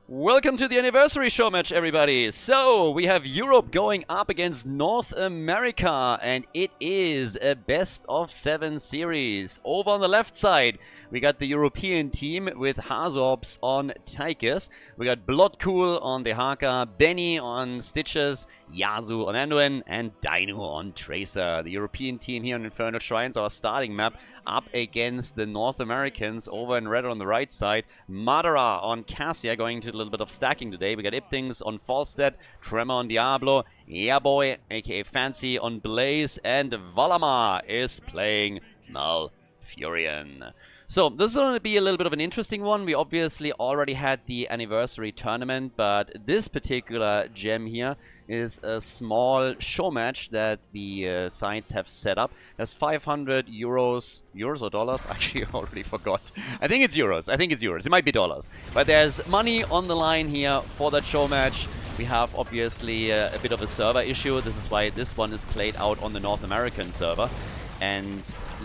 Welcome to the anniversary show match, everybody. So, we have Europe going up against North America, and it is a best-of-7 series. Over on the left side, we got the European team with Hazorps on Tychus. We got Bloodcool on the Haka, Benny on Stitches, Yasu on Anduin, and Dino on Tracer. The European team here on Infernal Shrines, our starting map, up against the North Americans over in red on the right side. Madara on Cassia, going to a little bit of stacking today. We got Iptings on Falstead, Tremor on Diablo, Boy, aka Fancy on Blaze, and Valamar is playing Malfurion. So, this is going to be a little bit of an interesting one. We obviously already had the anniversary tournament, but this particular gem here is a small show match that the sites have set up. There's 500 euros. Euros or dollars? Actually, I already forgot. I think it's euros. It might be dollars. But there's money on the line here for that show match. We have obviously a bit of a server issue. This is why this one is played out on the North American server. And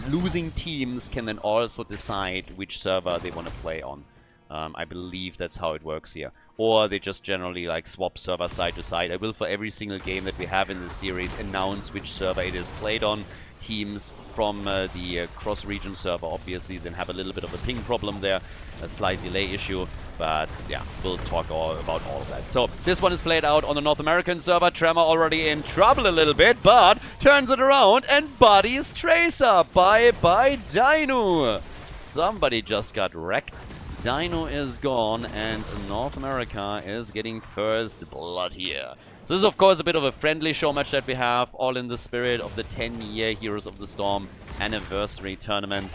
losing teams can then also decide which server they want to play on. I believe that's how it works here. Or they just generally like swap server side to side. I will, for every single game that we have in this series, announce which server it is played on. Teams from the cross-region server obviously then have a little bit of a ping problem there, a slight delay issue, but yeah, we'll talk about all of that. So this one is played out on the North American server. Tremor already in trouble a little bit, but turns it around and bodies Tracer. Bye-bye Dino. Somebody just got wrecked. Dino is gone, and North America is getting first blood here. So this is, of course, a bit of a friendly show match that we have, all in the spirit of the 10-year Heroes of the Storm anniversary tournament.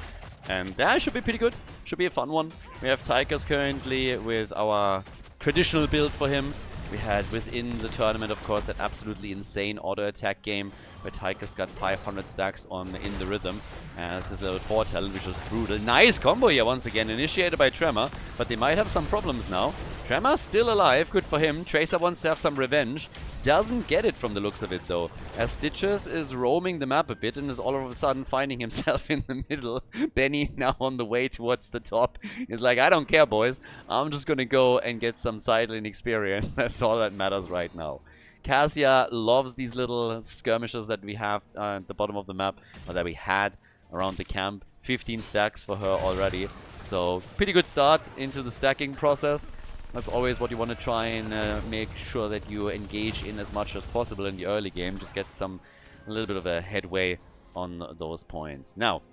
And that should be pretty good. Should be a fun one. We have Tychus currently with our traditional build for him. We had within the tournament, of course, that absolutely insane auto-attack game where Tychus got 500 stacks on In the Rhythm as his level 4 talent, which was brutal. Nice combo here once again, initiated by Tremor, but they might have some problems now. Tremor still alive, good for him. Tracer wants to have some revenge. Doesn't get it from the looks of it though, as Stitches is roaming the map a bit and is all of a sudden finding himself in the middle. Benny now on the way towards the top. He's like, I don't care, boys. I'm just gonna go and get some side lane experience. That's all that matters right now. Cassia loves these little skirmishes that we have at the bottom of the map, or that we had around the camp. 15 stacks for her already. So, pretty good start into the stacking process. That's always what you want to try and make sure that you engage in as much as possible in the early game. Just get a little bit of a headway on those points. Now,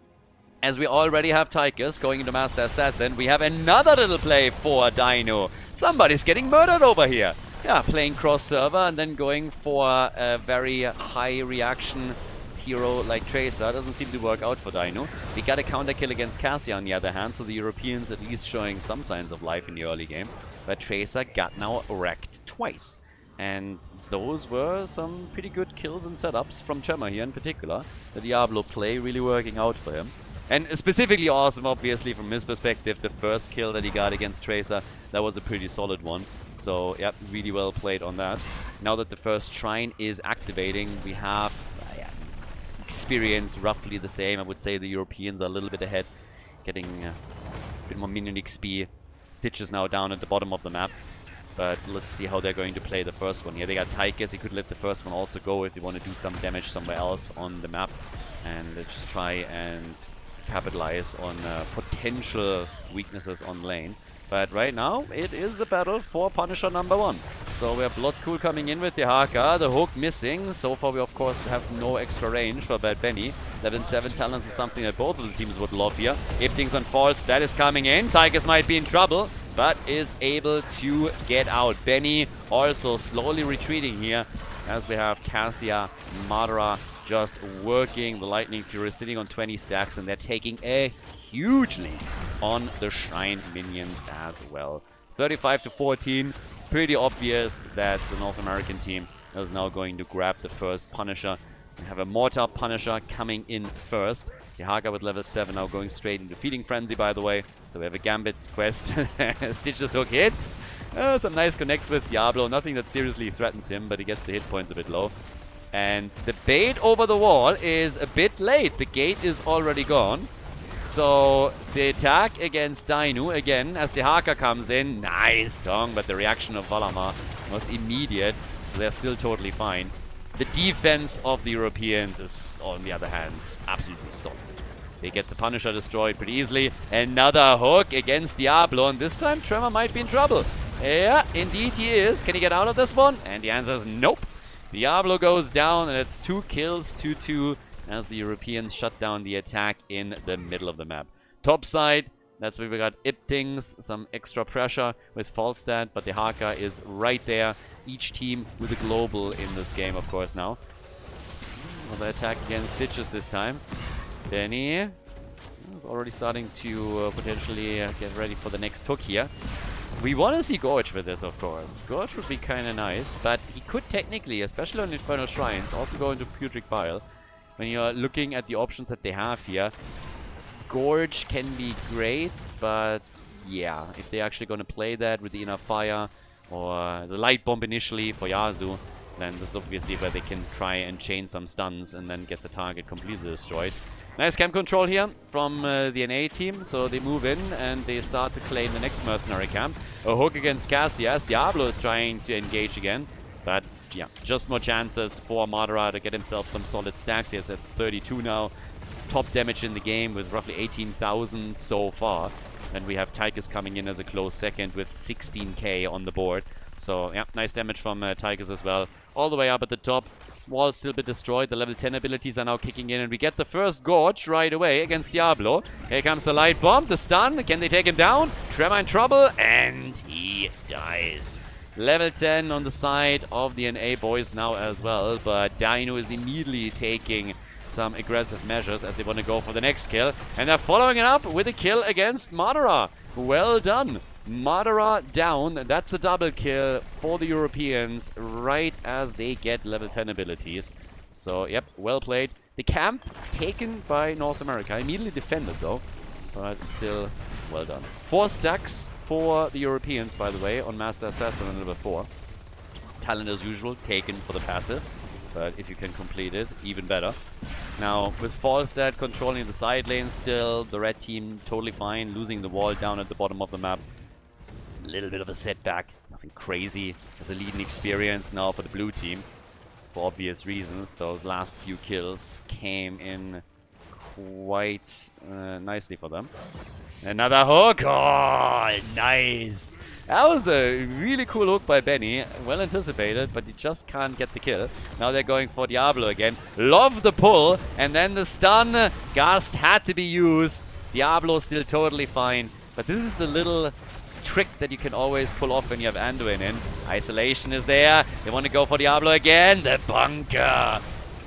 as we already have Tychus going into Master Assassin, we have another little play for Dino. Somebody's getting murdered over here. Yeah, playing cross-server and then going for a very high reaction hero like Tracer. Doesn't seem to work out for Dino. We got a counter kill against Cassia on the other hand, so the Europeans at least showing some signs of life in the early game. But Tracer got now wrecked twice. And those were some pretty good kills and setups from Tremor here in particular. The Diablo play really working out for him. And specifically awesome, obviously, from his perspective, the first kill that he got against Tracer, that was a pretty solid one. So, yeah, really well played on that. Now that the first shrine is activating, we have experience roughly the same. I would say the Europeans are a little bit ahead, getting a bit more minion XP. Stitches now down at the bottom of the map. But let's see how they're going to play the first one here. They got Tychus. He could let the first one also go if they want to do some damage somewhere else on the map. And just try and capitalize on potential weaknesses on lane. But right now, it is a battle for Punisher number 1. So we have Bloodcool coming in with the Haka, the hook missing. So far we of course have no extra range for Bad Benny. Level 7 talents is something that both of the teams would love here. Iptings on false, that is coming in. Tychus might be in trouble, but is able to get out. Benny also slowly retreating here as we have Cassia, Madara just working. The Lightning Fury sitting on 20 stacks, and they're taking a huge lead on the Shrine minions as well. 35 to 14. Pretty obvious that the North American team is now going to grab the first Punisher. We have a Mortar Punisher coming in first. The Haka with level 7 now going straight into Feeding Frenzy, by the way. So we have a Gambit quest. Stitches hook hits. Some nice connects with Diablo. Nothing that seriously threatens him, but he gets the hit points a bit low. And the bait over the wall is a bit late. The gate is already gone. So the attack against Dainu again as the Haka comes in. Nice tongue, but the reaction of Valamar was immediate. So they're still totally fine. The defense of the Europeans is, on the other hand, absolutely solid. They get the Punisher destroyed pretty easily. Another hook against Diablo, and this time Tremor might be in trouble. Yeah, indeed he is. Can he get out of this one? And the answer is nope. Diablo goes down, and it's 2 kills, 2-2, as the Europeans shut down the attack in the middle of the map. Top side, that's where we got Iptings, some extra pressure with Falstad, but the Haka is right there. Each team with a global in this game, of course, now. Another attack against Stitches this time. Benny is already starting to potentially get ready for the next hook here. We want to see Gorge with this, of course. Gorge would be kind of nice, but he could technically, especially on Infernal Shrines, also go into Putrid Bile. When you're looking at the options that they have here, Gorge can be great, but yeah, if they're actually going to play that with the Inner Fire or the Light Bomb initially for Yasuo, then this is obviously where they can try and chain some stuns and then get the target completely destroyed. Nice camp control here from the NA team, so they move in and they start to claim the next mercenary camp. A hook against Cassius. Diablo is trying to engage again, but yeah, just more chances for Madara to get himself some solid stacks. He is at 32 now. Top damage in the game with roughly 18,000 so far. And we have Tychus coming in as a close second with 16k on the board. So yeah, nice damage from Tychus as well. All the way up at the top. Wall still a bit destroyed. The level 10 abilities are now kicking in. And we get the first Gorge right away against Diablo. Here comes the light bomb, the stun. Can they take him down? Tremor in trouble. And he dies. Level 10 on the side of the NA boys now as well. But Dino is immediately taking some aggressive measures as they want to go for the next kill. And they're following it up with a kill against Madara. Well done. Madara down. That's a double kill for the Europeans right as they get level 10 abilities. So, yep, well played. The camp taken by North America. Immediately defended, though. But still, well done. 4 stacks for the Europeans, by the way, on Master Assassin on level 4. Talent, as usual, taken for the passive. But if you can complete it, even better. Now, with Falstad controlling the side lane still, the red team totally fine, losing the wall down at the bottom of the map. A little bit of a setback, nothing crazy as a leading experience now for the blue team. For obvious reasons, those last few kills came in quite nicely for them. Another hook! Oh, nice! That was a really cool hook by Benny. Well anticipated, but he just can't get the kill. Now they're going for Diablo again. Love the pull, and then the stun gust had to be used. Diablo still totally fine, but this is the little trick that you can always pull off when you have Anduin in. Isolation is there. They want to go for Diablo again. The bunker.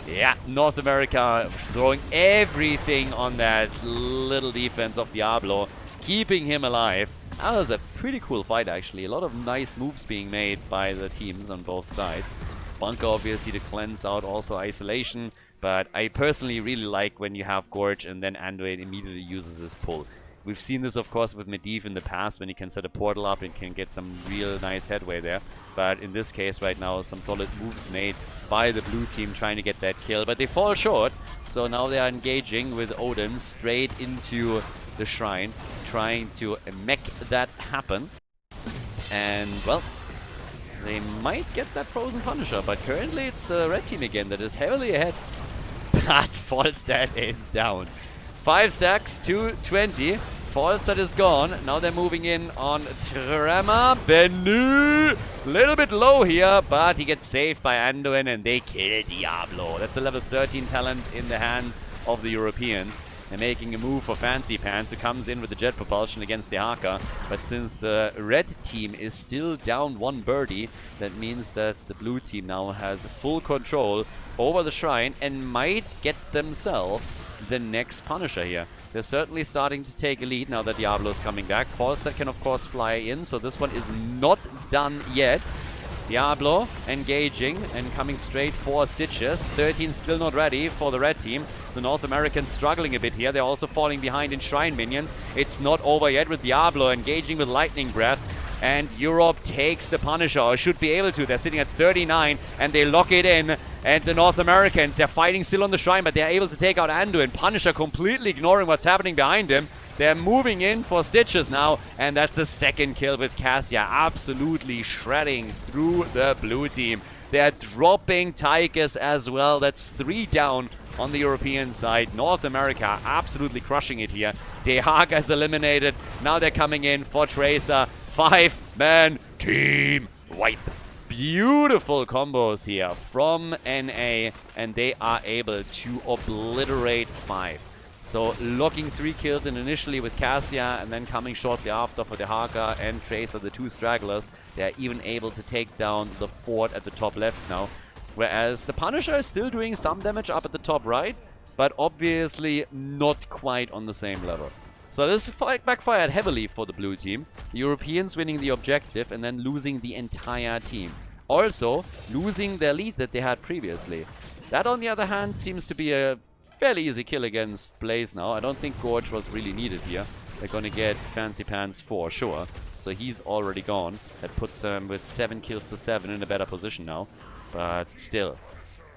Yeah, North America throwing everything on that little defense of Diablo, keeping him alive. That was a pretty cool fight, actually. A lot of nice moves being made by the teams on both sides. Bunker, obviously, to cleanse out also isolation. But I personally really like when you have Gorge and then Anduin immediately uses his pull. We've seen this, of course, with Medivh in the past when he can set a portal up and can get some real nice headway there. But in this case right now, some solid moves made by the blue team trying to get that kill. But they fall short, so now they are engaging with Odin straight into the shrine, trying to make that happen. And, well, they might get that Frozen Punisher, but currently it's the red team again that is heavily ahead. But Falstad is down. 5 stacks to 20. Falstad is gone. Now they're moving in on Tremor. Benny! Little bit low here, but he gets saved by Anduin and they kill Diablo. That's a level 13 talent in the hands of the Europeans. They're making a move for Fancy Pants, who comes in with the jet propulsion against the Haka. But since the red team is still down 1 birdie, that means that the blue team now has full control over the shrine and might get themselves the next Punisher here. They're certainly starting to take a lead now that Diablo is coming back. Falstad can, of course, fly in, so this one is not done yet. Diablo engaging and coming straight for Stitches. 13 still not ready for the red team. The North Americans struggling a bit here. They're also falling behind in Shrine minions. It's not over yet with Diablo engaging with Lightning Breath. And Europe takes the Punisher, or should be able to. They're sitting at 39, and they lock it in. And the North Americans, they're fighting still on the Shrine, but they're able to take out Anduin. Punisher completely ignoring what's happening behind him. They're moving in for Stitches now, and that's a second kill with Cassia, absolutely shredding through the blue team. They're dropping Tigers as well. That's 3 down on the European side. North America absolutely crushing it here. De Haag is eliminated. Now they're coming in for Tracer. 5-man team wipe. Beautiful combos here from NA, and they are able to obliterate 5. So locking 3 kills in initially with Cassia, and then coming shortly after for De Haag and Tracer, the 2 stragglers. They're even able to take down the fort at the top left now. Whereas the Punisher is still doing some damage up at the top right, but obviously not quite on the same level. So this backfired heavily for the blue team. The Europeans winning the objective and then losing the entire team. Also, losing their lead that they had previously. That, on the other hand, seems to be a fairly easy kill against Blaze now. I don't think Gorge was really needed here. They're gonna get Fancy Pants for sure. So he's already gone. That puts them with 7 kills to 7 in a better position now. But still,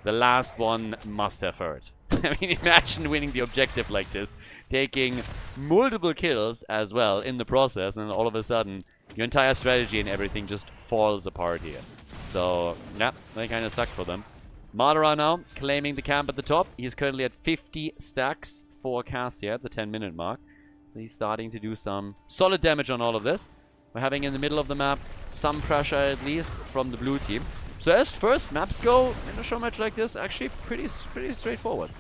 the last one must have hurt. I mean, imagine winning the objective like this, taking multiple kills as well in the process, and then all of a sudden, your entire strategy and everything just falls apart here. So, yeah, that kind of sucked for them. Madara now claiming the camp at the top. He's currently at 50 stacks for Cassia at the 10-minute mark. So he's starting to do some solid damage on all of this. We're having in the middle of the map some pressure at least from the blue team. So as first maps go in a show match like this, actually pretty straightforward.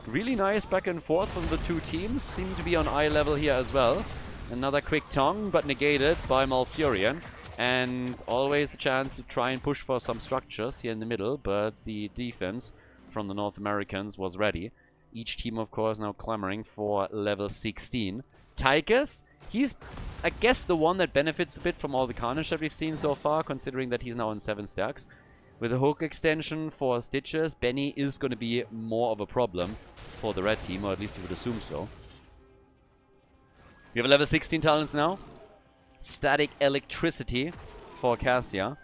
Really nice back and forth from the 2 teams. Seem to be on eye level here as well. Another quick tongue, but negated by Malfurion. And always the chance to try and push for some structures here in the middle, but the defense from the North Americans was ready. Each team, of course, now clamoring for level 16. Tigers, he's, I guess, the one that benefits a bit from all the carnage that we've seen so far, considering that he's now on 7 stacks. With a hook extension for Stitches, Benny is going to be more of a problem for the red team, or at least you would assume so. We have a level 16 talents now. Static Electricity for Cassia.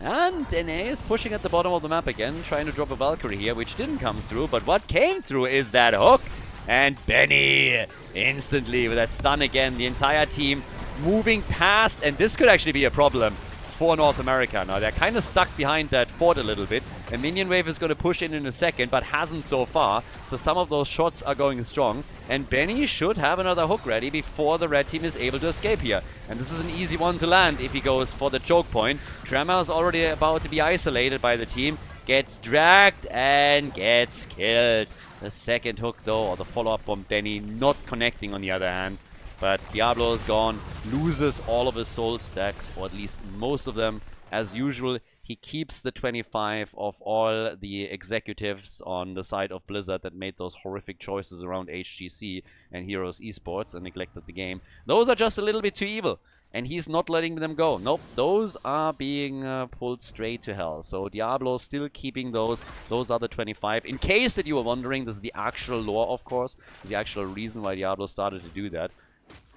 And NA is pushing at the bottom of the map again, trying to drop a Valkyrie here, which didn't come through, but what came through is that hook. And Benny instantly with that stun again, the entire team moving past, and this could actually be a problem for North America. Now they're kind of stuck behind that fort a little bit. A minion wave is going to push in a second, but hasn't so far. So some of those shots are going strong. And Benny should have another hook ready before the red team is able to escape here. And this is an easy one to land if he goes for the choke point. Tremor is already about to be isolated by the team. Gets dragged and gets killed. The second hook though, or the follow-up on Benny, not connecting on the other hand. But Diablo is gone, loses all of his soul stacks, or at least most of them. As usual, he keeps the 25 of all the executives on the side of Blizzard that made those horrific choices around HGC and Heroes Esports and neglected the game. Those are just a little bit too evil, and he's not letting them go. Nope, those are being pulled straight to hell. So Diablo still keeping those. Those are the 25. In case that you were wondering, this is the actual lore, of course. This is the actual reason why Diablo started to do that.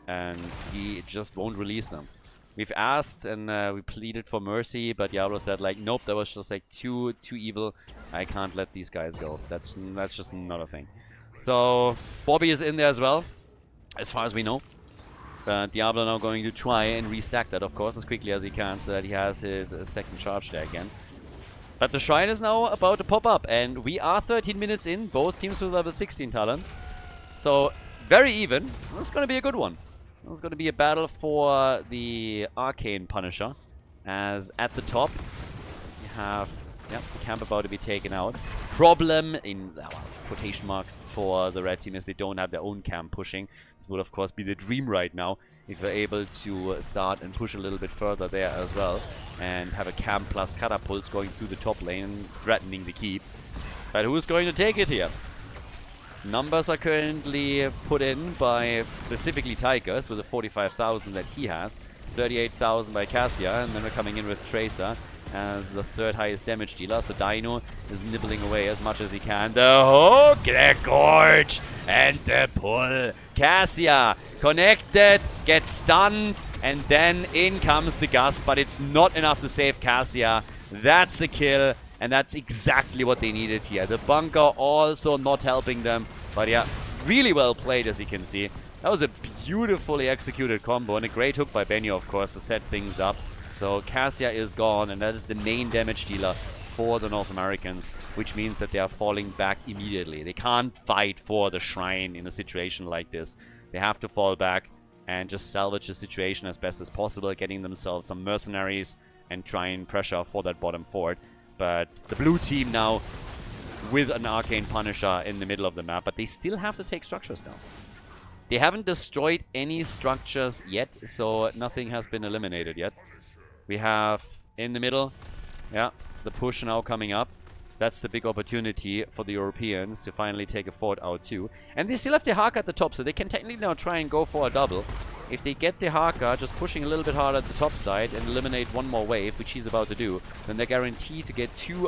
And he just won't release them. We've asked and we pleaded for mercy, but Diablo said like, nope, that was just like too evil. I can't let these guys go. That's just not a thing. So Bobby is in there as well, as far as we know. But Diablo now going to try and restack that, of course, as quickly as he can, so that he has his second charge there again. But the shrine is now about to pop up, and we are 13 minutes in, both teams with level 16 talents. So very even. This is going to be a good one. It's going to be a battle for the Arcane Punisher, as at the top you have the camp about to be taken out. Problem in quotation marks for the red team is they don't have their own camp pushing. This would of course be the dream right now if we're able to start and push a little bit further there as well and have a camp plus catapults going through the top lane and threatening the keep. But who's going to take it here? Numbers are currently put in by specifically Tigers with the 45,000 that he has, 38,000 by Cassia, and then we're coming in with Tracer as the 3rd highest damage dealer. So Dino is nibbling away as much as he can. The hook, the gorge, and the pull. Cassia connected, gets stunned, And then in comes the gust, but it's not enough to save Cassia. That's a kill, and that's exactly what they needed here. The bunker also not helping them, but yeah, really well played, as you can see. That was a beautifully executed combo, and a great hook by Benny, of course, to set things up. So Cassia is gone, and that is the main damage dealer for the North Americans, which means that they are falling back immediately. They can't fight for the shrine in a situation like this. They have to fall back and just salvage the situation as best as possible, getting themselves some mercenaries and try and pressure for that bottom fort. But the blue team now with an Arcane Punisher in the middle of the map, but they still have to take structures now. They haven't destroyed any structures yet, so nothing has been eliminated yet. We have in the middle, yeah, the push now coming up. That's the big opportunity for the Europeans to finally take a fort out too. And they still have the Haka at the top, so they can technically now try and go for a double. If they get the Haka just pushing a little bit harder at the top side and eliminate one more wave, which he's about to do, then they're guaranteed to get two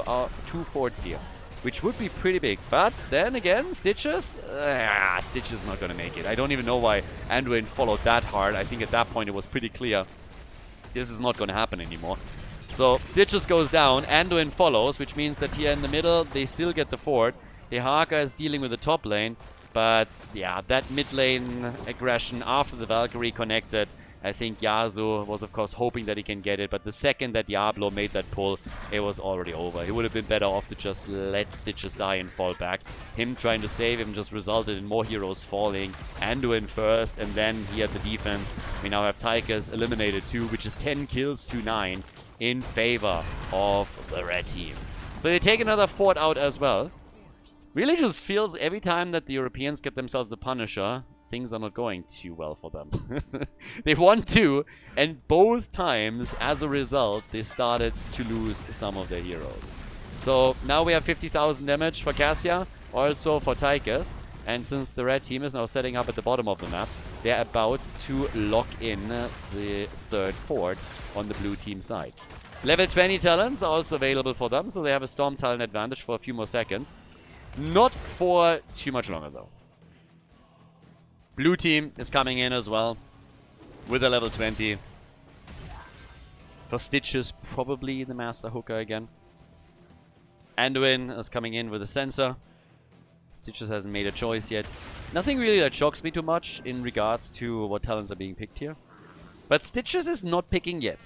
forts here, which would be pretty big. But then again, Stitches? Stitches is not going to make it. I don't even know why Anduin followed that hard. I think at that point it was pretty clear this is not going to happen anymore. So Stitches goes down, Anduin follows, which means that here in the middle they still get the fort. The Haka is dealing with the top lane, but yeah, that mid lane aggression after the Valkyrie connected, I think Yasuo was of course hoping that he can get it, but the second that Diablo made that pull, it was already over. He would have been better off to just let Stitches die and fall back. Him trying to save him just resulted in more heroes falling. Anduin first, and then he had the defense. We now have Tychus eliminated too, which is 10 kills to 9 in favor of the red team. So they take another fort out as well. Really just feels every time that the Europeans get themselves the Punisher, things are not going too well for them. They won 2, and both times, as a result, they started to lose some of their heroes. So now we have 50,000 damage for Cassia, also for Tychus. And since the red team is now setting up at the bottom of the map, they're about to lock in the third fort on the blue team side. Level 20 talents are also available for them, so they have a Storm talent advantage for a few more seconds. Not for too much longer, though. Blue team is coming in as well with a level 20. For Stitches, probably the Master Hooker again. Anduin is coming in with a sensor. Stitches hasn't made a choice yet. Nothing really that shocks me too much in regards to what talents are being picked here. But Stitches is not picking yet.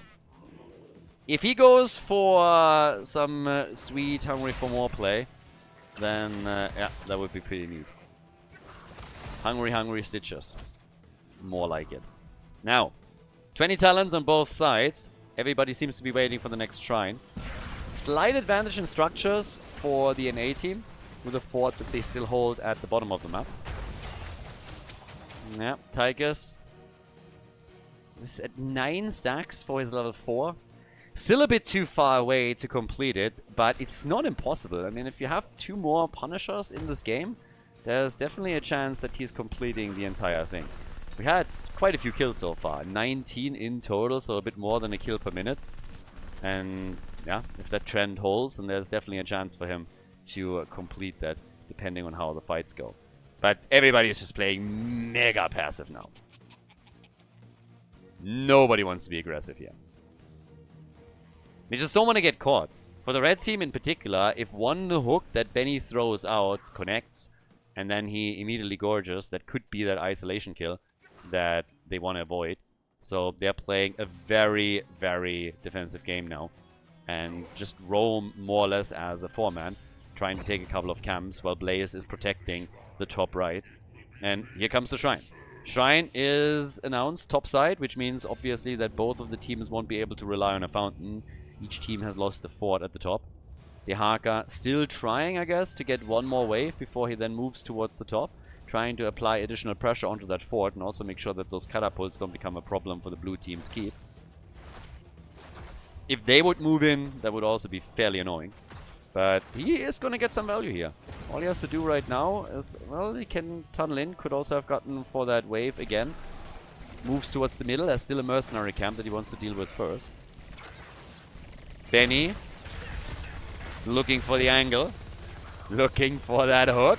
If he goes for some sweet Hungry for More play, then yeah, that would be pretty neat. Hungry Stitches. More like it. Now, 20 talents on both sides. Everybody seems to be waiting for the next shrine. Slight advantage in structures for the NA team, with a fort that they still hold at the bottom of the map. Yeah, Tychus is at 9 stacks for his level 4. Still a bit too far away to complete it, but it's not impossible. I mean, if you have 2 more Punishers in this game, there's definitely a chance that he's completing the entire thing. We had quite a few kills so far, 19 in total, so a bit more than a kill per minute. And yeah, if that trend holds, then there's definitely a chance for him to complete that, depending on how the fights go. But everybody is just playing mega passive now. Nobody wants to be aggressive here. They just don't want to get caught. For the red team in particular, if one hook that Benny throws out connects, and then he immediately gorges, that could be that isolation kill that they want to avoid. So they're playing a very, very defensive game now. And just roam more or less as a 4-man, trying to take a couple of camps while Blaze is protecting the top right. And here comes the Shrine. Shrine is announced top side, which means obviously that both of the teams won't be able to rely on a fountain. Each team has lost the fort at the top. The Haka still trying, I guess, to get one more wave before he then moves towards the top, trying to apply additional pressure onto that fort and also make sure that those catapults don't become a problem for the blue team's keep. If they would move in, that would also be fairly annoying. But he is going to get some value here. All he has to do right now is, well, he can tunnel in. Could also have gotten for that wave again. Moves towards the middle. There's still a mercenary camp that he wants to deal with first. Benny. Looking for the angle. Looking for that hook.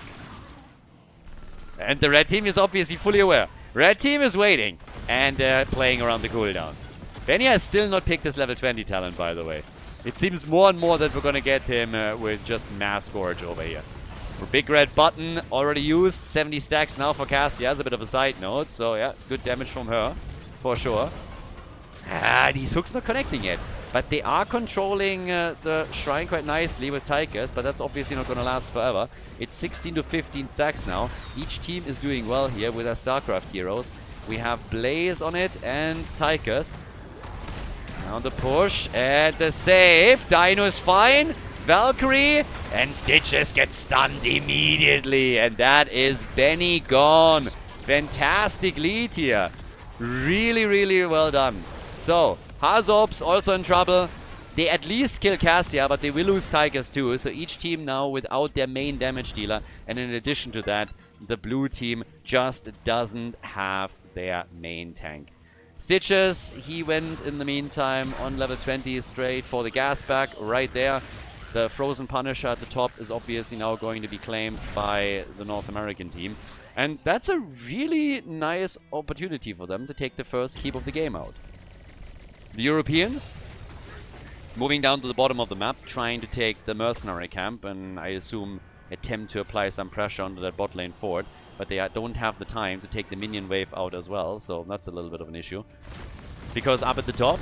And the red team is obviously fully aware. Red team is waiting and playing around the cooldown. Benny has still not picked his level 20 talent, by the way. It seems more and more that we're gonna get him with just Mass Gorge over here. Big red button already used. 70 stacks now for Cassie. Has a bit of a side note, so yeah, good damage from her for sure. These hooks not connecting yet. But they are controlling the shrine quite nicely with Tychus, but that's obviously not going to last forever. It's 16 to 15 stacks now. Each team is doing well here with our StarCraft heroes. We have Blaze on it and Tychus. Now the push and the save. Dino is fine. Valkyrie and Stitches get stunned immediately. And that is Benny gone. Fantastic lead here. Really, really well done. So, Hazorps also in trouble. They at least kill Cassia, but they will lose Tigers too. So each team now without their main damage dealer. And in addition to that, the blue team just doesn't have their main tank. Stitches, he went in the meantime on level 20 straight for the gas back right there. The Frozen Punisher at the top is obviously now going to be claimed by the North American team. And that's a really nice opportunity for them to take the first keep of the game out. The Europeans moving down to the bottom of the map, trying to take the mercenary camp, and I assume attempt to apply some pressure onto that bot lane forward. But they don't have the time to take the minion wave out as well, so that's a little bit of an issue. Because up at the top,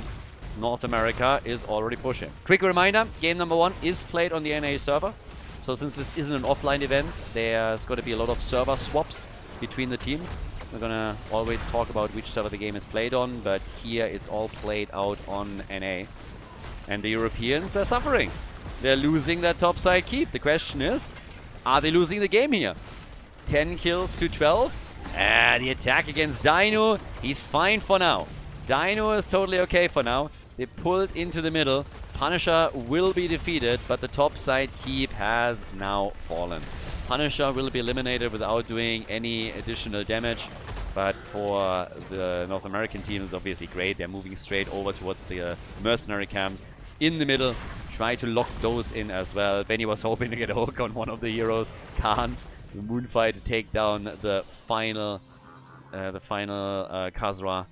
North America is already pushing. Quick reminder, game number 1 is played on the NA server. So since this isn't an offline event, there's going to be a lot of server swaps between the teams. We're going to always talk about which server the game is played on, but here it's all played out on NA. And the Europeans are suffering. They're losing their topside keep. The question is, are they losing the game here? 10 kills to 12. And the attack against Dino, he's fine for now. Dino is totally okay for now. They pulled into the middle. Punisher will be defeated, but the topside keep has now fallen. Punisher will be eliminated without doing any additional damage. But for the North American team, it's obviously great. They're moving straight over towards the mercenary camps in the middle. Try to lock those in as well. Benny was hoping to get a hook on one of the heroes. Can't. The Moonfight to take down the final Khazra.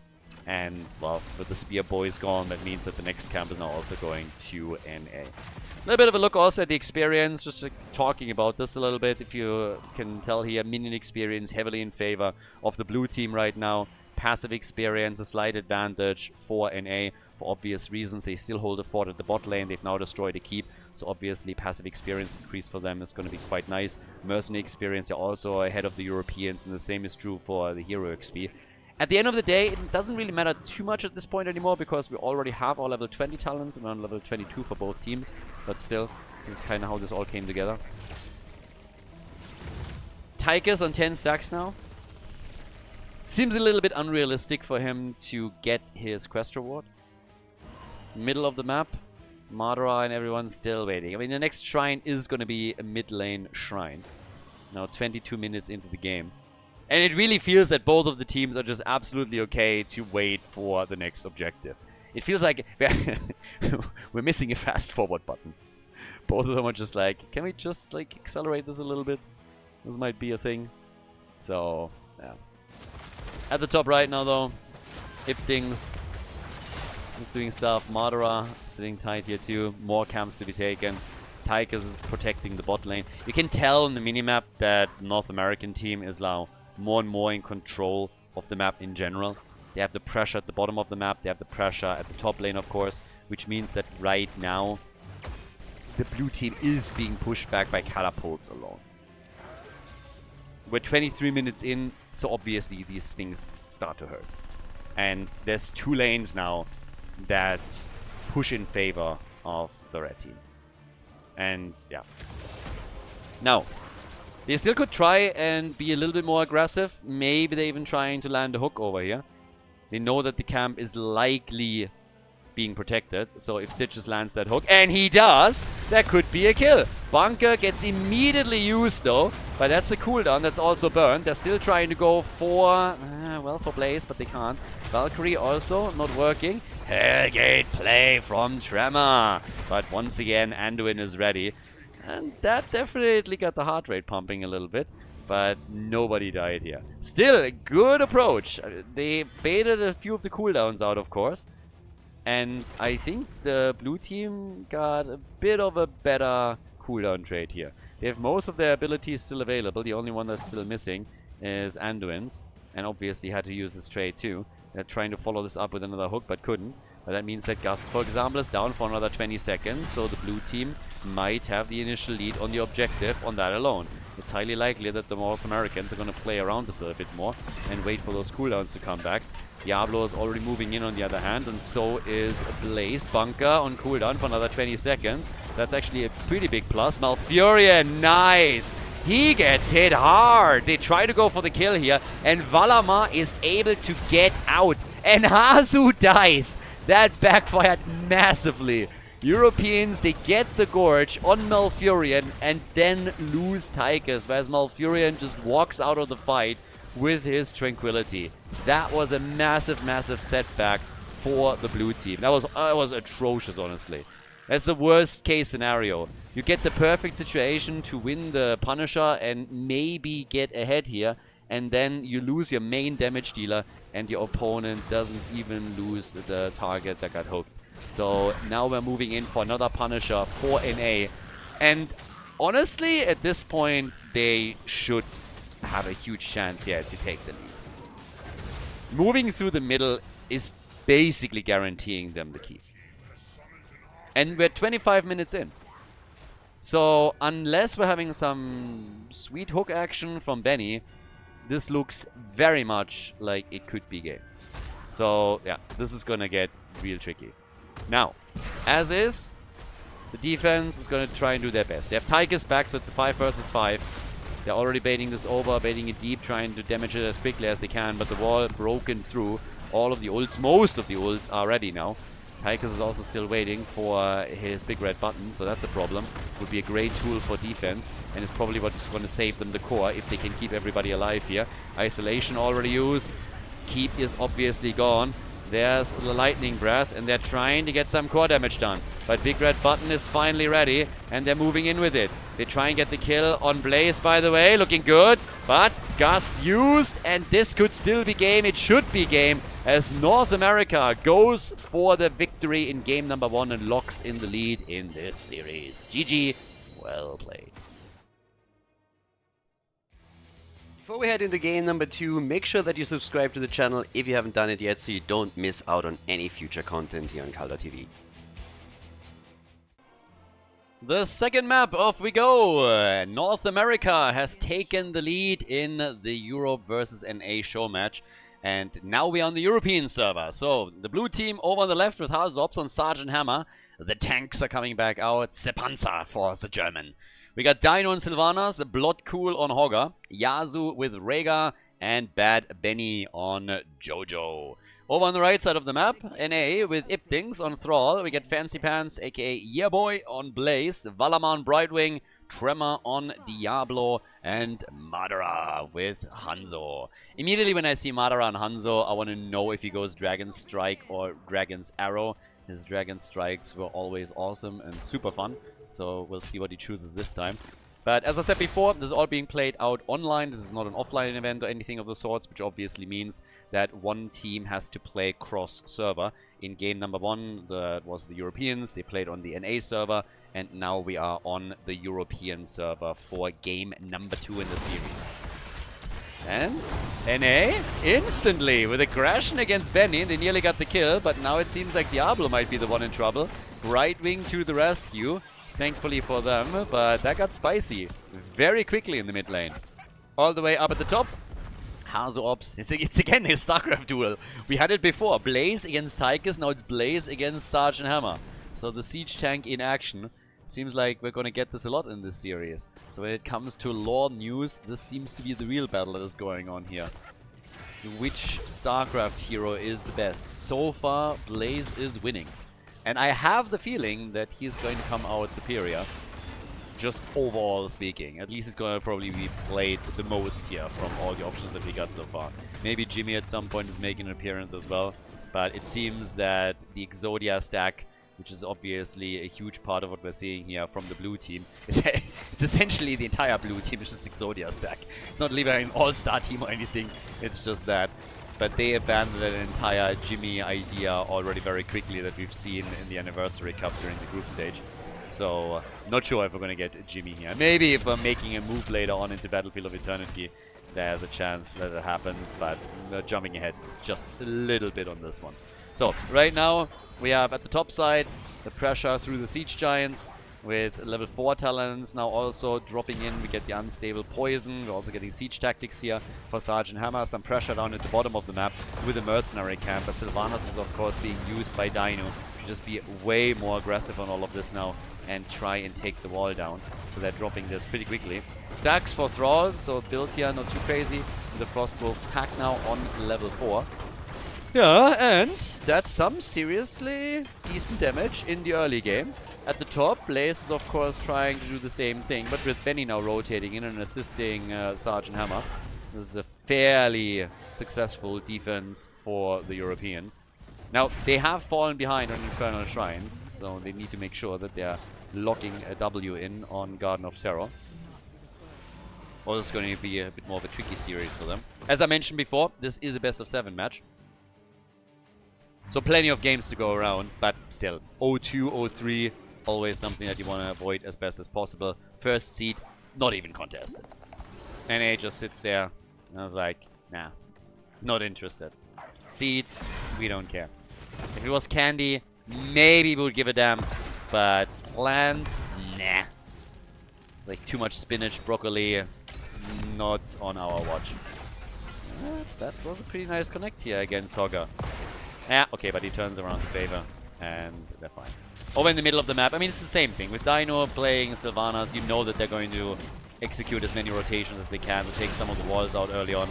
And, well, with the Spear Boys gone, that means that the next camp is now also going to NA. A little bit of a look also at the experience, just talking about this a little bit. If you can tell here, minion experience heavily in favor of the blue team right now. Passive experience, a slight advantage for NA. For obvious reasons, they still hold a fort at the bot lane. They've now destroyed a keep. So obviously passive experience increase for them is going to be quite nice. Mercenary experience, they're also ahead of the Europeans, and the same is true for the hero XP. At the end of the day, it doesn't really matter too much at this point anymore, because we already have our level 20 talents and we're on level 22 for both teams. But still, this is kind of how this all came together. Tychus on 10 stacks now. Seems a little bit unrealistic for him to get his quest reward. Middle of the map, Madara and everyone still waiting. I mean, the next shrine is going to be a mid lane shrine. Now 22 minutes into the game. And it really feels that both of the teams are just absolutely okay to wait for the next objective. It feels like we're missing a fast forward button. Both of them are just like, can we just like accelerate this a little bit? This might be a thing. So, yeah. At the top right now though, Iptings is doing stuff. Madara sitting tight here too. More camps to be taken. Tychus is protecting the bot lane. You can tell on the minimap that North American team is now more and more in control of the map in general. They have the pressure at the bottom of the map. They have the pressure at the top lane, of course, which means that right now the blue team is being pushed back by catapults alone. We're 23 minutes in, so obviously these things start to hurt. And there's 2 lanes now that push in favor of the red team. And yeah. Now, they still could try and be a little bit more aggressive. Maybe they're even trying to land a hook over here. They know that the camp is likely being protected. So if Stitches lands that hook, and he does, that could be a kill. Bunker gets immediately used though, but that's a cooldown that's also burned. They're still trying to go for, well, for Blaze, but they can't. Valkyrie also not working. Hellgate play from Tremor. But once again, Anduin is ready. And that definitely got the heart rate pumping a little bit. but nobody died here. Still, a good approach. They baited a few of the cooldowns out, of course. And I think the blue team got a bit of a better cooldown trade here. They have most of their abilities still available. The only one that's still missing is Anduin's. And obviously had to use his trade too. They're trying to follow this up with another hook, but couldn't. But that means that Gust, for example, is down for another 20 seconds. So the blue team might have the initial lead on the objective on that alone. It's highly likely that the North Americans are going to play around this a little bit more and wait for those cooldowns to come back. Diablo is already moving in on the other hand, and so is Blaze. Bunker on cooldown for another 20 seconds. That's actually a pretty big plus. Malfurion, nice! He gets hit hard. They try to go for the kill here, and Valamar is able to get out. And Hazu dies. That backfired massively. Europeans, they get the Gorge on Malfurion and then lose Tychus, whereas Malfurion just walks out of the fight with his Tranquility. That was a massive, massive setback for the blue team. That was atrocious, honestly. That's the worst case scenario. You get the perfect situation to win the Punisher and maybe get ahead here, and then you lose your main damage dealer and your opponent doesn't even lose the target that got hooked. So now we're moving in for another Punisher for NA. And honestly, at this point, they should have a huge chance here to take the lead. Moving through the middle is basically guaranteeing them the keys. And we're 25 minutes in. So unless we're having some sweet hook action from Benny, this looks very much like it could be game. So yeah, this is gonna get real tricky. Now, as is, the defense is gonna try and do their best. They have Tychus back, so it's a 5 versus 5. They're already baiting this over, baiting it deep, trying to damage it as quickly as they can, but the wall broken through. All of the ults, most of the ults are ready now. Tychus is also still waiting for his big red button, so that's a problem. Would be a great tool for defense, and it's probably what's going to save them the core if they can keep everybody alive here. Isolation already used. Keep is obviously gone. There's the lightning breath, and they're trying to get some core damage done. But big red button is finally ready, and they're moving in with it. They try and get the kill on Blaze, by the way, looking good. But Gust used, and this could still be game. It should be game, as North America goes for the victory in game number 1 and locks in the lead in this series. GG, well played. Before we head into game number 2, make sure that you subscribe to the channel if you haven't done it yet so you don't miss out on any future content here on Khaldor TV. The second map, off we go! North America has taken the lead in the Europe versus NA show match. And now we're on the European server. So, the blue team over on the left with Hazops on Sergeant Hammer. The tanks are coming back out. Sepanzer for the German. We got Dino and Sylvanas, the Blood Cool on Hogger, Yasu with Rhaegar, and Bad Benny on Jojo. Over on the right side of the map, NA with Ipdings on Thrall. We get Fancy Pants, aka Yearboy, on Blaze, Valamar on Brightwing, Tremor on Diablo, and Madara with Hanzo. Immediately when I see Madara and Hanzo, I want to know if he goes Dragon's Strike or Dragon's Arrow. His Dragon Strikes were always awesome and super fun. So we'll see what he chooses this time. But as I said before, this is all being played out online. This is not an offline event or anything of the sorts, which obviously means that one team has to play cross-server. In game number 1, that was the Europeans. They played on the NA server, and now we are on the European server for game number 2 in the series. And NA instantly with aggression against Benny. They nearly got the kill, but now it seems like Diablo might be the one in trouble. Brightwing to the rescue. Thankfully for them, but that got spicy very quickly in the mid lane. All the way up at the top, Hazo Ops. It's again a StarCraft duel. We had it before. Blaze against Tychus, now it's Blaze against Sergeant Hammer. So the siege tank in action. Seems like we're gonna get this a lot in this series. So when it comes to lore news, this seems to be the real battle that is going on here. Which StarCraft hero is the best? So far, Blaze is winning. And I have the feeling that he's going to come out superior, just overall speaking. At least he's going to probably be played the most here from all the options that we got so far. Maybe Jimmy at some point is making an appearance as well, but it seems that the Exodia stack which is obviously a huge part of what we're seeing here from the blue team. It's essentially the entire blue team, it's just Exodia stack. It's not even an all-star team or anything, it's just that. But they abandoned an entire Jimmy idea already very quickly that we've seen in the Anniversary Cup during the group stage. So, not sure if we're going to get Jimmy here. Maybe if we're making a move later on into Battlefield of Eternity, there's a chance that it happens, but jumping ahead is just a little bit on this one. So, right now, we have at the top side the pressure through the Siege Giants with level 4 talents now also dropping in. We get the unstable poison. We're also getting siege tactics here for Sergeant Hammer. Some pressure down at the bottom of the map with a mercenary camp. But Sylvanas is of course being used by Dino to just be way more aggressive on all of this now and try and take the wall down. So they're dropping this pretty quickly. Stacks for Thrall, so build here not too crazy. The Frostwolf pack now on level 4. Yeah, and that's some seriously decent damage in the early game. At the top, Blaze is of course trying to do the same thing, but with Benny now rotating in and assisting Sergeant Hammer. This is a fairly successful defense for the Europeans. Now, they have fallen behind on Infernal Shrines, so they need to make sure that they're locking a W in on Garden of Terror. Or it's going to be a bit more of a tricky series for them. As I mentioned before, this is a best of 7 match. So plenty of games to go around, but still, 0-2, 0-3, always something that you want to avoid as best as possible. First seed, not even contested. NA just sits there, and I was like, nah, not interested. Seeds, we don't care. If it was candy, maybe we would give a damn, but plants, nah. Like too much spinach, broccoli, not on our watch. That was a pretty nice connect here against Hogger. Yeah, okay, but he turns around to favor, and they're fine. Over in the middle of the map, I mean, it's the same thing. With Dino playing Sylvanas, you know that they're going to execute as many rotations as they can to take some of the walls out early on.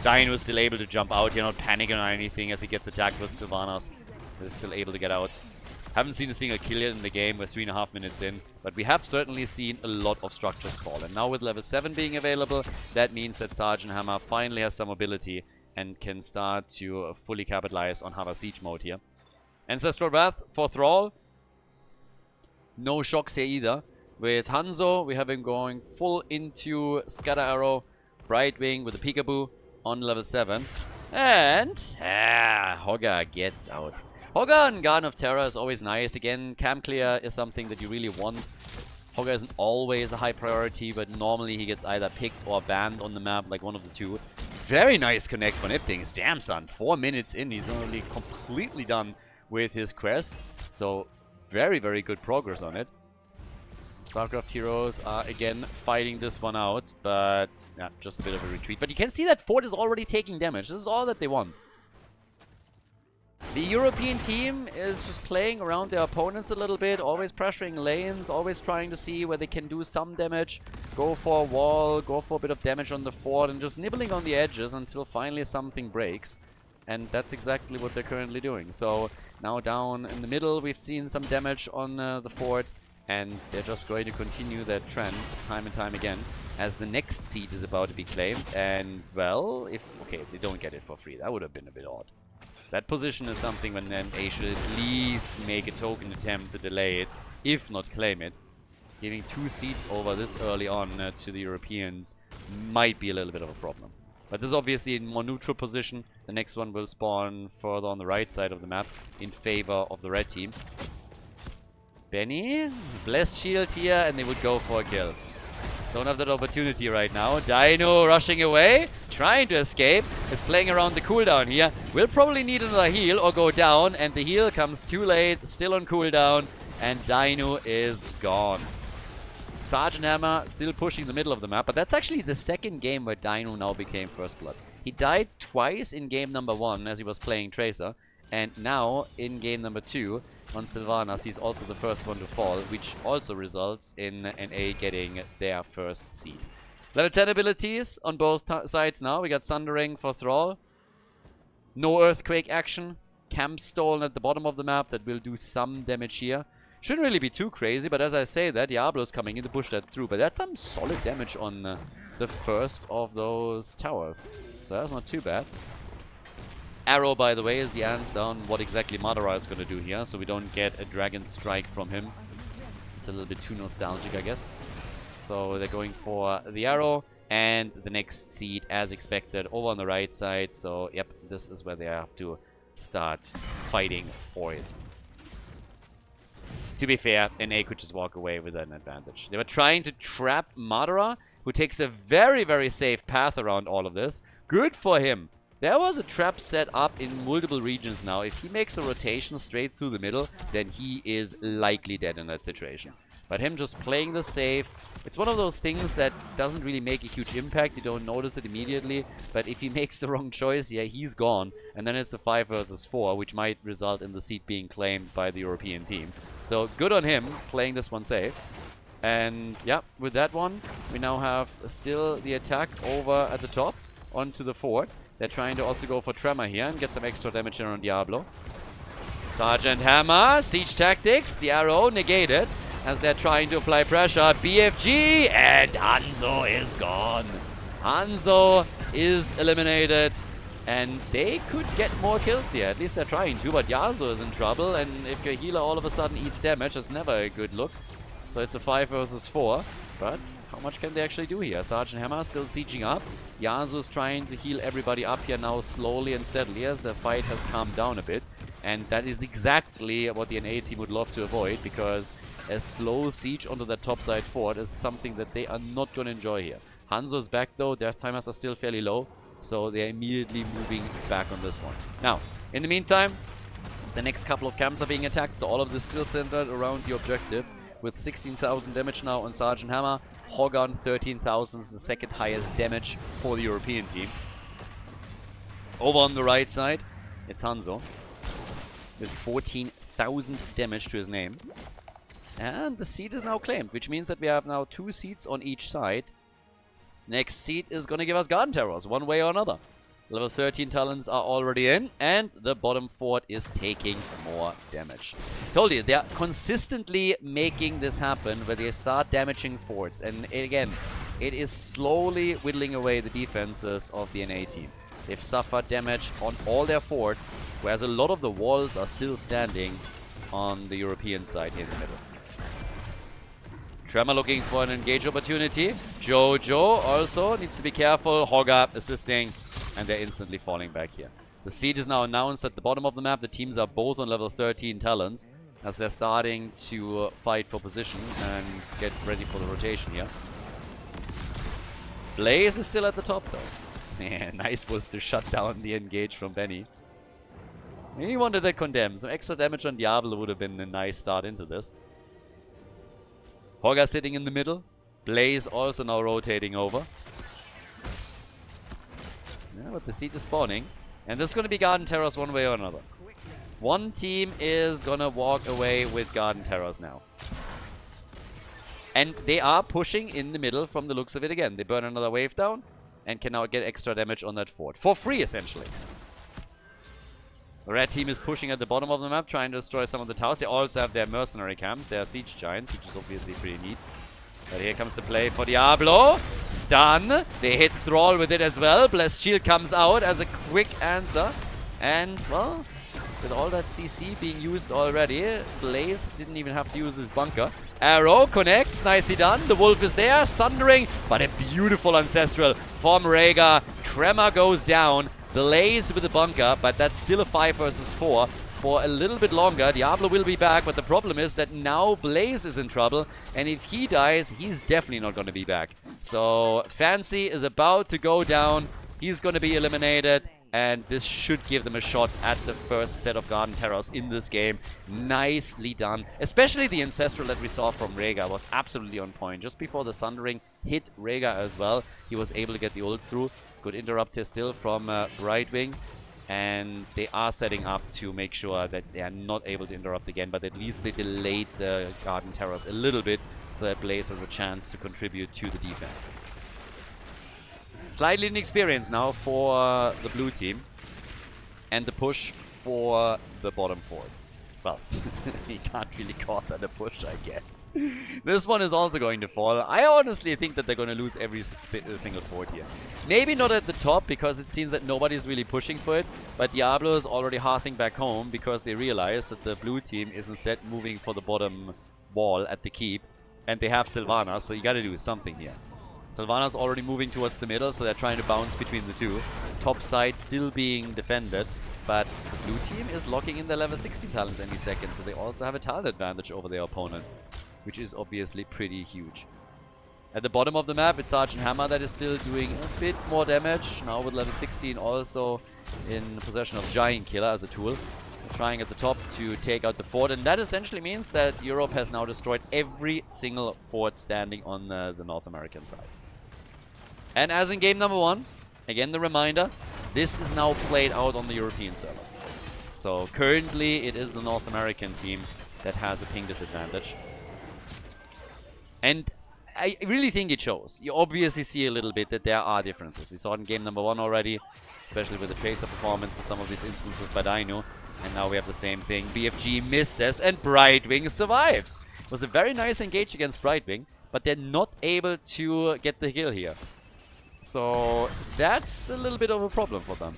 Dino is still able to jump out, you're not panicking or anything as he gets attacked with Sylvanas. They're still able to get out. Haven't seen a single kill yet in the game, we're 3.5 minutes in, but we have certainly seen a lot of structures fall. And now with level 7 being available, that means that Sergeant Hammer finally has some ability and can start to fully capitalize on Hammer Siege mode here. Ancestral Wrath for Thrall. No shocks here either. With Hanzo, we have him going full into Scatter Arrow, Brightwing with a Peekaboo on level 7. And Hogger gets out. Hogger and Garden of Terror is always nice. Again, camp clear is something that you really want. Hogger isn't always a high priority, but normally he gets either picked or banned on the map, like one of the two. Very nice connect for Niptings. Damn, son. 4 minutes in, he's only completely done with his quest. So, very, very good progress on it. StarCraft heroes are again fighting this one out, but yeah, just a bit of a retreat. But you can see that Fort is already taking damage. This is all that they want. The European team is just playing around their opponents a little bit, always pressuring lanes, always trying to see where they can do some damage, go for a wall, go for a bit of damage on the fort, and just nibbling on the edges until finally something breaks. And that's exactly what they're currently doing. So now down in the middle, we've seen some damage on the fort, and they're just going to continue that trend time and time again as the next seed is about to be claimed. And, well, if they don't get it for free, that would have been a bit odd. That position is something when NA should at least make a token attempt to delay it, if not claim it. Giving 2 seeds over this early on to the Europeans might be a little bit of a problem. But this is obviously a more neutral position. The next one will spawn further on the right side of the map in favor of the red team. Benny, blessed shield here, and they would go for a kill. Don't have that opportunity right now. Dino rushing away, trying to escape, is playing around the cooldown here. Will probably need another heal or go down, and the heal comes too late, still on cooldown, and Dino is gone. Sergeant Hammer still pushing the middle of the map, but that's actually the second game where Dino now became First Blood. He died twice in game number 1 as he was playing Tracer, and now in game number 2 on Sylvanas, he's also the first one to fall, which also results in NA getting their first seed. Level 10 abilities on both sides now. We got Sundering for Thrall. No Earthquake action. Camp Stolen at the bottom of the map that will do some damage here. Shouldn't really be too crazy, but as I say that, Diablo's coming in to push that through. But that's some solid damage on the first of those towers. So that's not too bad. Arrow, by the way, is the answer on what exactly Madara is going to do here, so we don't get a Dragon Strike from him. It's a little bit too nostalgic, I guess. So they're going for the Arrow, and the next seed, as expected, over on the right side. So, yep, this is where they have to start fighting for it. To be fair, NA could just walk away with an advantage. They were trying to trap Madara, who takes a very, very safe path around all of this. Good for him. There was a trap set up in multiple regions now. If he makes a rotation straight through the middle, then he is likely dead in that situation. But him just playing the safe, it's one of those things that doesn't really make a huge impact. You don't notice it immediately. But if he makes the wrong choice, yeah, he's gone. And then it's a 5 versus 4, which might result in the seat being claimed by the European team. So good on him playing this one safe. And yeah, with that one, we now have still the attack over at the top onto the fort. They're trying to also go for Tremor here and get some extra damage in on Diablo. Sergeant Hammer, Siege Tactics, the Arrow negated as they're trying to apply pressure. BFG, and Hanzo is gone. Hanzo is eliminated, and they could get more kills here. At least they're trying to, but Yasuo is in trouble, and if your healer all of a sudden eats damage, that's never a good look. So it's a 5 versus 4. But how much can they actually do here? Sergeant Hammer still sieging up. Yasuo is trying to heal everybody up here now slowly and steadily as the fight has calmed down a bit. And that is exactly what the NA team would love to avoid, because a slow siege onto that topside fort is something that they are not going to enjoy here. Hanzo is back though. Death timers are still fairly low, so they're immediately moving back on this one. Now, in the meantime, the next couple of camps are being attacked, so all of this still centered around the objective. With 16,000 damage now on Sergeant Hammer. Hogan 13,000 is the second highest damage for the European team. Over on the right side, it's Hanzo with 14,000 damage to his name. And the seat is now claimed, which means that we have now 2 seats on each side. Next seat is going to give us Garden Terrors, one way or another. Level 13 talents are already in, and the bottom fort is taking more damage. Told you, they are consistently making this happen, where they start damaging forts. And again, it is slowly whittling away the defenses of the NA team. They've suffered damage on all their forts, whereas a lot of the walls are still standing on the European side here in the middle. Tremor looking for an engage opportunity. Jojo also needs to be careful. Hoga assisting. And they're instantly falling back here. The seed is now announced at the bottom of the map. The teams are both on level 13 talents as they're starting to fight for position and get ready for the rotation here. Blaze is still at the top though. Yeah, nice wolf to shut down the engage from Benny. He wanted that condemn. Some extra damage on Diablo would have been a nice start into this. Hoga sitting in the middle. Blaze also now rotating over. Yeah, but the seed is spawning. And this is going to be Garden Terrors one way or another. One team is going to walk away with Garden Terrors now. And they are pushing in the middle from the looks of it again. They burn another wave down and can now get extra damage on that fort. For free, essentially. The red team is pushing at the bottom of the map, trying to destroy some of the towers. They also have their mercenary camp, their siege giants, which is obviously pretty neat. But here comes the play for Diablo. Stun. They hit Thrall with it as well. Blessed Shield comes out as a quick answer. And, well, with all that CC being used already, Blaze didn't even have to use his bunker. Arrow connects. Nicely done. The wolf is there. Sundering. But a beautiful Ancestral from Rhaegar. Tremor goes down. Blaze with the bunker. But that's still a 5 versus 4. For a little bit longer. Diablo will be back, but the problem is that now Blaze is in trouble, and if he dies, he's definitely not going to be back. So Fancy is about to go down. He's going to be eliminated, and this should give them a shot at the first set of Garden Terrors in this game. Nicely done. Especially the Ancestral that we saw from Rhaegar was absolutely on point. Just before the Sundering hit Rhaegar as well, he was able to get the ult through. Good interrupt here still from Brightwing. And they are setting up to make sure that they are not able to interrupt again, but at least they delayed the Garden Terrors a little bit so that Blaze has a chance to contribute to the defense. Slightly inexperienced now for the blue team, and the push for the bottom fort. Well, he can't really call that a push, I guess. This one is also going to fall. I honestly think that they're going to lose every single fort here. Maybe not at the top, because it seems that nobody's really pushing for it. But Diablo is already hearthing back home, because they realize that the blue team is instead moving for the bottom wall at the keep. And they have Sylvana, so you gotta do something here. Sylvana's already moving towards the middle, so they're trying to bounce between the two. Top side still being defended. But the blue team is locking in their level 16 talents any second, so they also have a talent advantage over their opponent, which is obviously pretty huge. At the bottom of the map, it's Sergeant Hammer that is still doing a bit more damage, now with level 16 also in possession of Giant Killer as a tool. Trying at the top to take out the fort, and that essentially means that Europe has now destroyed every single fort standing on the North American side. And as in game number 1, again the reminder, this is now played out on the European server. So currently it is the North American team that has a ping disadvantage. And I really think it shows. You obviously see a little bit that there are differences. We saw it in game number 1 already, especially with the Tracer performance in some of these instances by Dino. And now we have the same thing. BFG misses and Brightwing survives. It was a very nice engage against Brightwing, but they're not able to get the kill here. So that's a little bit of a problem for them.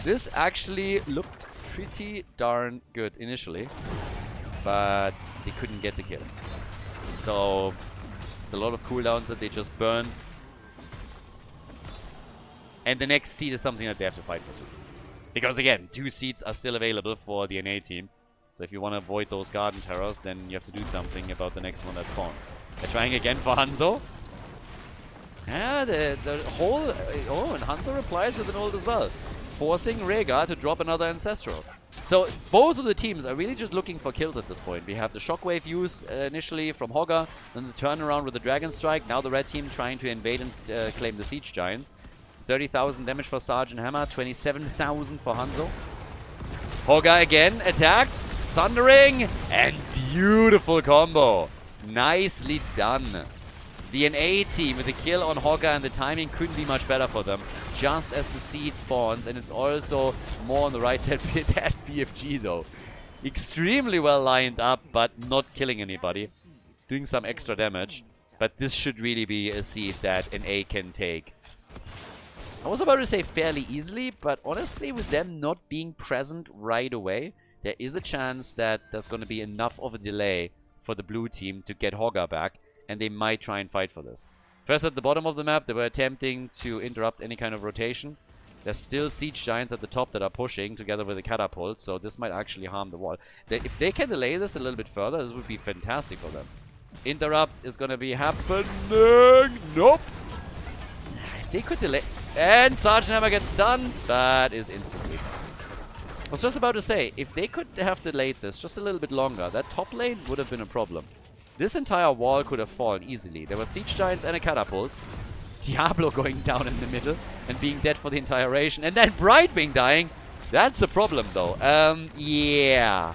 This actually looked pretty darn good initially, but they couldn't get the kill. So it's a lot of cooldowns that they just burned. And the next seed is something that they have to fight for. Because again, 2 seeds are still available for the NA team. So if you want to avoid those Garden Terrors, then you have to do something about the next one that spawns. They're trying again for Hanzo. Yeah, the whole... oh, and Hanzo replies with an ult as well. Forcing Rega to drop another Ancestral. So both of the teams are really just looking for kills at this point. We have the Shockwave used initially from Hogger, then the turnaround with the Dragon Strike. Now the red team trying to invade and claim the Siege Giants. 30,000 damage for Sergeant Hammer, 27,000 for Hanzo. Hogger again, attacked, Sundering, and beautiful combo. Nicely done. The NA team with the kill on Hogger, and the timing couldn't be much better for them. Just as the seed spawns, and it's also more on the right side at BFG though. Extremely well lined up, but not killing anybody. Doing some extra damage. But this should really be a seed that NA can take. I was about to say fairly easily, but honestly, with them not being present right away, there is a chance that there's going to be enough of a delay for the blue team to get Hogger back, and they might try and fight for this. First, at the bottom of the map, they were attempting to interrupt any kind of rotation. There's still Siege Giants at the top that are pushing together with the Catapult, so this might actually harm the wall. If they can delay this a little bit further, this would be fantastic for them. Interrupt is going to be happening. Nope. If they could delay... and Sergeant Hammer gets stunned, but is instantly. I was just about to say, if they could have delayed this just a little bit longer, that top lane would have been a problem. This entire wall could have fallen easily. There were Siege Giants and a Catapult. Diablo going down in the middle and being dead for the entire ration. And then Brightwing dying. That's a problem, though. Yeah.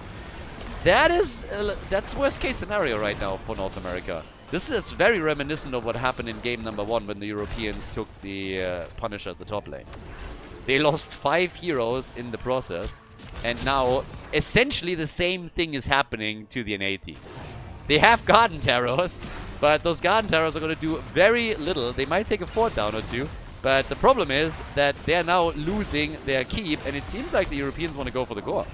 That's worst case scenario right now for North America. This is very reminiscent of what happened in game number 1 when the Europeans took the Punisher at the top lane. They lost 5 heroes in the process, and now essentially the same thing is happening to the NA team. They have Garden Terrors, but those Garden Terrors are going to do very little. They might take a fort down or two, but the problem is that they're now losing their keep, and it seems like the Europeans want to go for the core.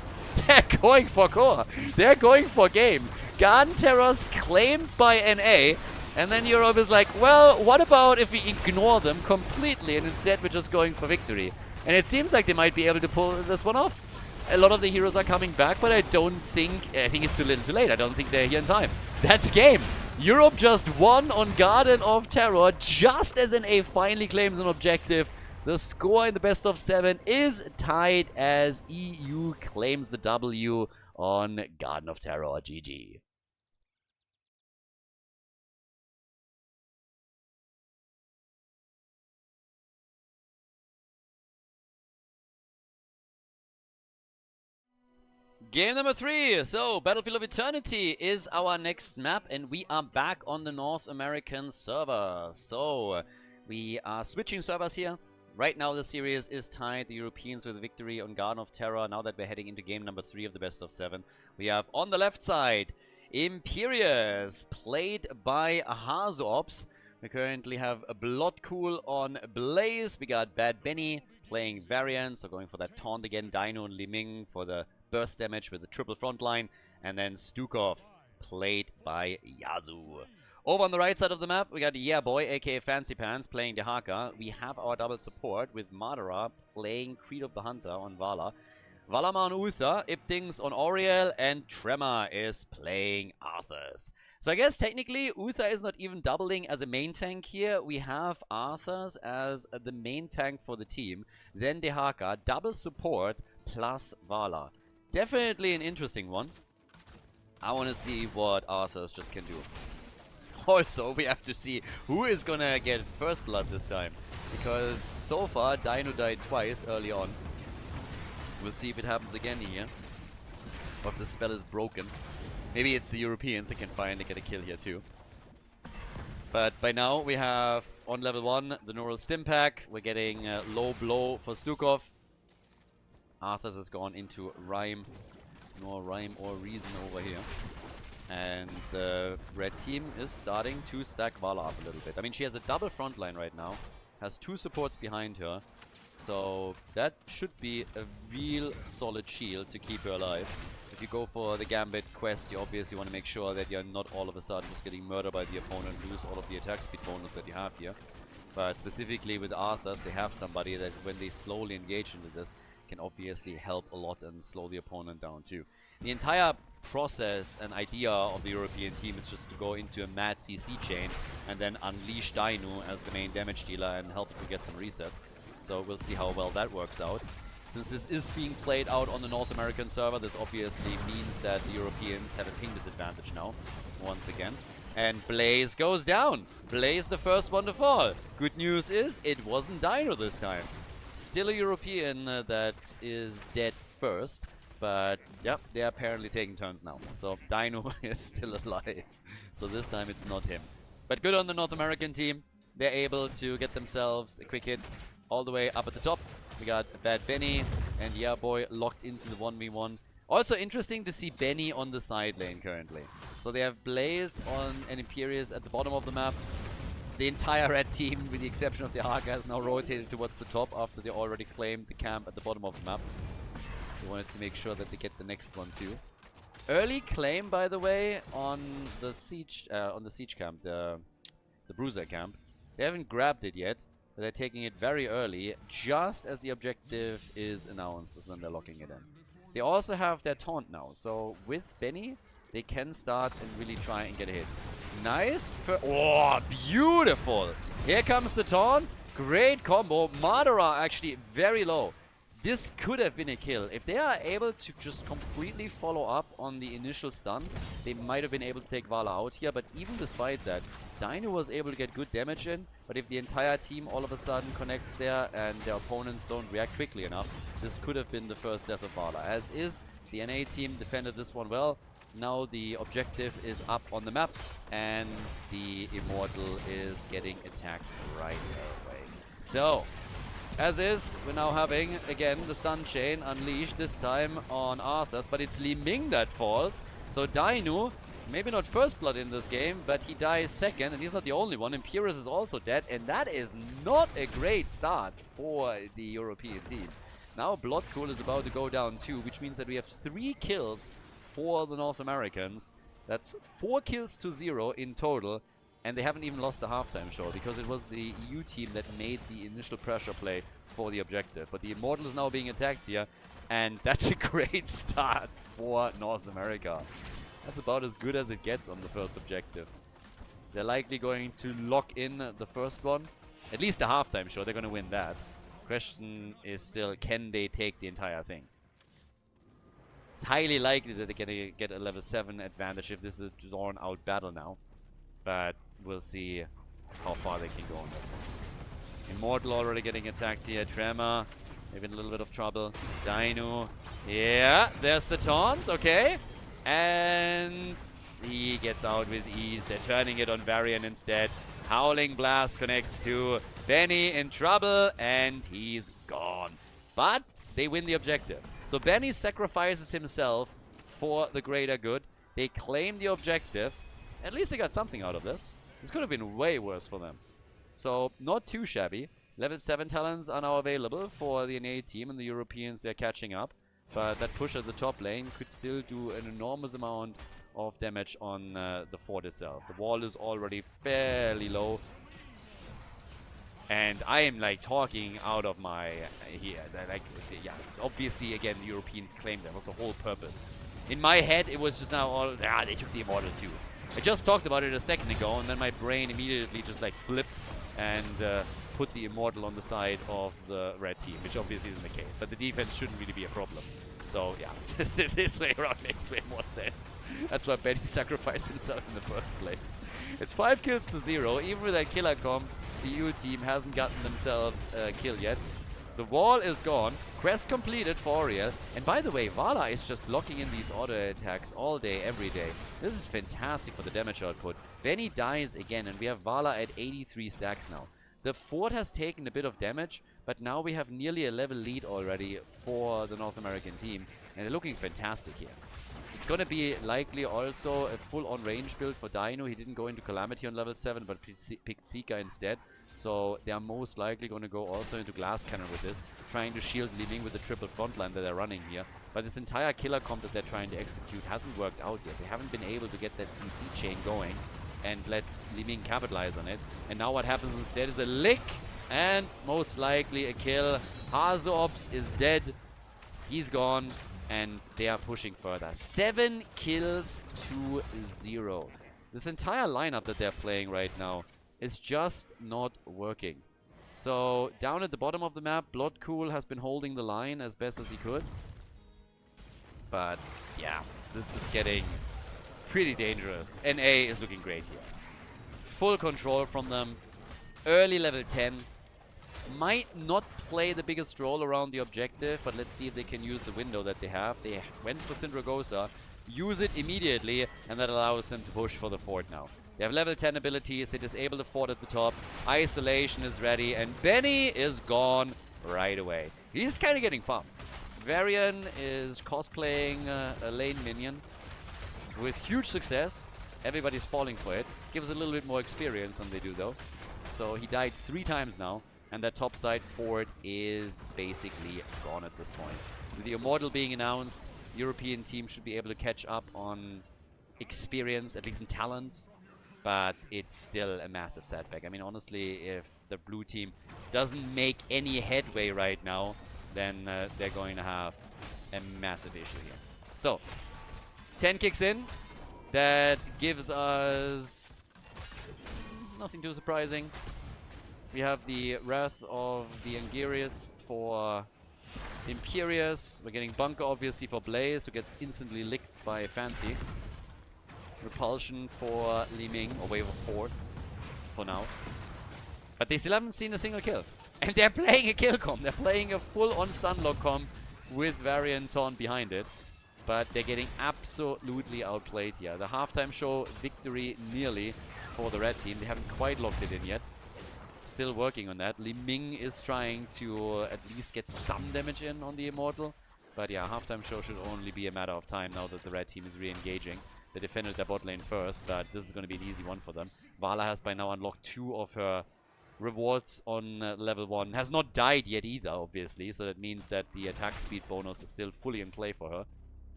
They're going for core. They're going for game. Garden Terrors claimed by NA, and then Europe is like, well, what about if we ignore them completely and instead we're just going for victory? And it seems like they might be able to pull this one off. A lot of the heroes are coming back, but I think it's too little too late. I don't think they're here in time. That's game. Europe just won on Garden of Terror just as NA finally claims an objective. The score in the best of 7 is tied as EU claims the W on Garden of Terror. GG. Game number 3. So, Battlefield of Eternity is our next map, and we are back on the North American server. So, we are switching servers here. Right now, the series is tied. The Europeans with a victory on Garden of Terror. Now that we're heading into game number 3 of the best of 7. We have on the left side, Imperius, played by Hazops. We currently have a Bloodcool on Blaze. We got Bad Benny playing Variant, so going for that taunt again. Dino and Li Ming for the burst damage with the triple frontline. And then Stukov, played by Yazu. Over on the right side of the map, we got Yeah Boy, aka Fancy Pants, playing Dehaka. We have our double support with Madara playing Creed of the Hunter on Vala. Valama on Uther, Iptings on Oriel, and Tremor is playing Arthas. So I guess technically Uther is not even doubling as a main tank here. We have Arthas as the main tank for the team. Then Dehaka, double support plus Vala. Definitely an interesting one. I want to see what Arthas just can do. Also, we have to see who is gonna get first blood this time. Because so far, Dino died twice early on. We'll see if it happens again here. Or if the spell is broken. Maybe it's the Europeans that can finally get a kill here too. But by now, we have on level 1 the Neural Stim Pack. We're getting low blow for Stukov. Arthas has gone into Rhyme. No rhyme or reason over here. And the red team is starting to stack Vala up a little bit. I mean, she has a double front line right now. Has 2 supports behind her. So that should be a real solid shield to keep her alive. If you go for the Gambit quest, you obviously want to make sure that you're not all of a sudden just getting murdered by the opponent, lose all of the attack speed bonus that you have here. But specifically with Arthas, they have somebody that when they slowly engage into this, can obviously help a lot and slow the opponent down too. The entire process and idea of the European team is just to go into a mad CC chain and then unleash Dino as the main damage dealer and help it to get some resets. So we'll see how well that works out. Since this is being played out on the North American server, this obviously means that the Europeans have a ping disadvantage now, once again. And Blaze goes down. Blaze the first one to fall. Good news is, it wasn't Dino this time. Still a European that is dead first. But, yep, they're apparently taking turns now. So, Dino is still alive. So this time it's not him. But good on the North American team. They're able to get themselves a quick hit all the way up at the top. We got Bad Benny and Yeah Boy locked into the 1v1. Also interesting to see Benny on the side lane currently. So they have Blaze on an Imperius at the bottom of the map. The entire red team, with the exception of the Haga, has now rotated towards the top after they already claimed the camp at the bottom of the map. They wanted to make sure that they get the next one too. Early claim, by the way, on the siege camp, the Bruiser camp. They haven't grabbed it yet, but they're taking it very early, just as the objective is announced, is when they're locking it in. They also have their taunt now, so with Benny, they can start and really try and get a hit. Nice. Oh, beautiful. Here comes the taunt. Great combo. Madara actually very low. This could have been a kill. If they are able to just completely follow up on the initial stun, they might have been able to take Vala out here. But even despite that, Dino was able to get good damage in. But if the entire team all of a sudden connects there and their opponents don't react quickly enough, this could have been the first death of Vala. As is, the NA team defended this one well. Now the objective is up on the map, and the Immortal is getting attacked right away. So, as is, we're now having, again, the stun chain unleashed, this time on Arthas, but it's Li Ming that falls. So Dino, maybe not first blood in this game, but he dies second, and he's not the only one. Imperius is also dead, and that is not a great start for the European team. Now Bloodcool is about to go down too, which means that we have 3 kills for the North Americans. That's 4 kills to 0 in total, and they haven't even lost a halftime show because it was the EU team that made the initial pressure play for the objective. But the Immortal is now being attacked here, and that's a great start for North America. That's about as good as it gets on the first objective. They're likely going to lock in the first one. At least the halftime show, they're going to win that. Question is still, can they take the entire thing? It's highly likely that they're going to get a level 7 advantage if this is a drawn-out battle now. But we'll see how far they can go on this one. Immortal already getting attacked here. Tremor, maybe in a little bit of trouble. Dino. Yeah, there's the taunt. Okay. And he gets out with ease. They're turning it on Varian instead. Howling Blast connects to Benny in trouble, and he's gone. But they win the objective. So Benny sacrifices himself for the greater good. They claim the objective. At least they got something out of this. This could have been way worse for them. So, not too shabby. Level 7 talents are now available for the NA team, and the Europeans, they're catching up. But that push at the top lane could still do an enormous amount of damage on the fort itself. The wall is already fairly low. And I am like talking out of my here. Like, yeah, obviously, again, the Europeans claimed that was the whole purpose. In my head, it was just now all, they took the Immortal too. I just talked about it a second ago, and then my brain immediately just like flipped and put the Immortal on the side of the red team, which obviously isn't the case. But the defense shouldn't really be a problem. So yeah, this way around makes way more sense. That's why Benny sacrificed himself in the first place. It's 5 kills to 0. Even with that killer comp, the EU team hasn't gotten themselves a kill yet. The wall is gone. Quest completed for Oriel. And by the way, Vala is just locking in these auto attacks all day, every day. This is fantastic for the damage output. Benny dies again, and we have Vala at 83 stacks now. The fort has taken a bit of damage, but now we have nearly a level lead already for the North American team, and they're looking fantastic here. It's going to be likely also a full-on range build for Dino. He didn't go into Calamity on level 7, but picked Seeker instead. So they are most likely going to go also into Glass Cannon with this, trying to shield Li Ming with the triple frontline that they're running here. But this entire killer comp that they're trying to execute hasn't worked out yet. They haven't been able to get that CC chain going and let Li Ming capitalize on it. And now what happens instead is a lick and most likely a kill. Hazops is dead. He's gone. And they are pushing further. 7 kills to 0. This entire lineup that they're playing right now is just not working. So down at the bottom of the map, Bloodcool has been holding the line as best as he could. But yeah, this is getting pretty dangerous. NA is looking great here. Full control from them. Early level 10. Might not play the biggest role around the objective, but let's see if they can use the window that they have. They went for Syndragosa, use it immediately, and that allows them to push for the fort now. They have level 10 abilities, they disable the fort at the top, Isolation is ready, and Benny is gone right away. He's kind of getting farmed. Varian is cosplaying a lane minion with huge success. Everybody's falling for it. Gives a little bit more experience than they do though. So he died 3 times now. And that top side fort is basically gone at this point. With the Immortal being announced, European team should be able to catch up on experience, at least in talents. But it's still a massive setback. I mean, honestly, if the blue team doesn't make any headway right now, then they're going to have a massive issue here. So, 10 kicks in. That gives us nothing too surprising. We have the Wrath of the Angarius for Imperius. We're getting Bunker, obviously, for Blaze, who gets instantly licked by Fancy. Repulsion for Li Ming, or Wave of Force, for now. But they still haven't seen a single kill. And they're playing a kill comp. They're playing a full-on stunlock comp with Variant Taunt behind it. But they're getting absolutely outplayed here. The halftime show victory nearly for the red team. They haven't quite locked it in yet. Still working on that. Li Ming is trying to at least get some damage in on the Immortal. But yeah, halftime show should only be a matter of time now that the red team is re-engaging. They defended their bot lane first, but this is going to be an easy one for them. Vala has by now unlocked 2 of her rewards on level 1. Has not died yet either, obviously. So that means that the attack speed bonus is still fully in play for her.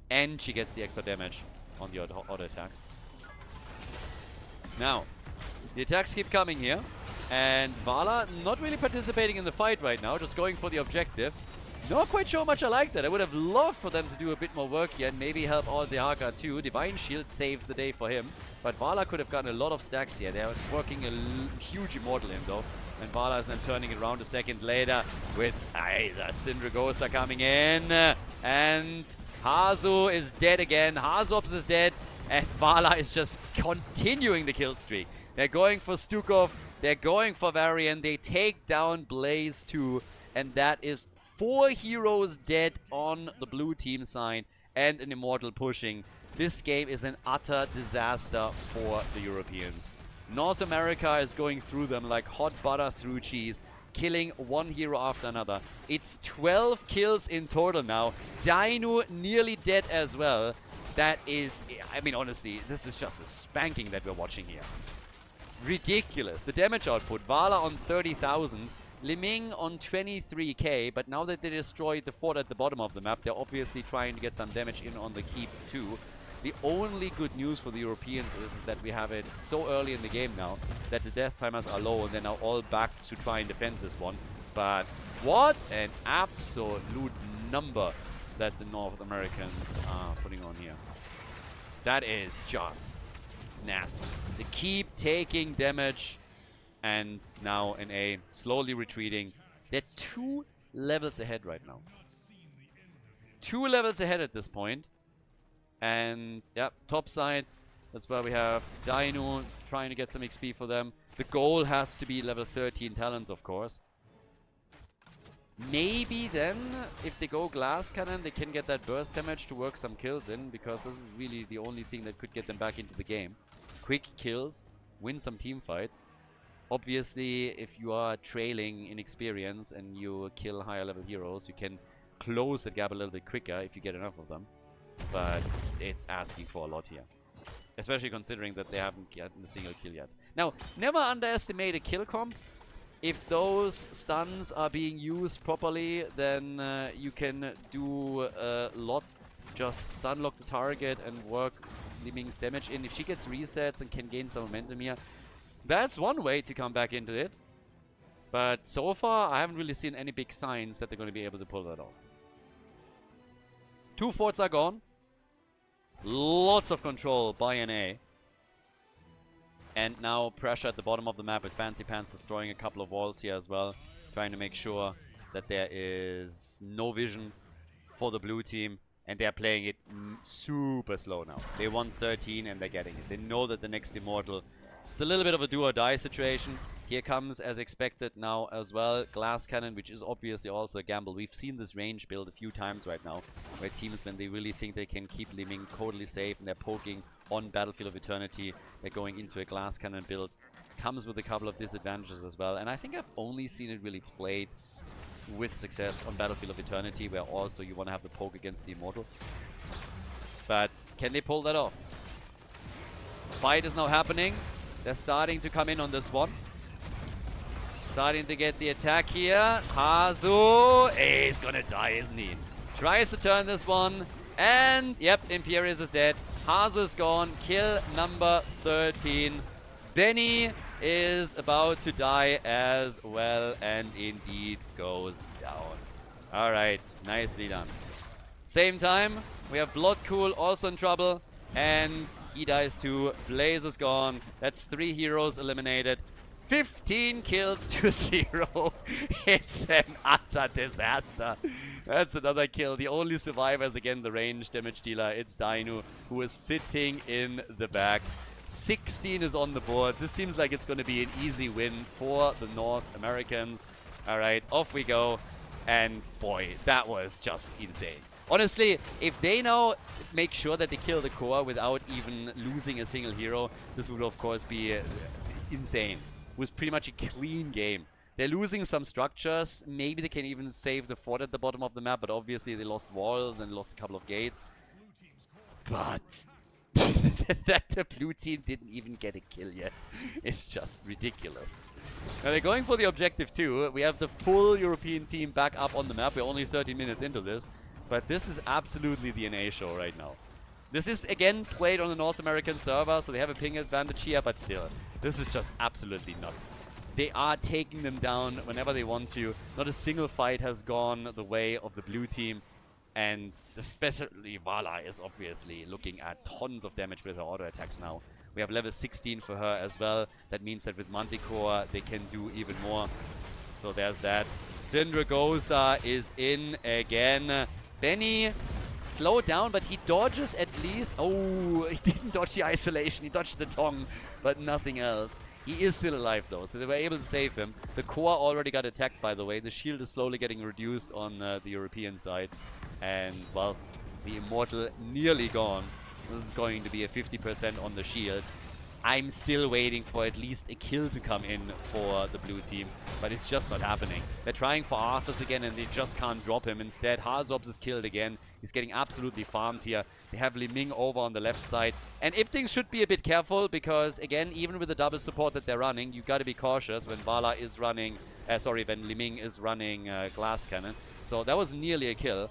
And she gets the extra damage on the auto attacks. Now, the attacks keep coming here. And Vala not really participating in the fight right now, just going for the objective. Not quite sure much I like that. I would have loved for them to do a bit more work here and maybe help out the Haka too. Divine Shield saves the day for him. But Vala could have gotten a lot of stacks here. They're working a huge Immortal in though. And Vala is then turning it around a second later with either Syndragosa coming in. And Hazu is dead again. Hazops is dead. And Vala is just continuing the kill streak. They're going for Stukov. They're going for Varian. They take down Blaze too. And that is 4 heroes dead on the blue team side. And an Immortal pushing. This game is an utter disaster for the Europeans. North America is going through them like hot butter through cheese, killing one hero after another. It's 12 kills in total now. Dino nearly dead as well. That is, I mean, honestly, this is just a spanking that we're watching here. Ridiculous. The damage output, Vala on 30,000, Liming on 23k, but now that they destroyed the fort at the bottom of the map, they're obviously trying to get some damage in on the keep too. The only good news for the Europeans is that we have it so early in the game now that the death timers are low and they're now all back to try and defend this one. But what an absolute number that the North Americans are putting on here. That is just nasty. They keep taking damage and now NA slowly retreating. They're 2 levels ahead right now. 2 levels ahead at this point. And yeah, top side, that's where we have Dino trying to get some XP for them. The goal has to be level 13 talents, of course. Maybe then, if they go glass cannon, they can get that burst damage to work some kills in, because this is really the only thing that could get them back into the game. Quick kills, win some team fights. Obviously, if you are trailing in experience and you kill higher level heroes, you can close the gap a little bit quicker if you get enough of them. But it's asking for a lot here. Especially considering that they haven't gotten a single kill yet. Now, never underestimate a kill comp. If those stuns are being used properly, then you can do a lot. Just stun lock the target and work Liming's damage in. If she gets resets and can gain some momentum here, that's one way to come back into it. But so far, I haven't really seen any big signs that they're going to be able to pull that off. 2 forts are gone. Lots of control by NA. And now pressure at the bottom of the map with Fancy Pants destroying a couple of walls here as well. Trying to make sure that there is no vision for the blue team. And they're playing it super slow now. They won 13 and they're getting it. They know that the next Immortal, it's a little bit of a do or die situation. Here comes, as expected now as well, Glass Cannon, which is obviously also a gamble. We've seen this range build a few times right now, where teams, when they really think they can keep Liming totally safe and they're poking on Battlefield of Eternity, they're going into a Glass Cannon build. Comes with a couple of disadvantages as well, and I think I've only seen it really played with success on Battlefield of Eternity, where also you want to have the poke against the Immortal. But can they pull that off? Fight is now happening. They're starting to come in on this one. Starting to get the attack here. Hazu is gonna die, isn't he? Tries to turn this one. And, yep, Imperius is dead. Hazu is gone. Kill number 13. Benny is about to die as well, and indeed goes down. Alright, nicely done. Same time, we have Bloodcool also in trouble, and he dies too. Blaze is gone. That's 3 heroes eliminated. 15 kills to 0. It's an utter disaster. That's another kill. The only survivor is again the range damage dealer. It's Dino, who is sitting in the back. 16 is on the board. This seems like it's going to be an easy win for the North Americans. Alright, off we go. And boy, that was just insane. Honestly, if they now make sure that they kill the core without even losing a single hero, this would of course be insane. It was pretty much a clean game. They're losing some structures. Maybe they can even save the fort at the bottom of the map, but obviously they lost walls and lost a couple of gates. But that the blue team didn't even get a kill yet. It's just ridiculous. Now they're going for the objective too. We have the full European team back up on the map. We're only 30 minutes into this. But this is absolutely the NA show right now. This is, again, played on the North American server, so they have a ping advantage here, but still, this is just absolutely nuts. They are taking them down whenever they want to. Not a single fight has gone the way of the blue team. And especially Vala is obviously looking at tons of damage with her auto attacks now. We have level 16 for her as well. That means that with Manticore, they can do even more. So there's that. Syndragosa is in again. Benny slowed down, but he dodges at least. Oh, he didn't dodge the isolation. He dodged the tongue, but nothing else. He is still alive, though, so they were able to save him. The core already got attacked, by the way. The shield is slowly getting reduced on the European side. And, well, the Immortal nearly gone. This is going to be a 50% on the shield. I'm still waiting for at least a kill to come in for the blue team, but it's just not happening. They're trying for Arthurs again, and they just can't drop him. Instead, Hazobs is killed again. He's getting absolutely farmed here. They have Li Ming over on the left side. And Ipting should be a bit careful, because, again, even with the double support that they're running, you got to be cautious when Vala is running... when Li Ming is running Glass Cannon. So that was nearly a kill.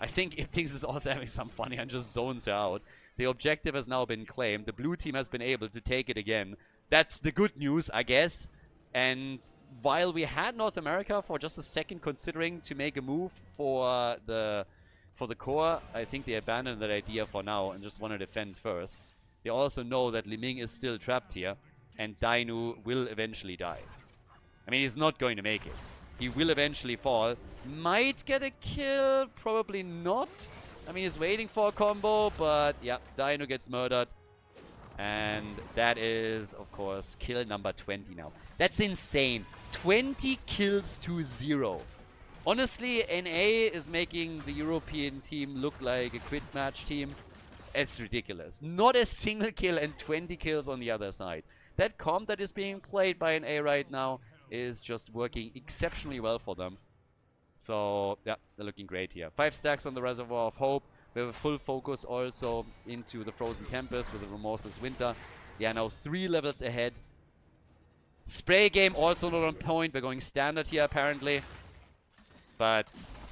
I think Iptings is also having some fun and just zones her out. The objective has now been claimed. The blue team has been able to take it again. That's the good news, I guess. And while we had North America for just a second considering to make a move for the core, I think they abandoned that idea for now and just want to defend first. They also know that Li Ming is still trapped here, and Dainu will eventually die. I mean, he's not going to make it. He will eventually fall. Might get a kill, probably not. I mean, he's waiting for a combo, but yeah, Dainu gets murdered. And that is, of course, kill number 20 now. That's insane. 20 kills to 0. Honestly, NA is making the European team look like a quit match team. It's ridiculous. Not a single kill and 20 kills on the other side. That comp that is being played by NA right now is just working exceptionally well for them. So, yeah, they're looking great here. 5 stacks on the Reservoir of Hope. We have a full focus also into the Frozen Tempest with the Remorseless Winter. They are now 3 levels ahead. Spray game also not on point. We're going standard here, apparently. But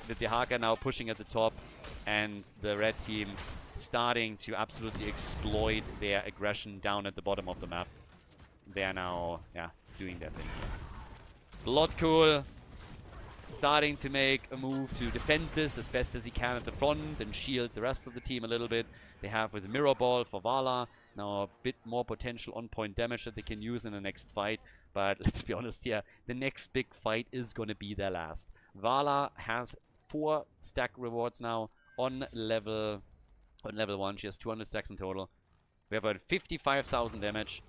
with the Haka now pushing at the top and the red team starting to absolutely exploit their aggression down at the bottom of the map. They are now, yeah, doing their thing here. Bloodcool starting to make a move to defend this as best as he can at the front and shield the rest of the team a little bit. They have with Mirror Ball for Vala now a bit more potential on-point damage that they can use in the next fight. But let's be honest here, the next big fight is going to be their last. Vala has 4 stack rewards now on level 1. She has 200 stacks in total. We have about 55,000 damage.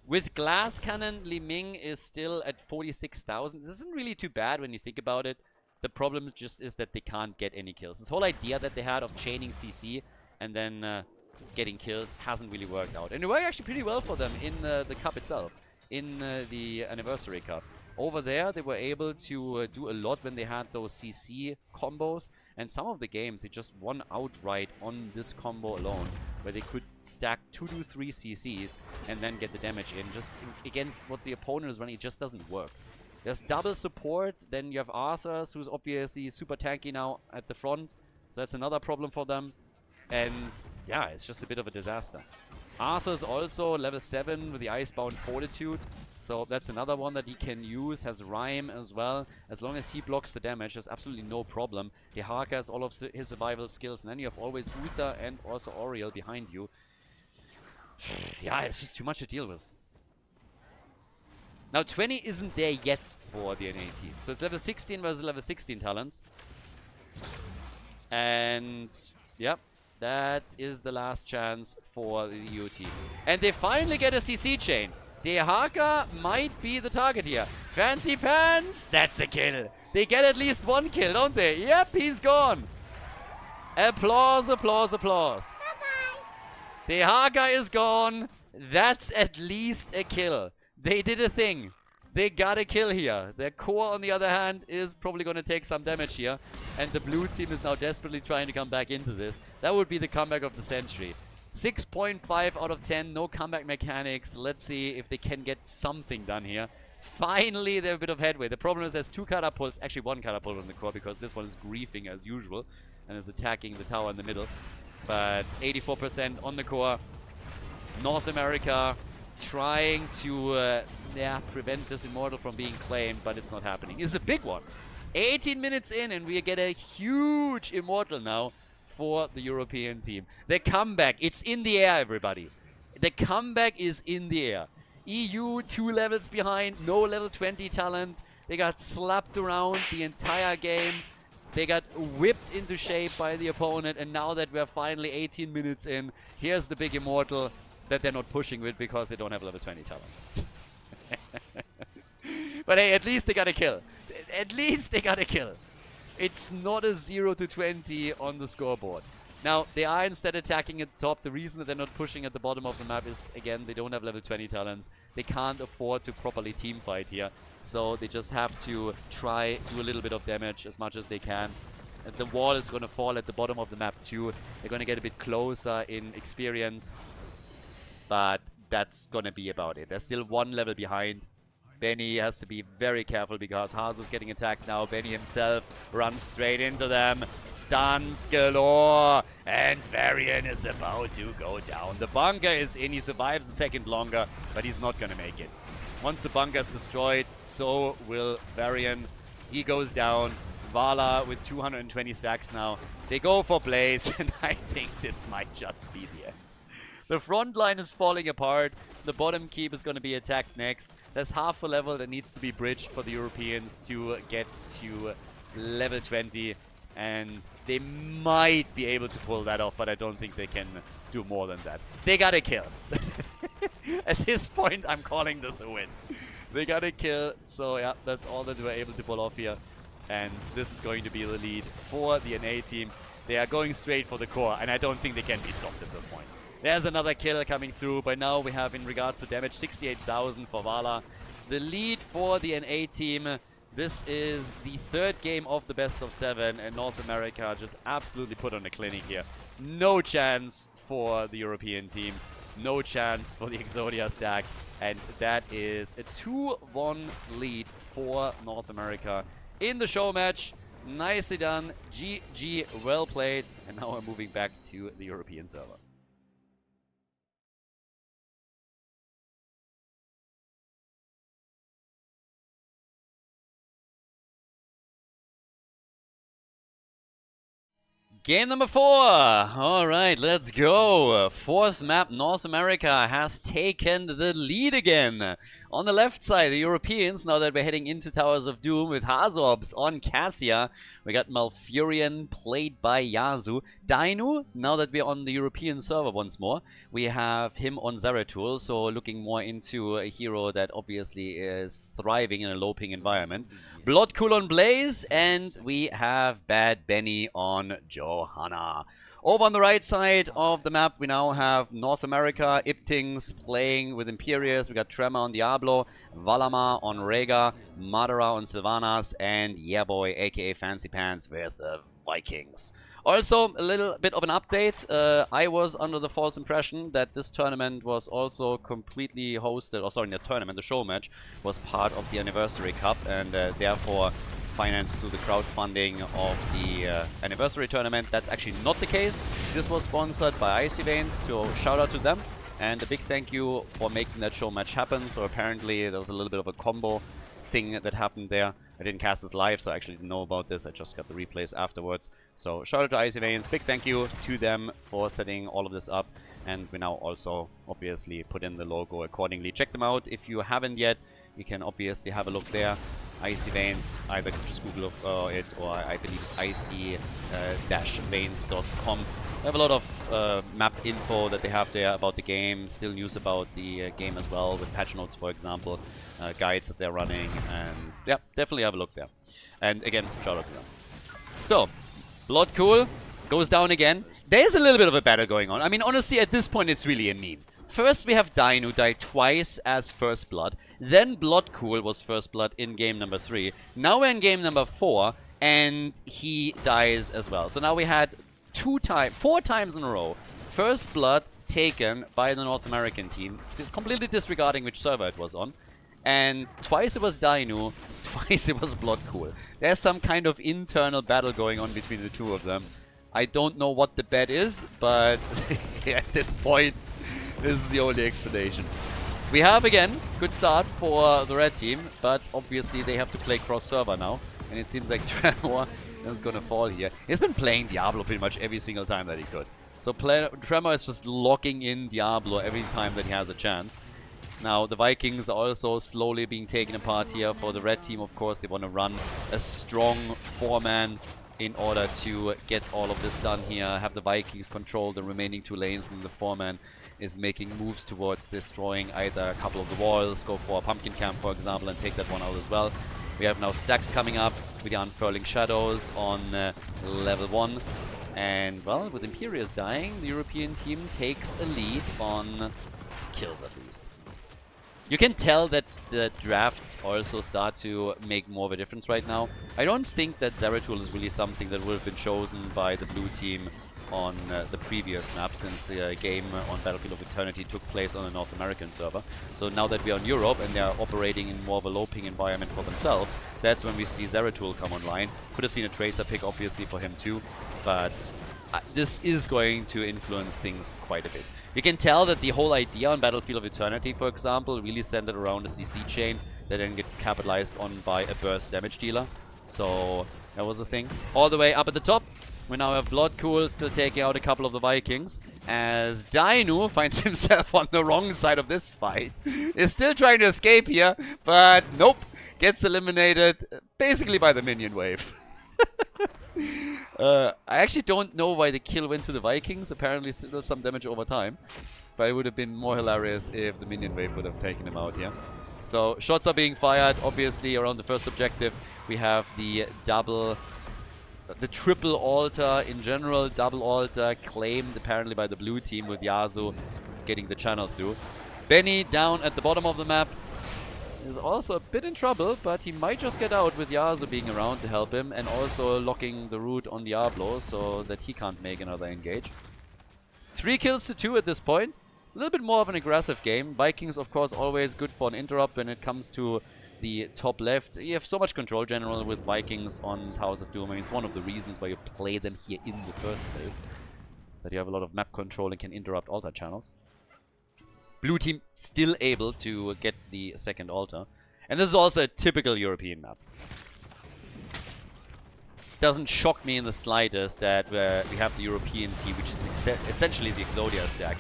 With Glass Cannon, Li Ming is still at 46,000. This isn't really too bad when you think about it. The problem just is that they can't get any kills. This whole idea that they had of chaining CC and then getting kills hasn't really worked out. And it worked actually pretty well for them in the cup itself, in the Anniversary Cup. Over there, they were able to do a lot when they had those CC combos. And some of the games, they just won outright on this combo alone, where they could stack 2 to 3 CCs and then get the damage in. Just against what the opponent is running, it just doesn't work. There's double support, then you have Arthurs, who's obviously super tanky now at the front. So that's another problem for them. And yeah, it's just a bit of a disaster. Arthur's also level 7 with the Icebound Fortitude. So that's another one that he can use. Has Rhyme as well. As long as he blocks the damage, there's absolutely no problem. The Haka has all of his survival skills. And then you have always Uther and also Oriel behind you. Yeah, it's just too much to deal with. Now 20 isn't there yet for the NA team. So it's level 16 versus level 16 talents. And yep, that is the last chance for the EU team. And they finally get a CC chain. Dehaka might be the target here. Fancy Pants! That's a kill. They get at least 1 kill, don't they? Yep, he's gone. Applause, applause, applause. Bye-bye. Dehaka is gone. That's at least a kill. They did a thing. They got a kill here. Their core, on the other hand, is probably going to take some damage here. And the blue team is now desperately trying to come back into this. That would be the comeback of the century. 6.5 out of 10, no comeback mechanics. Let's see if they can get something done here. Finally, they have a bit of headway. The problem is there's 2 catapults, actually 1 catapult on the core, because this one is griefing as usual and is attacking the tower in the middle. But 84% on the core. North America trying to prevent this Immortal from being claimed, but it's not happening. It's a big one. 18 minutes in and we get a huge Immortal now for the European team. The comeback, it's in the air, everybody. The comeback is in the air. EU 2 levels behind, no level 20 talent. They got slapped around the entire game. They got whipped into shape by the opponent, and now that we're finally 18 minutes in, here's the big Immortal that they're not pushing with because they don't have level 20 talents. But hey, at least they got a kill. At least they got a kill. It's not a 0 to 20 on the scoreboard. Now, they are instead attacking at the top. The reason that they're not pushing at the bottom of the map is, again, they don't have level 20 talents. They can't afford to properly team fight here. So they just have to try, do a little bit of damage as much as they can. And the wall is going to fall at the bottom of the map too. They're going to get a bit closer in experience. But that's going to be about it. They're still one level behind. Benny has to be very careful because Haas is getting attacked now. Benny himself runs straight into them. Stuns galore. And Varian is about to go down. The bunker is in. He survives a second longer, but he's not going to make it. Once the bunker is destroyed, so will Varian. He goes down. Vala with 220 stacks now. They go for Blaze, and I think this might just be the end. The front line is falling apart. The bottom keep is going to be attacked next. There's half a level that needs to be bridged for the Europeans to get to level 20. And they might be able to pull that off, but I don't think they can do more than that. They got a kill. At this point, I'm calling this a win. They got a kill, so yeah, that's all that we're able to pull off here. And this is going to be the lead for the NA team. They are going straight for the core, and I don't think they can be stopped at this point. There's another kill coming through. By now we have, in regards to damage, 68,000 for Vala. The lead for the NA team. This is the third game of the best of 7, and North America just absolutely put on a clinic here. No chance for the European team. No chance for the Exodia stack. And that is a 2-1 lead for North America in the show match. Nicely done. GG, well played. And now we're moving back to the European server. Game number 4. All right, let's go. Fourth map, North America has taken the lead again. On the left side, the Europeans, now that we're heading into Towers of Doom with Hazorps on Cassia. We got Malfurion played by Yasu. Dainu, now that we're on the European server once more, we have him on Zeratul, so looking more into a hero that obviously is thriving in a low ping environment. Bloodcool on Blaze, and we have Bad Benny on Johanna. Over on the right side of the map, we now have North America, Iptings playing with Imperius. We got Tremor on Diablo, Valamar on Rega, Madara on Sylvanas, and Yeahboy, aka Fancy Pants, with the Vikings. Also, a little bit of an update. I was under the false impression that this tournament was also completely hosted, or sorry, the tournament, the show match, was part of the Anniversary Cup, and therefore financed through the crowdfunding of the Anniversary Tournament. That's actually not the case. This was sponsored by Icy Veins, so shout out to them. And a big thank you for making that show match happen. So apparently there was a little bit of a combo thing that happened there. I didn't cast this live, so I actually didn't know about this. I just got the replays afterwards. So shout out to Icy Veins. Big thank you to them for setting all of this up. And we now also obviously put in the logo accordingly. Check them out if you haven't yet. You can obviously have a look there. Icy Veins, either just Google it, or I believe it's icy-veins.com. They have a lot of map info that they have there about the game, still news about the game as well, with patch notes, for example, guides that they're running, and yeah, definitely have a look there. And again, shout out to them. So, Bloodcool goes down again. There's a little bit of a battle going on. I mean, honestly, at this point, it's really a meme. First, we have Dainu who died twice as First Blood. Then Bloodcool was First Blood in game number 3. Now we're in game number 4, and he dies as well. So now we had 4 times in a row First Blood taken by the North American team, completely disregarding which server it was on. And twice it was Dainu, twice it was Bloodcool. There's some kind of internal battle going on between the two of them. I don't know what the bet is, but at this point, this is the only explanation. We have, again, good start for the red team, but obviously they have to play cross-server now. And it seems like Tremor is going to fall here. He's been playing Diablo pretty much every single time that he could. So Tremor is just locking in Diablo every time that he has a chance. Now, the Vikings are also slowly being taken apart here. For the red team, of course, they want to run a strong 4-man in order to get all of this done here. Have the Vikings control the remaining 2 lanes, and the 4-man is making moves towards destroying either a couple of the walls, go for a pumpkin camp, for example, and take that one out as well. We have now stacks coming up with the Unfurling Shadows on level 1. And, well, with Imperius dying, the European team takes a lead on kills at least. You can tell that the drafts also start to make more of a difference right now. I don't think that Zeratul is really something that would have been chosen by the blue team on the previous map, since the game on Battlefield of Eternity took place on a North American server. So now that we are in Europe and they are operating in more of a low ping environment for themselves, that's when we see Zeratul come online. Could have seen a Tracer pick obviously for him too, but this is going to influence things quite a bit. You can tell that the whole idea on Battlefield of Eternity, for example, really centered around a CC chain that then gets capitalized on by a burst damage dealer. So that was a thing. All the way up at the top, we now have Bloodcool still taking out a couple of the Vikings, as Dainu finds himself on the wrong side of this fight. Is still trying to escape here, but nope, gets eliminated basically by the minion wave. I actually don't know why the kill went to the Vikings. Apparently still some damage over time. But it would have been more hilarious if the minion wave would have taken him out here. So shots are being fired, obviously, around the first objective. We have the triple altar in general. Double altar claimed apparently by the blue team, with Yasuo getting the channel through. Benny down at the bottom of the map is also a bit in trouble, but he might just get out with Yasuo being around to help him, and also locking the root on Diablo so that he can't make another engage. 3 kills to 2 at this point. A little bit more of an aggressive game. Vikings, of course, always good for an interrupt when it comes to the top left. You have so much control generally with Vikings on Towers of Doom. I mean, it's one of the reasons why you play them here in the first place, that you have a lot of map control and can interrupt altar channels. Blue team still able to get the second altar. And this is also a typical European map. Doesn't shock me in the slightest that we have the European team, which is essentially the Exodia stack,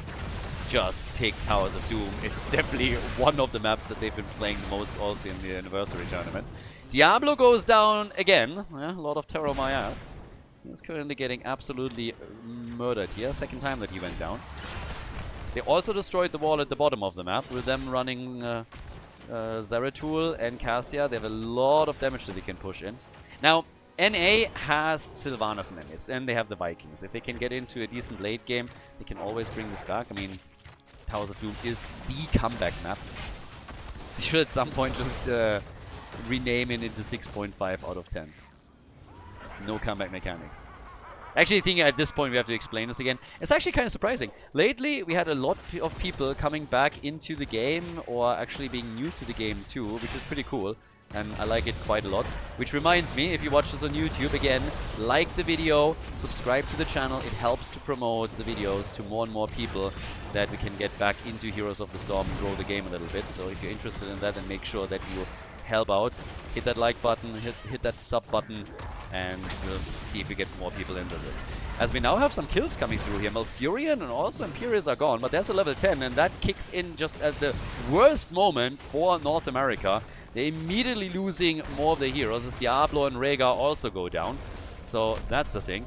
just pick Towers of Doom. It's definitely one of the maps that they've been playing the most also in the anniversary tournament. Diablo goes down again. Yeah, a lot of terror on my ass. He's currently getting absolutely murdered here. Second time that he went down. They also destroyed the wall at the bottom of the map, with them running Zeratul and Cassia. They have a lot of damage that they can push in. Now, NA has Sylvanas in it, and they have the Vikings. If they can get into a decent late game, they can always bring this back. I mean, Towers of Doom is the comeback map. They should at some point just rename it into 6.5 out of 10. No comeback mechanics. Actually, I think at this point we have to explain this again. It's actually kind of surprising. Lately, we had a lot of people coming back into the game, or actually being new to the game too, which is pretty cool. And I like it quite a lot. Which reminds me, if you watch this on YouTube, again, like the video, subscribe to the channel. It helps to promote the videos to more and more people, that we can get back into Heroes of the Storm and grow the game a little bit. So if you're interested in that, then make sure that you help out. Hit that like button, hit that sub button, and we'll see if we get more people into this. As we now have some kills coming through here. Malfurion and also Imperius are gone, but there's a level 10, and that kicks in just at the worst moment for North America. They're immediately losing more of their heroes, as Diablo and Rhaegar also go down. So that's the thing.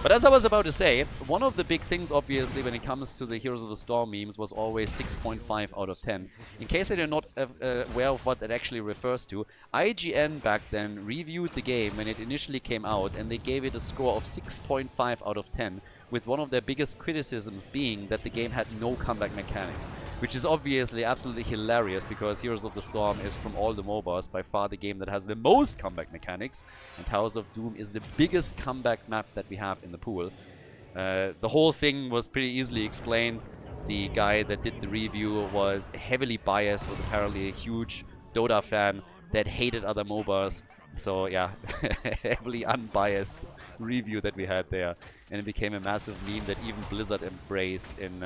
But as I was about to say, one of the big things, obviously, when it comes to the Heroes of the Storm memes was always 6.5 out of 10. In case you're not aware of what that actually refers to, IGN back then reviewed the game when it initially came out, and they gave it a score of 6.5 out of 10, with one of their biggest criticisms being that the game had no comeback mechanics. Which is obviously absolutely hilarious, because Heroes of the Storm is, from all the MOBAs, by far the game that has the most comeback mechanics, and Towers of Doom is the biggest comeback map that we have in the pool. The whole thing was pretty easily explained. The guy that did the review was heavily biased, was apparently a huge Dota fan that hated other MOBAs. So yeah, heavily unbiased review that we had there. And it became a massive meme that even Blizzard embraced in...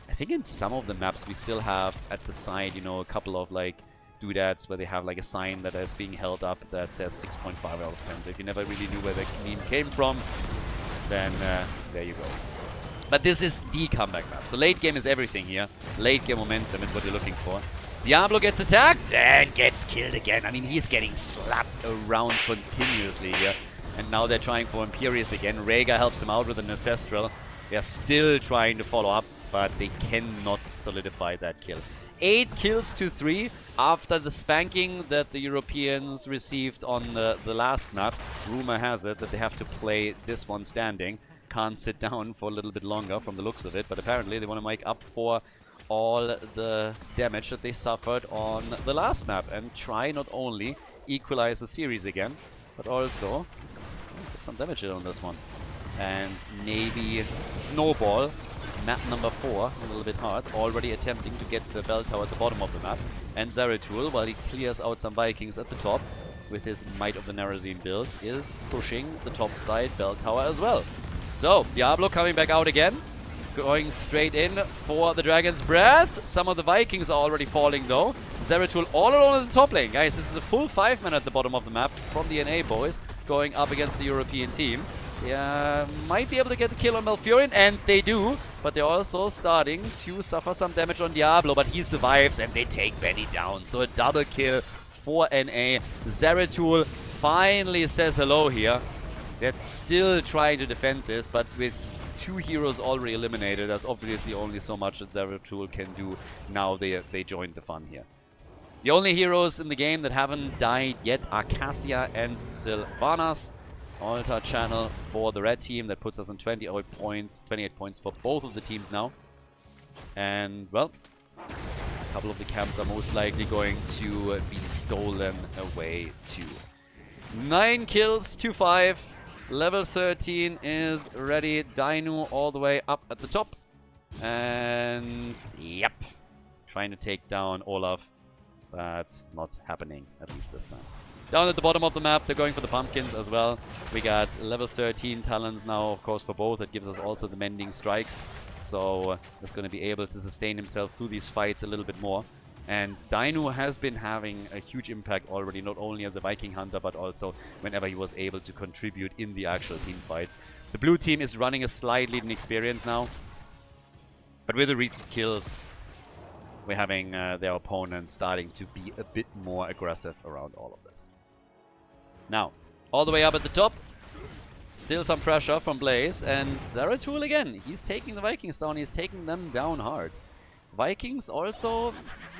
I think in some of the maps we still have at the side, you know, a couple of like doodads where they have like a sign that is being held up that says 6.5 out of 10. So if you never really knew where the meme came from, then there you go. But this is the comeback map. So late game is everything here. Late game momentum is what you're looking for. Diablo gets attacked and gets killed again. I mean, he's getting slapped around continuously here. And now they're trying for Imperius again. Rhaegar helps him out with an Ancestral. They're still trying to follow up, but they cannot solidify that kill. 8 kills to 3 after the spanking that the Europeans received on the last map. Rumor has it that they have to play this one standing. can't sit down for a little bit longer from the looks of it, but apparently they want to make up for all the damage that they suffered on the last map and try not only equalize the series again, but also get some damage in on this one. And maybe snowball map number 4 a little bit hard, already attempting to get the bell tower at the bottom of the map. And Zeratul, while he clears out some Vikings at the top with his Might of the Narazine build, is pushing the top side bell tower as well. So, Diablo coming back out again, going straight in for the Dragon's Breath. Some of the Vikings are already falling though. Zeratul all alone in the top lane. Guys, this is a full 5-man at the bottom of the map from the NA boys going up against the European team. Yeah, might be able to get the kill on Malfurion, and they do, but they're also starting to suffer some damage on Diablo, but he survives and they take Benny down. So a double kill for NA. Zeratul finally says hello here. They're still trying to defend this, but with 2 heroes already eliminated, there's obviously only so much that Zeratul can do. Now they joined the fun here. The only heroes in the game that haven't died yet are Cassia and Sylvanas. Altar channel for the red team. That puts us on 28 points for both of the teams now. And, well, a couple of the camps are most likely going to be stolen away too. 9 kills to 5. Level 13 is ready. Dainu all the way up at the top. And, yep, trying to take down Olaf. That's not happening, at least this time. Down at the bottom of the map, they're going for the pumpkins as well. We got level 13 talents now, of course, for both. That gives us also the mending strikes. So he's going to be able to sustain himself through these fights a little bit more. And Dainu has been having a huge impact already, not only as a Viking hunter, but also whenever he was able to contribute in the actual team fights. The blue team is running a slight lead in experience now. But with the recent kills, we're having their opponents starting to be a bit more aggressive around all of this. Now, all the way up at the top, still some pressure from Blaze, and Zeratul again. He's taking the Vikings down, he's taking them down hard. Vikings also,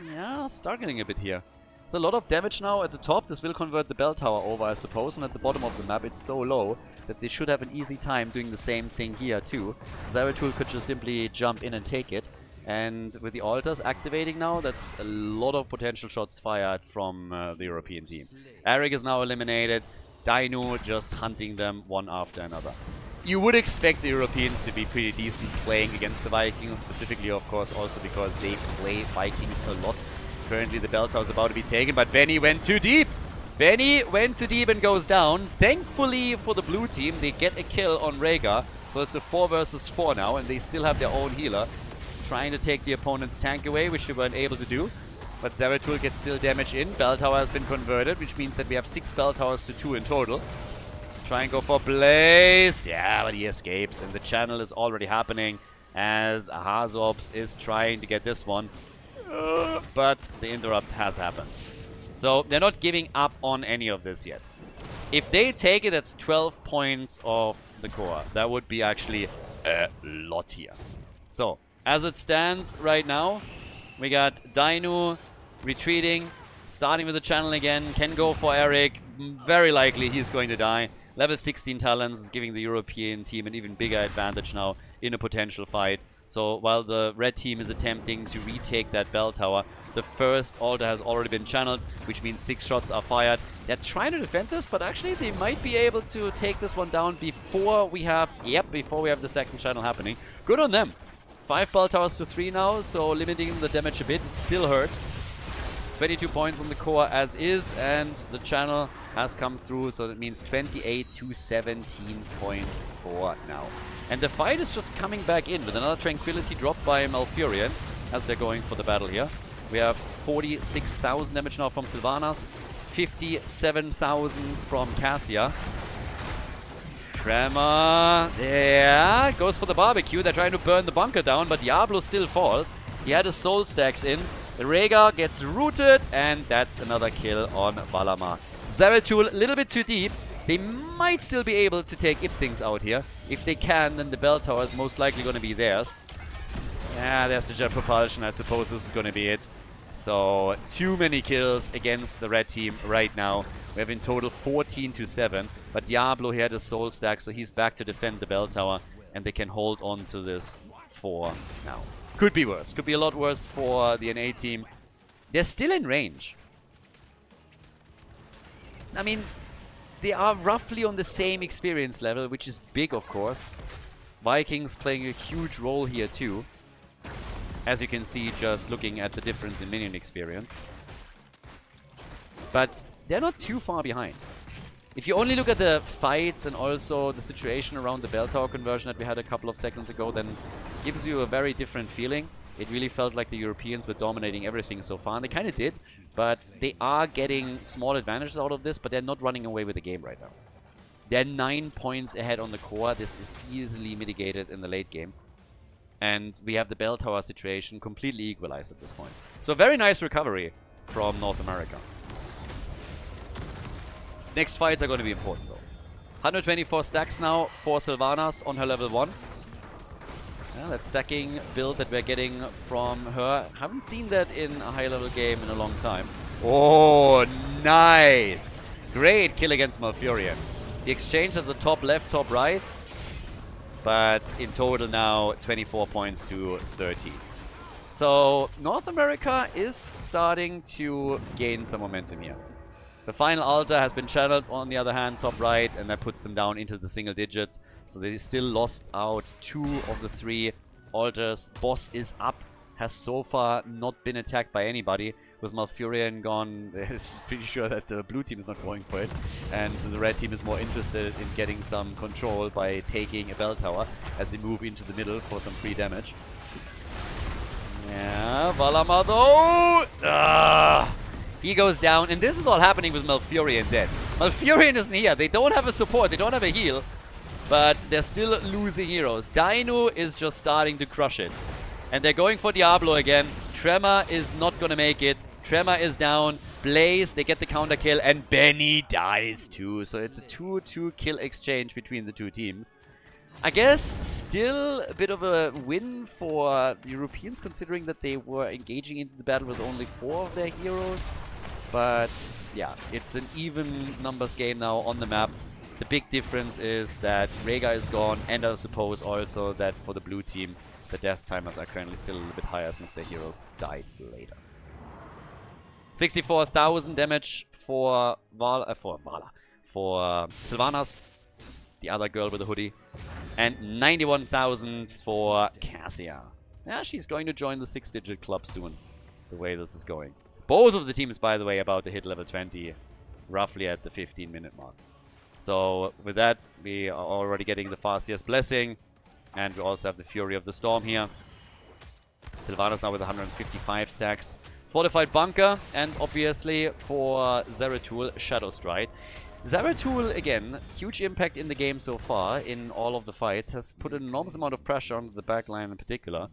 yeah, struggling a bit here. It's a lot of damage now at the top. This will convert the bell tower over, I suppose, and at the bottom of the map it's so low that they should have an easy time doing the same thing here too. Zeratul could just simply jump in and take it. And with the altars activating now, that's a lot of potential shots fired from the European team. Eric is now eliminated. Dainu just hunting them one after another. You would expect the Europeans to be pretty decent playing against the Vikings, specifically, of course, also because they play Vikings a lot. Currently, the bell tower is about to be taken, but Benny went too deep. Benny went too deep and goes down. Thankfully for the blue team, they get a kill on Rhaegar. So it's a 4 versus 4 now, and they still have their own healer. Trying to take the opponent's tank away, which they weren't able to do. But Zeratul gets still damage in. Bell tower has been converted, which means that we have 6 bell towers to 2 in total. Try and go for Blaze. Yeah, but he escapes. And the channel is already happening as Hazobs is trying to get this one. But the interrupt has happened. So they're not giving up on any of this yet. If they take it, that's 12 points of the core. That would be actually a lot here. So, as it stands right now, we got Dainu retreating, starting with the channel again, can go for Eric. Very likely he's going to die. Level 16 talents is giving the European team an even bigger advantage now in a potential fight. So while the red team is attempting to retake that bell tower, the first altar has already been channeled, which means 6 shots are fired. They're trying to defend this, but actually they might be able to take this one down before we have, before we have the second channel happening. Good on them. 5 bell towers to 3 now, so limiting the damage a bit. It still hurts. 22 points on the core as is, and the channel has come through, so that means 28 to 17 points for now. And the fight is just coming back in with another Tranquility drop by Malfurion as they're going for the battle here. We have 46,000 damage now from Sylvanas, 57,000 from Cassia. Tremor, yeah, goes for the barbecue. They're trying to burn the bunker down, but Diablo still falls. He had his soul stacks in. The Rhaegar gets rooted, and that's another kill on Valamar. Zeratul, a little bit too deep. They might still be able to take things out here. If they can, then the bell tower is most likely going to be theirs. Yeah, there's the jet propulsion. I suppose this is going to be it. So, too many kills against the red team right now. We have in total 14 to 7. But Diablo, he had a soul stack, so he's back to defend the bell tower. and they can hold on to this for now. Could be worse. Could be a lot worse for the NA team. They're still in range. I mean, they are roughly on the same experience level, which is big, of course. Vikings playing a huge role here too. As you can see, just looking at the difference in minion experience. But they're not too far behind. If you only look at the fights and also the situation around the bell tower conversion that we had a couple of seconds ago, then it gives you a very different feeling. It really felt like the Europeans were dominating everything so far, and they kind of did. But they are getting small advantages out of this, but they're not running away with the game right now. They're 9 points ahead on the core. This is easily mitigated in the late game. And we have the bell tower situation completely equalized at this point. So very nice recovery from North America. Next fights are going to be important though. 124 stacks now for Sylvanas on her level 1. Yeah, that stacking build that we're getting from her. Haven't seen that in a high level game in a long time. Oh, nice! Great kill against Malfurion. The exchange at the top left, top right. But in total now, 24 points to 30. So North America is starting to gain some momentum here. The final altar has been channeled on the other hand, top right, and that puts them down into the single digits. So they still lost out 2 of the 3 altars. Boss is up, has so far not been attacked by anybody. With Malfurion gone, it's pretty sure that the blue team is not going for it. And the red team is more interested in getting some control by taking a bell tower as they move into the middle for some free damage. Yeah, Valamar though! He goes down, and this is all happening with Malfurion dead. Malfurion isn't here. They don't have a support. They don't have a heal. But they're still losing heroes. Dainu is just starting to crush it. And they're going for Diablo again. Tremor is not going to make it. Tremor is down. Blaze, they get the counter kill. And Benny dies too. So it's a 2-2 kill exchange between the two teams. I guess still a bit of a win for the Europeans, considering that they were engaging into the battle with only 4 of their heroes. But yeah, it's an even numbers game now on the map. The big difference is that Rhaegar is gone, and I suppose also that for the blue team, the death timers are currently still a little bit higher since their heroes died later. 64,000 damage for Sylvanas, the other girl with the hoodie. And 91,000 for Cassia. Yeah, she's going to join the 6-digit club soon, the way this is going. Both of the teams, by the way, about to hit level 20, roughly at the 15-minute mark. So with that, we are already getting the Farseer's Blessing, and we also have the Fury of the Storm here. Sylvanas now with 155 stacks. Fortified Bunker, and obviously for Zeratul, Shadow Stride. Zeratul, again, huge impact in the game so far, in all of the fights, has put an enormous amount of pressure on the backline in particular,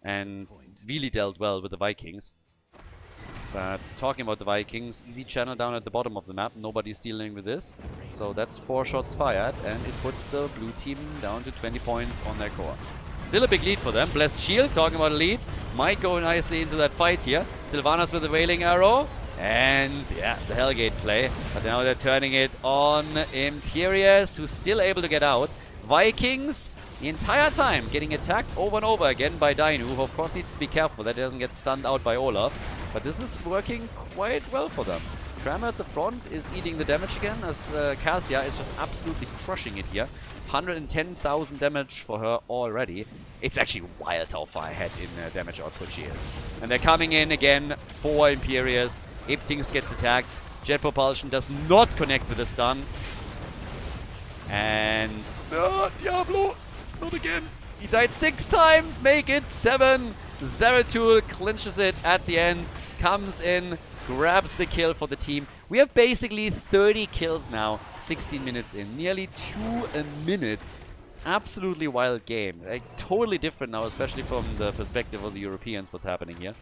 and really dealt well with the Vikings. But talking about the Vikings, easy channel down at the bottom of the map, nobody's dealing with this. So that's 4 shots fired, and it puts the blue team down to 20 points on their core. Still a big lead for them. Blessed Shield, talking about a lead, might go nicely into that fight here. Sylvanas with the Wailing Arrow. And yeah, the Hellgate play. But now they're turning it on Imperius, who's still able to get out. Vikings, the entire time, getting attacked over and over again by Dainu, who of course needs to be careful that he doesn't get stunned out by Olaf. But this is working quite well for them. Tremor at the front is eating the damage again, as Cassia is just absolutely crushing it here. 110,000 damage for her already. It's actually wild how far ahead in damage output she is. And they're coming in again for Imperius. Iptings gets attacked. Jet Propulsion does not connect with the stun. And Diablo, not again. He died 6 times, make it 7. Zeratul clinches it at the end, comes in, grabs the kill for the team. We have basically 30 kills now, 16 minutes in. Nearly 2 a minute. Absolutely wild game. Like, totally different now, especially from the perspective of the Europeans, what's happening here.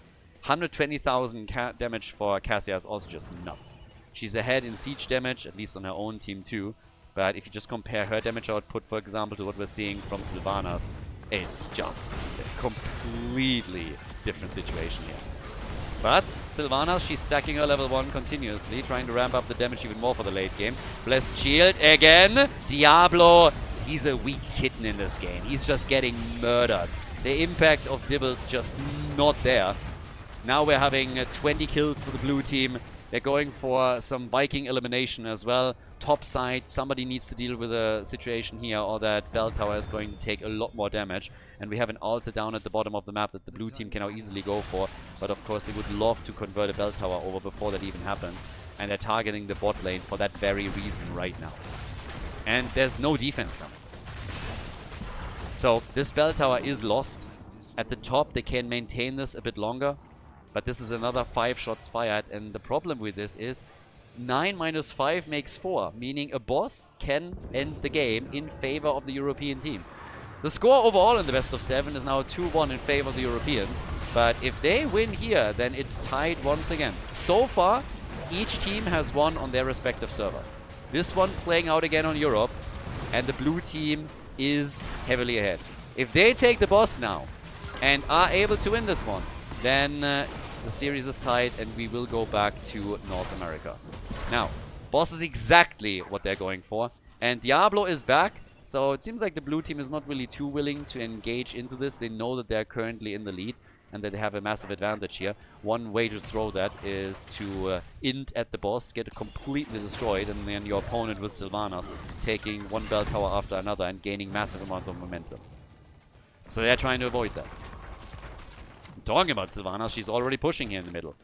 120,000 damage for Cassia is also just nuts. She's ahead in siege damage, at least on her own team too. But if you just compare her damage output, for example, to what we're seeing from Sylvanas, it's just a completely different situation here. But Sylvanas, she's stacking her level 1 continuously, trying to ramp up the damage even more for the late game. Blessed Shield again. Diablo he's a weak kitten in this game. He's just getting murdered. The impact of Dibble's just not there. Now we're having 20 kills for the blue team. They're going for some Viking elimination as well. Top side, somebody needs to deal with a situation here, or that bell tower is going to take a lot more damage. And we have an altar down at the bottom of the map that the blue team can now easily go for. But of course they would love to convert a bell tower over before that even happens. And they're targeting the bot lane for that very reason right now. And there's no defense coming. So this bell tower is lost. At the top they can maintain this a bit longer. But this is another 5 shots fired, and the problem with this is 9 minus 5 makes 4, meaning a boss can end the game in favor of the European team. The score overall in the best of 7 is now 2-1 in favor of the Europeans, but if they win here, then it's tied once again. So far, each team has won on their respective server. This one playing out again on Europe, and the blue team is heavily ahead. If they take the boss now and are able to win this one, then the series is tied and we will go back to North America. Now, boss is exactly what they're going for. And Diablo is back. So it seems like the blue team is not really too willing to engage into this. They know that they're currently in the lead and that they have a massive advantage here. One way to throw that is to int at the boss, get it completely destroyed, and then your opponent with Sylvanas taking one bell tower after another and gaining massive amounts of momentum. So they're trying to avoid that. Talking about Sylvanas, she's already pushing here in the middle.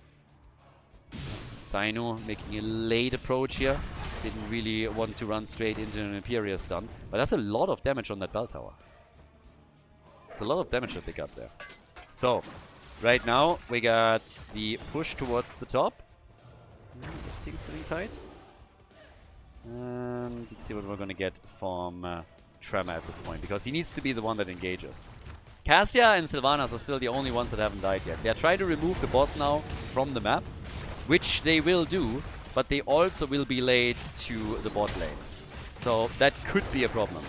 Dino making a late approach here. Didn't really want to run straight into an Imperial stun. But that's a lot of damage on that bell tower. It's a lot of damage that they got there. So, right now we got the push towards the top. Things sitting tight. And let's see what we're going to get from Tremor at this point, because he needs to be the one that engages. Cassia and Sylvanas are still the only ones that haven't died yet. They're trying to remove the boss now from the map, which they will do, but they also will be late to the bot lane. So that could be a problem.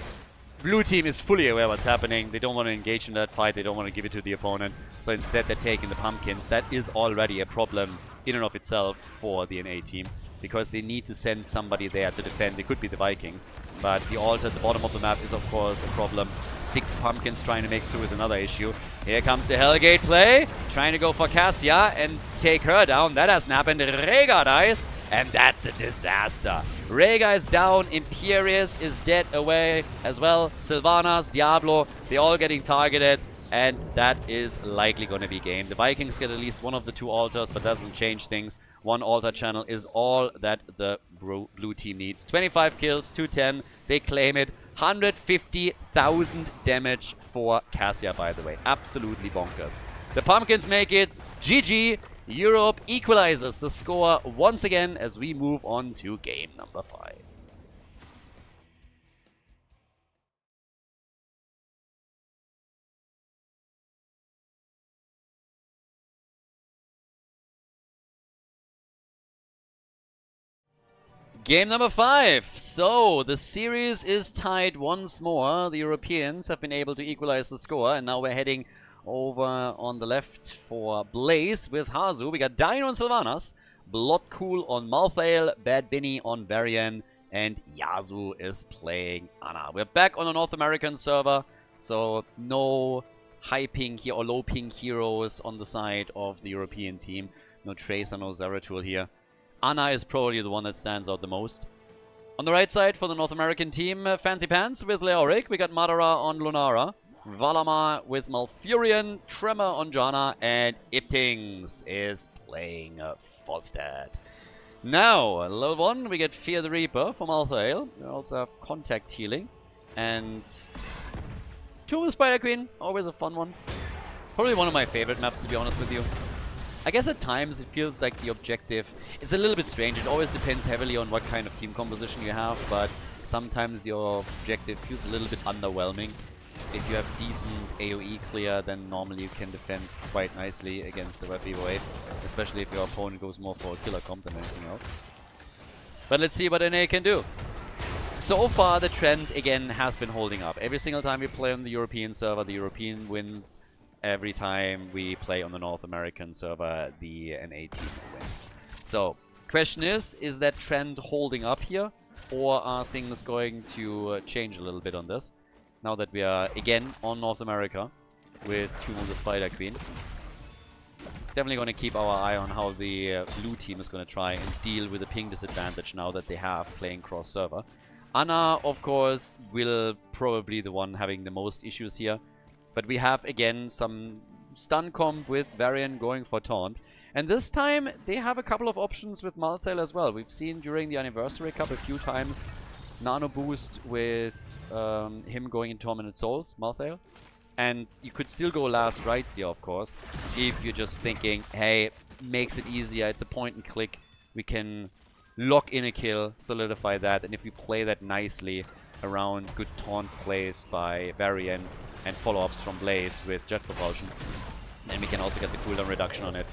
Blue team is fully aware what's happening. They don't want to engage in that fight. They don't want to give it to the opponent. So instead they're taking the pumpkins. That is already a problem in and of itself for the NA team, because they need to send somebody there to defend. It could be the Vikings, but the altar at the bottom of the map is of course a problem. 6 pumpkins trying to make through is another issue. Here comes the Hellgate play, trying to go for Cassia and take her down. That hasn't happened. Rhaegar dies, and that's a disaster. Rhaegar is down, Imperius is dead away as well. Sylvanas, Diablo, they're all getting targeted. And that is likely going to be game. The Vikings get at least one of the 2 altars, but that doesn't change things. 1 altar channel is all that the blue team needs. 25 kills, 210. They claim it. 150,000 damage for Cassia, by the way. Absolutely bonkers. The pumpkins make it. GG. Europe equalizes the score once again as we move on to game number 5. Game number 5. So, the series is tied once more. The Europeans have been able to equalize the score, and now we're heading over on the left for Blaze with Hazu. We got Dino and Sylvanas, Bloodcool on Malthael, Bad Binny on Varian, and Yazu is playing Ana. We're back on a North American server, so no high ping here or low ping heroes on the side of the European team. No Tracer, no Zeratul here. Ana is probably the one that stands out the most. On the right side for the North American team, Fancy Pants with Leoric. We got Madara on Lunara, Valamar with Malfurion, Tremor on Janna, and Iptings is playing Falstad. Now, level 1, we get Fear the Reaper from Malthael. We also have Contact Healing. And Tomb of Spider Queen, always a fun one. Probably one of my favorite maps, to be honest with you. I guess at times it feels like the objective is a little bit strange. It always depends heavily on what kind of team composition you have, but sometimes your objective feels a little bit underwhelming. If you have decent AoE clear, then normally you can defend quite nicely against the web wave, especially if your opponent goes more for a killer comp than anything else. But let's see what NA can do. So far the trend again has been holding up. Every single time we play on the European server, the European wins. Every time we play on the North American server, the NA team wins. So, question is that trend holding up here? Or are things going to change a little bit on this? Now that we are again on North America with Tomb of the Spider Queen. Definitely going to keep our eye on how the blue team is going to try and deal with the ping disadvantage now that they have playing cross-server. Ana, of course, will probably be the one having the most issues here. But we have, again, some stun comp with Varian going for taunt. And this time, they have a couple of options with Malthael as well. We've seen during the Anniversary Cup a few times Nano Boost with him going into Tormented Souls, Malthael. And you could still go last rights here, of course, if you're just thinking, hey, makes it easier, it's a point and click, we can lock in a kill, solidify that, and if we play that nicely around good taunt plays by Varian and follow-ups from Blaze with jet propulsion, then we can also get the cooldown reduction on it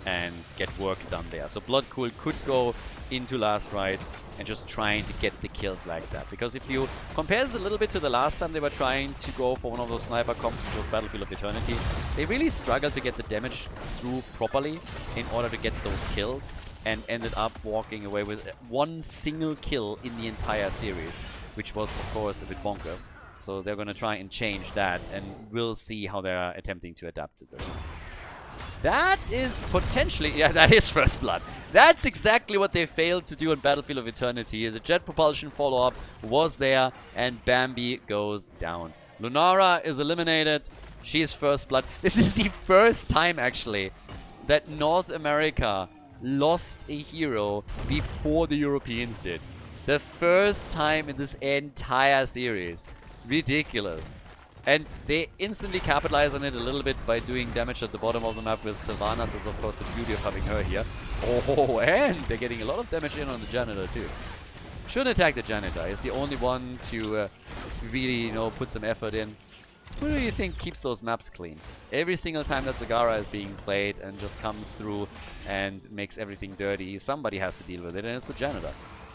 and get work done there. So Bloodcool could go into last rights and just trying to get the kills like that. Because if you compare this a little bit to the last time they were trying to go for one of those sniper comps, which was Battlefield of Eternity, they really struggled to get the damage through properly in order to get those kills, and ended up walking away with one single kill in the entire series, which was of course a bit bonkers. So they're going to try and change that, and we'll see how they're attempting to adapt to this. That is potentially... yeah, that is First Blood. That's exactly what they failed to do in Battlefield of Eternity. The jet propulsion follow-up was there, and Bambi goes down. Lunara is eliminated. She is First Blood. This is the first time, actually, that North America lost a hero before the Europeans did. The first time in this entire series. Ridiculous. And they instantly capitalize on it a little bit by doing damage at the bottom of the map with Sylvanas. That's of course the beauty of having her here. Oh, and they're getting a lot of damage in on the Janitor too. Shouldn't attack the Janitor. He's the only one to really, you know, put some effort in. Who do you think keeps those maps clean? Every single time that Zagara is being played and just comes through and makes everything dirty, somebody has to deal with it, and it's the Janitor.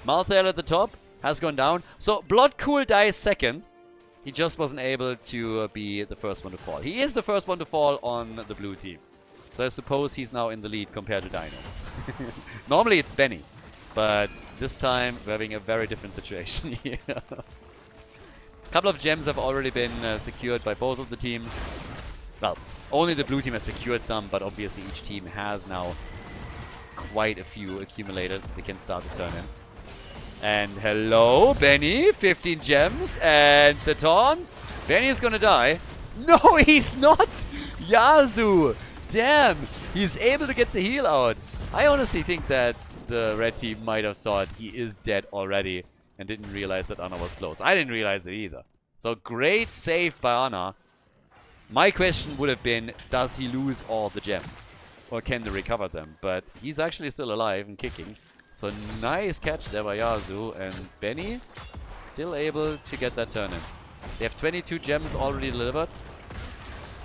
Malthael at the top has gone down. So Bloodcool dies second. He just wasn't able to be the first one to fall. He is the first one to fall on the blue team. So I suppose he's now in the lead compared to Dino. Normally it's Benny. But this time we're having a very different situation here. A couple of gems have already been secured by both of the teams. Well, only the blue team has secured some, but obviously each team has now quite a few accumulated. They can start the turn in. And hello, Benny, 15 gems, and the taunt. Benny is gonna die. No, he's not! Yazu! Damn, he's able to get the heal out. I honestly think that the red team might have thought he is dead already and didn't realize that Ana was close. I didn't realize it either. So great save by Ana. My question would have been, does he lose all the gems? Or can they recover them? But he's actually still alive and kicking. So nice catch there by Yazu, and Benny still able to get that turn in. They have 22 gems already delivered.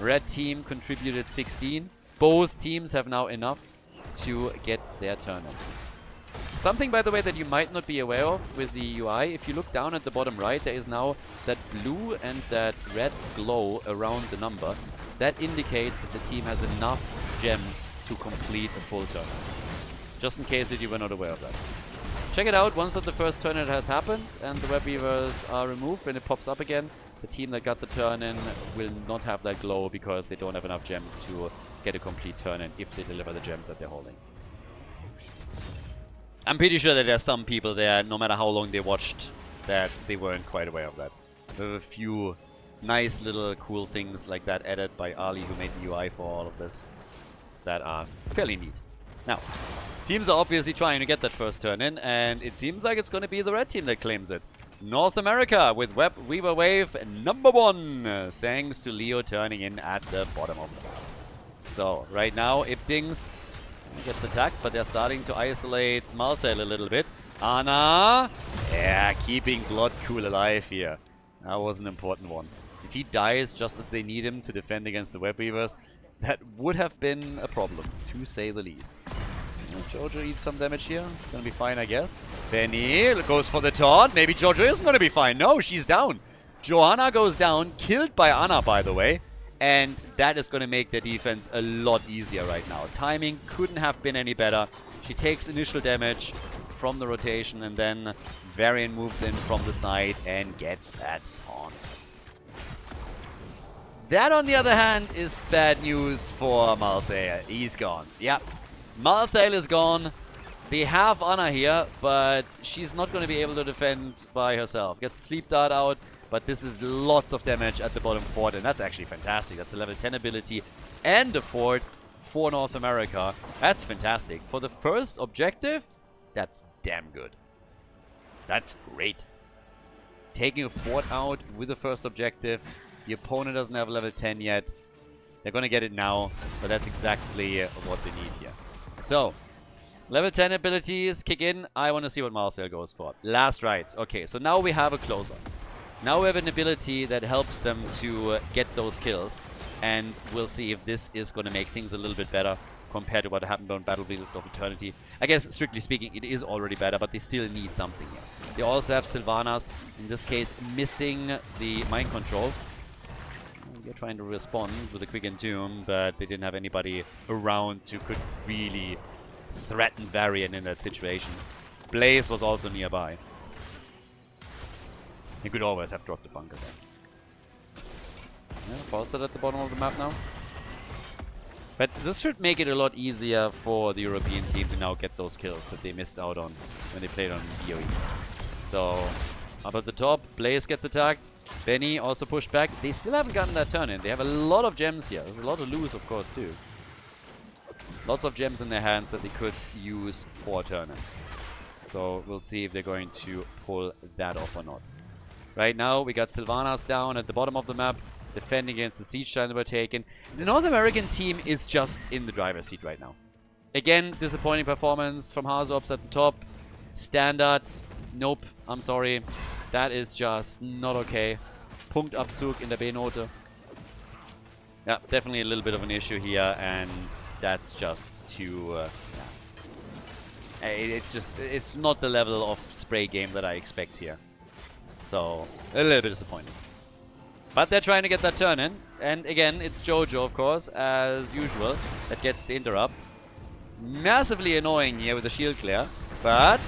Red team contributed 16. Both teams have now enough to get their turn in. Something, by the way, that you might not be aware of with the UI, if you look down at the bottom right, there is now that blue and that red glow around the number. That indicates that the team has enough gems to complete a full turn. Just in case that you were not aware of that. Check it out once that the first turn in has happened and the web weavers are removed. When it pops up again, the team that got the turn in will not have that glow because they don't have enough gems to get a complete turn in if they deliver the gems that they're holding. I'm pretty sure that there's some people there, no matter how long they watched, that they weren't quite aware of that. There were a few nice little cool things like that added by Ali, who made the UI for all of this, that are fairly neat. Now, teams are obviously trying to get that first turn in, and it seems like it's going to be the red team that claims it. North America with Web Weaver Wave #1, thanks to Leo turning in at the bottom of the map. So, right now, Ipdings gets attacked, but they're starting to isolate Malthael a little bit. Ana, yeah, keeping Bloodcool alive here. That was an important one. If he dies just as they need him to defend against the Web Weavers, that would have been a problem, to say the least. Jojo eats some damage here. It's gonna be fine, I guess. Benny goes for the taunt. Maybe Jojo isn't gonna be fine. No, she's down. Johanna goes down, killed by Ana, by the way. And that is gonna make their defense a lot easier right now. Timing couldn't have been any better. She takes initial damage from the rotation, and then Varian moves in from the side and gets that taunt. That, on the other hand, is bad news for Malthael. He's gone. Yep. Malthael is gone. They have Anna here, but she's not going to be able to defend by herself. Gets Sleep Dart out, but this is lots of damage at the bottom fort, and that's actually fantastic. That's a level 10 ability and a fort for North America. That's fantastic. For the first objective, that's damn good. That's great. Taking a fort out with the first objective. The opponent doesn't have level 10 yet. They're going to get it now, but that's exactly what they need here. So, level 10 abilities kick in. I want to see what Malthael goes for. Last rites. Okay, so now we have a closer. Now we have an ability that helps them to get those kills. And we'll see if this is going to make things a little bit better compared to what happened on Battlefield of Eternity. I guess, strictly speaking, it is already better, but they still need something here. They also have Sylvanas, in this case, missing the mind control. They're trying to respond with a quick entomb, but they didn't have anybody around who could really threaten Varian in that situation. Blaze was also nearby. He could always have dropped the bunker there. Yeah, Falstad at the bottom of the map now. But this should make it a lot easier for the European team to now get those kills that they missed out on when they played on BOE. So, up at the top, Blaze gets attacked. Benny also pushed back. They still haven't gotten that turn in. They have a lot of gems here. There's a lot to lose, of course, too. Lots of gems in their hands that they could use for a turn in. So, we'll see if they're going to pull that off or not. Right now, we got Sylvanas down at the bottom of the map, defending against the siege time that were taken. The North American team is just in the driver's seat right now. Again, disappointing performance from Hazops at the top. Standards, nope, I'm sorry. That is just not okay. Punktabzug in der B-Note. Yeah, definitely a little bit of an issue here, and that's just too... it's not the level of spray game that I expect here. So, a little bit disappointing. But they're trying to get that turn in. And again, it's Jojo, of course, as usual, that gets the interrupt. Massively annoying here with the shield clear. But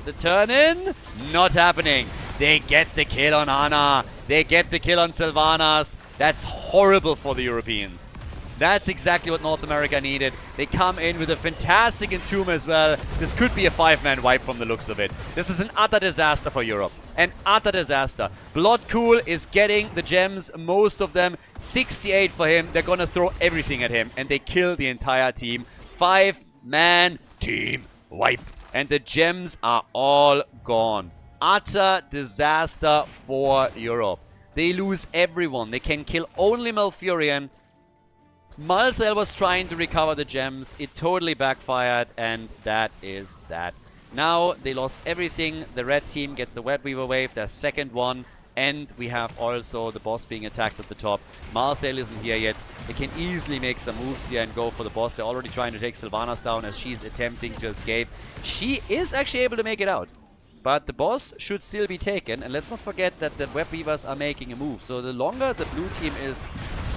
the turn in, not happening. They get the kill on Ana. They get the kill on Sylvanas. That's horrible for the Europeans. That's exactly what North America needed. They come in with a fantastic entomb as well. This could be a 5-man wipe from the looks of it. This is an utter disaster for Europe. An utter disaster. Bloodcool is getting the gems, most of them. 68 for him. They're gonna throw everything at him. And they kill the entire team. 5-man team wipe. And the gems are all gone. Utter disaster for Europe. They lose everyone. They can kill only Malfurion. Malthael was trying to recover the gems. It totally backfired, and that is that. Now they lost everything. The red team gets a Web Weaver wave, their second one. And we have also the boss being attacked at the top. Malthael isn't here yet. They can easily make some moves here and go for the boss. They're already trying to take Sylvanas down as she's attempting to escape. She is actually able to make it out. But the boss should still be taken. And let's not forget that the Web Weavers are making a move. So the longer the blue team is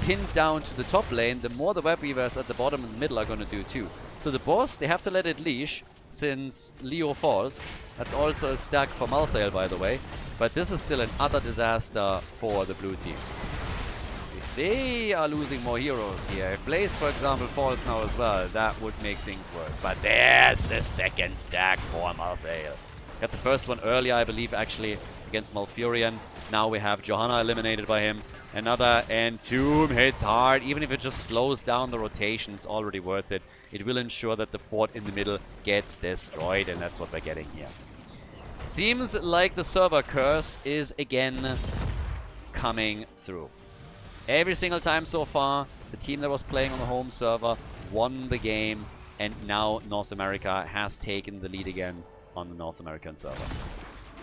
pinned down to the top lane, the more the Web Weavers at the bottom and the middle are going to do too. So the boss, they have to let it leash since Leo falls. That's also a stack for Malthael, by the way. But this is still an utter disaster for the blue team. If they are losing more heroes here, if Blaze, for example, falls now as well, that would make things worse. But there's the second stack for Malthael. Got the first one earlier, I believe, actually, against Malfurion. Now we have Johanna eliminated by him. Another entomb hits hard. Even if it just slows down the rotation, it's already worth it. It will ensure that the fort in the middle gets destroyed, and that's what we're getting here. Seems like the server curse is again coming through. Every single time so far, the team that was playing on the home server won the game, and now North America has taken the lead again on the North American server.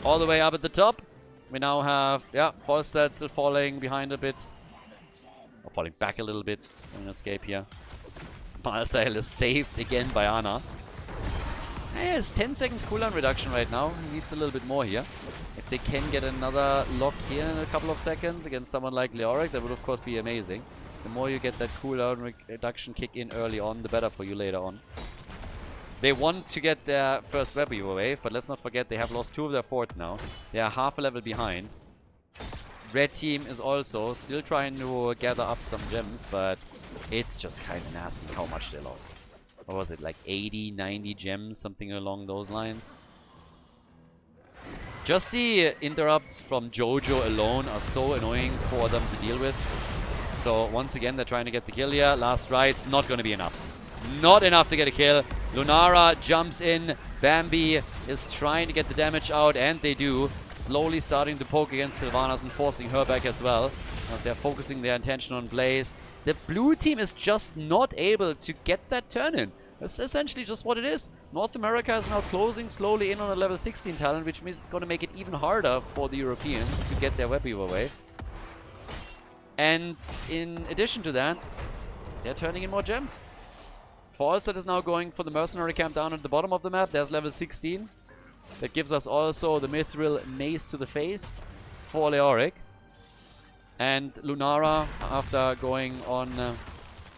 All the way up at the top, we now have, Falstad still falling behind a bit. Or falling back a little bit. An escape here. Malthael is saved again by Ana. Yes, 10 seconds cooldown reduction right now. He needs a little bit more here. If they can get another lock here in a couple of seconds against someone like Leoric, that would of course be amazing. The more you get that cooldown reduction kick in early on, the better for you later on. They want to get their first web weaver wave, but let's not forget they have lost 2 of their forts now. They are half a level behind. Red team is also still trying to gather up some gems, but it's just kind of nasty how much they lost. What was it, like 80, 90 gems, something along those lines? Just the interrupts from Jojo alone are so annoying for them to deal with. So once again, they're trying to get the kill here. Last ride's not going to be enough. Not enough to get a kill. Lunara jumps in. Bambi is trying to get the damage out, and they do. Slowly starting to poke against Sylvanas and forcing her back as well, as they're focusing their attention on Blaze. The blue team is just not able to get that turn in. That's essentially just what it is. North America is now closing slowly in on a level 16 talent, which means it's going to make it even harder for the Europeans to get their web weaver wave. And in addition to that, they're turning in more gems. Falset is now going for the mercenary camp down at the bottom of the map. There's level 16. That gives us also the mithril mace to the face for Leoric. And Lunara, after going on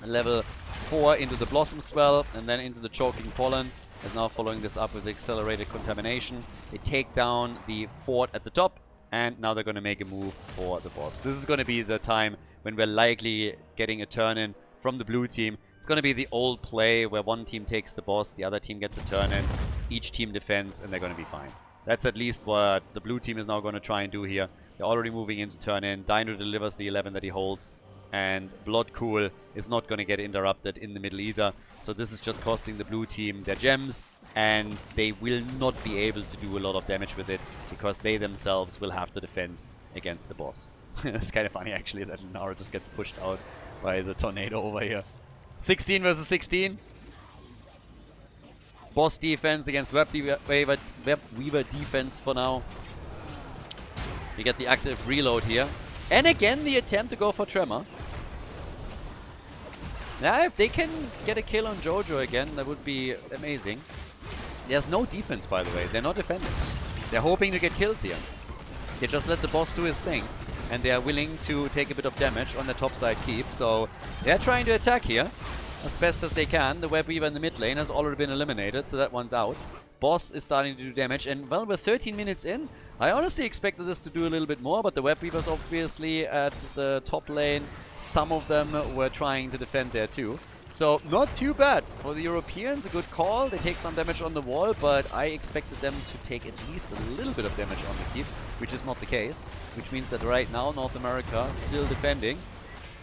level 4 into the Blossom Swell and then into the Choking Pollen, is now following this up with accelerated contamination. They take down the fort at the top, and now they're going to make a move for the boss. This is going to be the time when we're likely getting a turn in from the blue team. It's going to be the old play where one team takes the boss, the other team gets a turn in, each team defends, and they're going to be fine. That's at least what the blue team is now going to try and do here. They're already moving into turn in. Dino delivers the 11 that he holds, and Bloodcool is not going to get interrupted in the middle either. So this is just costing the blue team their gems, and they will not be able to do a lot of damage with it because they themselves will have to defend against the boss. It's kind of funny actually that Lunara just gets pushed out by the tornado over here. 16 versus 16. Boss defense against Web Weaver defense for now. We get the active reload here. And again, the attempt to go for Tremor. Now, if they can get a kill on Jojo again, that would be amazing. There's no defense, by the way. They're not defending. They're hoping to get kills here. They just let the boss do his thing. And they are willing to take a bit of damage on the top side keep. So they're trying to attack here as best as they can. The Web Weaver in the mid lane has already been eliminated, so that one's out. Boss is starting to do damage, and well, we're 13 minutes in. I honestly expected this to do a little bit more, but the Web Weavers obviously at the top lane, some of them were trying to defend there too. So not too bad for the Europeans. A good call. They take some damage on the wall, but I expected them to take at least a little bit of damage on the keep, which is not the case. Which means that right now North America still defending,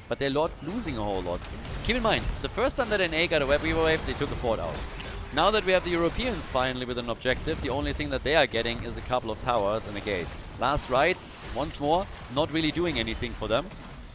but they're not losing a whole lot. Keep in mind, the first time that NA got a Web Weaver wave, they took a fort out. Now that we have the Europeans finally with an objective, the only thing that they are getting is a couple of towers and a gate. Last rights, once more, not really doing anything for them.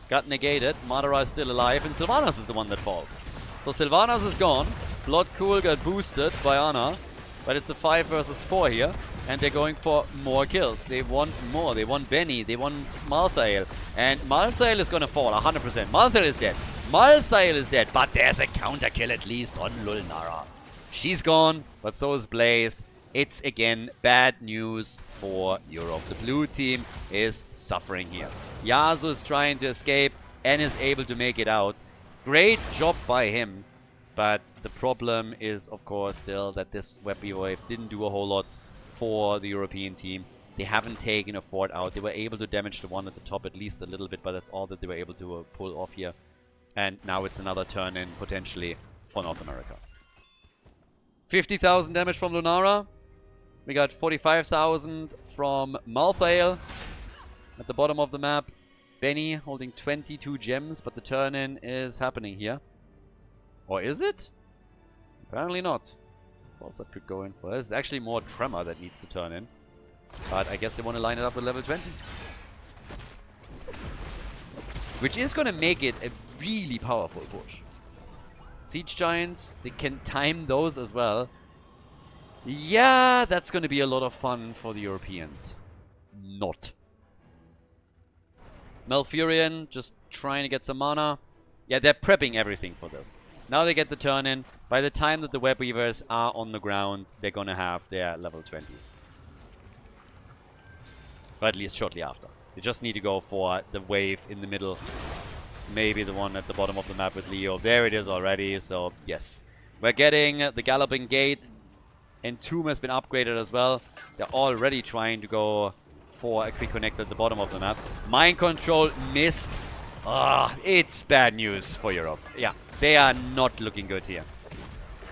Got negated, Madara is still alive, and Sylvanas is the one that falls. So Sylvanas is gone, Bloodcool got boosted by Ana, but it's a 5 versus 4 here, and they're going for more kills. They want more, they want Benny, they want Malthael, and Malthael is gonna fall, 100%. Malthael is dead. Malthael is dead, but there's a counter kill at least on Lunara. She's gone, but so is Blaze. It's again bad news for Europe. The blue team is suffering here. Yasuo is trying to escape and is able to make it out. Great job by him. But the problem is, of course, still that this Web Weaver wave didn't do a whole lot for the European team. They haven't taken a fort out. They were able to damage the one at the top at least a little bit, but that's all that they were able to pull off here. And now it's another turn in, potentially, for North America. 50,000 damage from Lunara. We got 45,000 from Malthael at the bottom of the map. Benny holding 22 gems, but the turn-in is happening here. Or is it? Apparently not. Also could go in for this. It's actually more Tremor that needs to turn in. But I guess they want to line it up with level 20. Which is going to make it a really powerful push. Siege Giants, they can time those as well. Yeah, that's going to be a lot of fun for the Europeans. Not. Malfurion just trying to get some mana. Yeah, they're prepping everything for this. Now they get the turn in. By the time that the Web Weavers are on the ground, they're going to have their level 20. Or at least shortly after. They just need to go for the wave in the middle. Maybe the one at the bottom of the map with Leo. There it is already. So, yes. We're getting the Galloping Gate. Entomb has been upgraded as well. They're already trying to go for a quick connect at the bottom of the map. Mind Control missed. It's bad news for Europe. Yeah, they are not looking good here.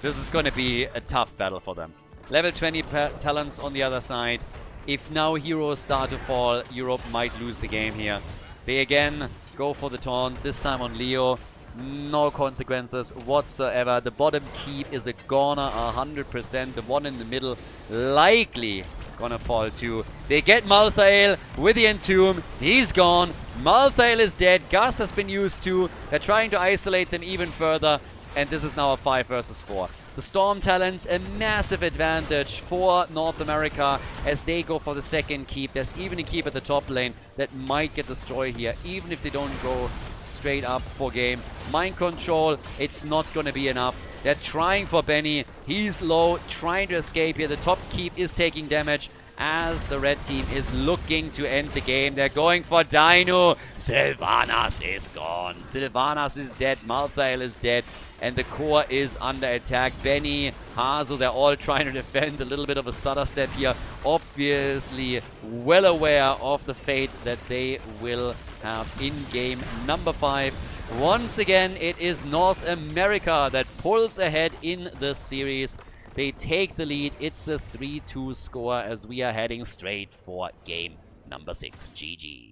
This is going to be a tough battle for them. Level 20 talents on the other side. If now heroes start to fall, Europe might lose the game here. They again go for the taunt, this time on Leo. No consequences whatsoever. The bottom keep is a goner 100%. The one in the middle likely gonna fall too. They get Malthael with the Entomb. He's gone. Malthael is dead. Gus has been used too. They're trying to isolate them even further. And this is now a 5 versus 4. The Storm Talents, a massive advantage for North America as they go for the second keep. There's even a keep at the top lane that might get destroyed here, even if they don't go straight up for game. Mind Control, it's not going to be enough. They're trying for Benny. He's low, trying to escape here. The top keep is taking damage as the red team is looking to end the game. They're going for Dino. Sylvanas is gone. Sylvanas is dead. Malthael is dead. And the core is under attack. Benny, Hazel, they're all trying to defend. A little bit of a stutter step here. Obviously well aware of the fate that they will have in game number 5. Once again, it is North America that pulls ahead in the series. They take the lead. It's a 3-2 score as we are heading straight for game number 6. GG.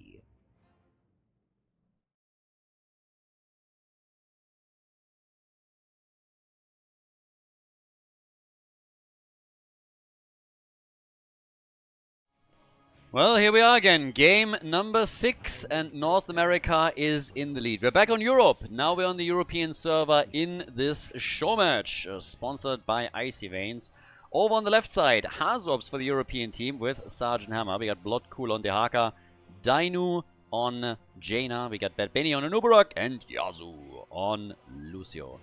Well, here we are again. Game number 6, and North America is in the lead. We're back on Europe. Now we're on the European server in this Showmatch, sponsored by Icy Veins. Over on the left side, Hazorps for the European team with Sergeant Hammer. We got Bloodcool on Dehaka, Dainu on Jaina. We got Bad Benny on Anubarak, and Yazu on Lucio.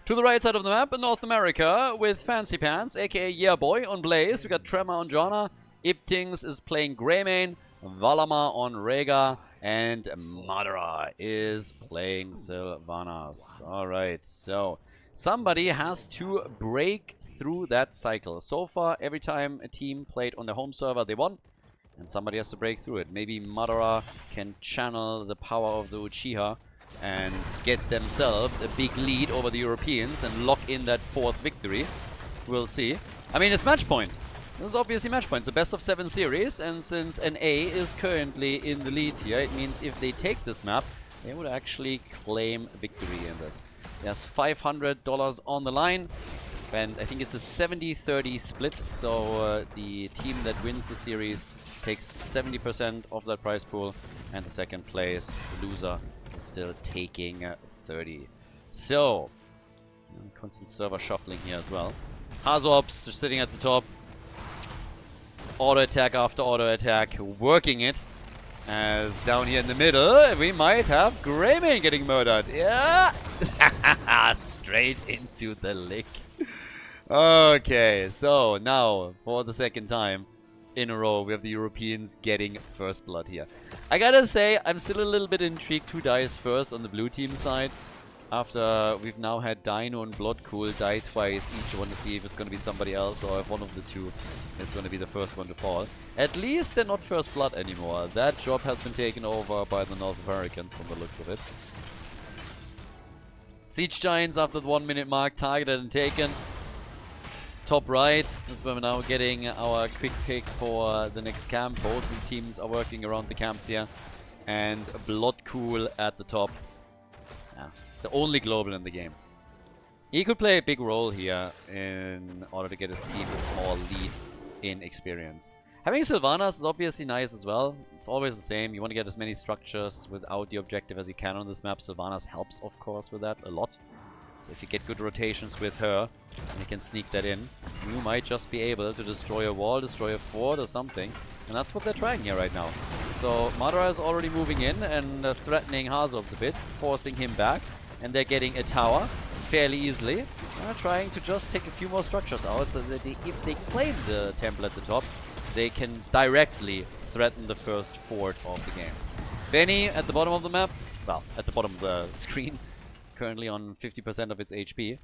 To the right side of the map, North America with Fancy Pants, aka Yeah Boy, on Blaze. We got Tremor on Jana. Iptings is playing Greymane, Valama on Rega, and Madara is playing Sylvanas. Alright, so somebody has to break through that cycle. So far, every time a team played on their home server, they won, and somebody has to break through it. Maybe Madara can channel the power of the Uchiha and get themselves a big lead over the Europeans and lock in that 4th victory. We'll see. I mean, it's match point. This is obviously match points. The best of 7 series, and since NA is currently in the lead here, it means if they take this map, they would actually claim victory in this. There's $500 on the line, and I think it's a 70-30 split, so the team that wins the series takes 70% of that prize pool, and the second place, the loser, is still taking 30. So, constant server shuffling here as well. Hazorps sitting at the top. Auto attack after auto attack, working it. As down here in the middle, we might have Greymane getting murdered. Yeah! Straight into the lick. Okay, so now, for the second time in a row, we have the Europeans getting first blood here. I gotta say, I'm still a little bit intrigued who dies first on the blue team side. After we've now had Dino and Bloodcool die twice each. I want to see if it's going to be somebody else or if one of the two is going to be the first one to fall. At least they're not first blood anymore. That job has been taken over by the North Americans from the looks of it. Siege Giants after the 1 minute mark, targeted and taken. Top right, that's where we're now getting our quick pick for the next camp. Both the teams are working around the camps here. And Bloodcool at the top. Yeah. The only global in the game. He could play a big role here in order to get his team a small lead in experience. Having Sylvanas is obviously nice as well. It's always the same. You want to get as many structures without the objective as you can on this map. Sylvanas helps, of course, with that a lot. So if you get good rotations with her, and you can sneak that in, you might just be able to destroy a wall, destroy a fort or something. And that's what they're trying here right now. So Madara is already moving in and threatening Hazorps a bit, forcing him back. And they're getting a tower fairly easily. Trying to just take a few more structures out so that if they claim the temple at the top, they can directly threaten the first fort of the game. Benny at the bottom of the map, well, at the bottom of the screen, currently on 50% of its HP.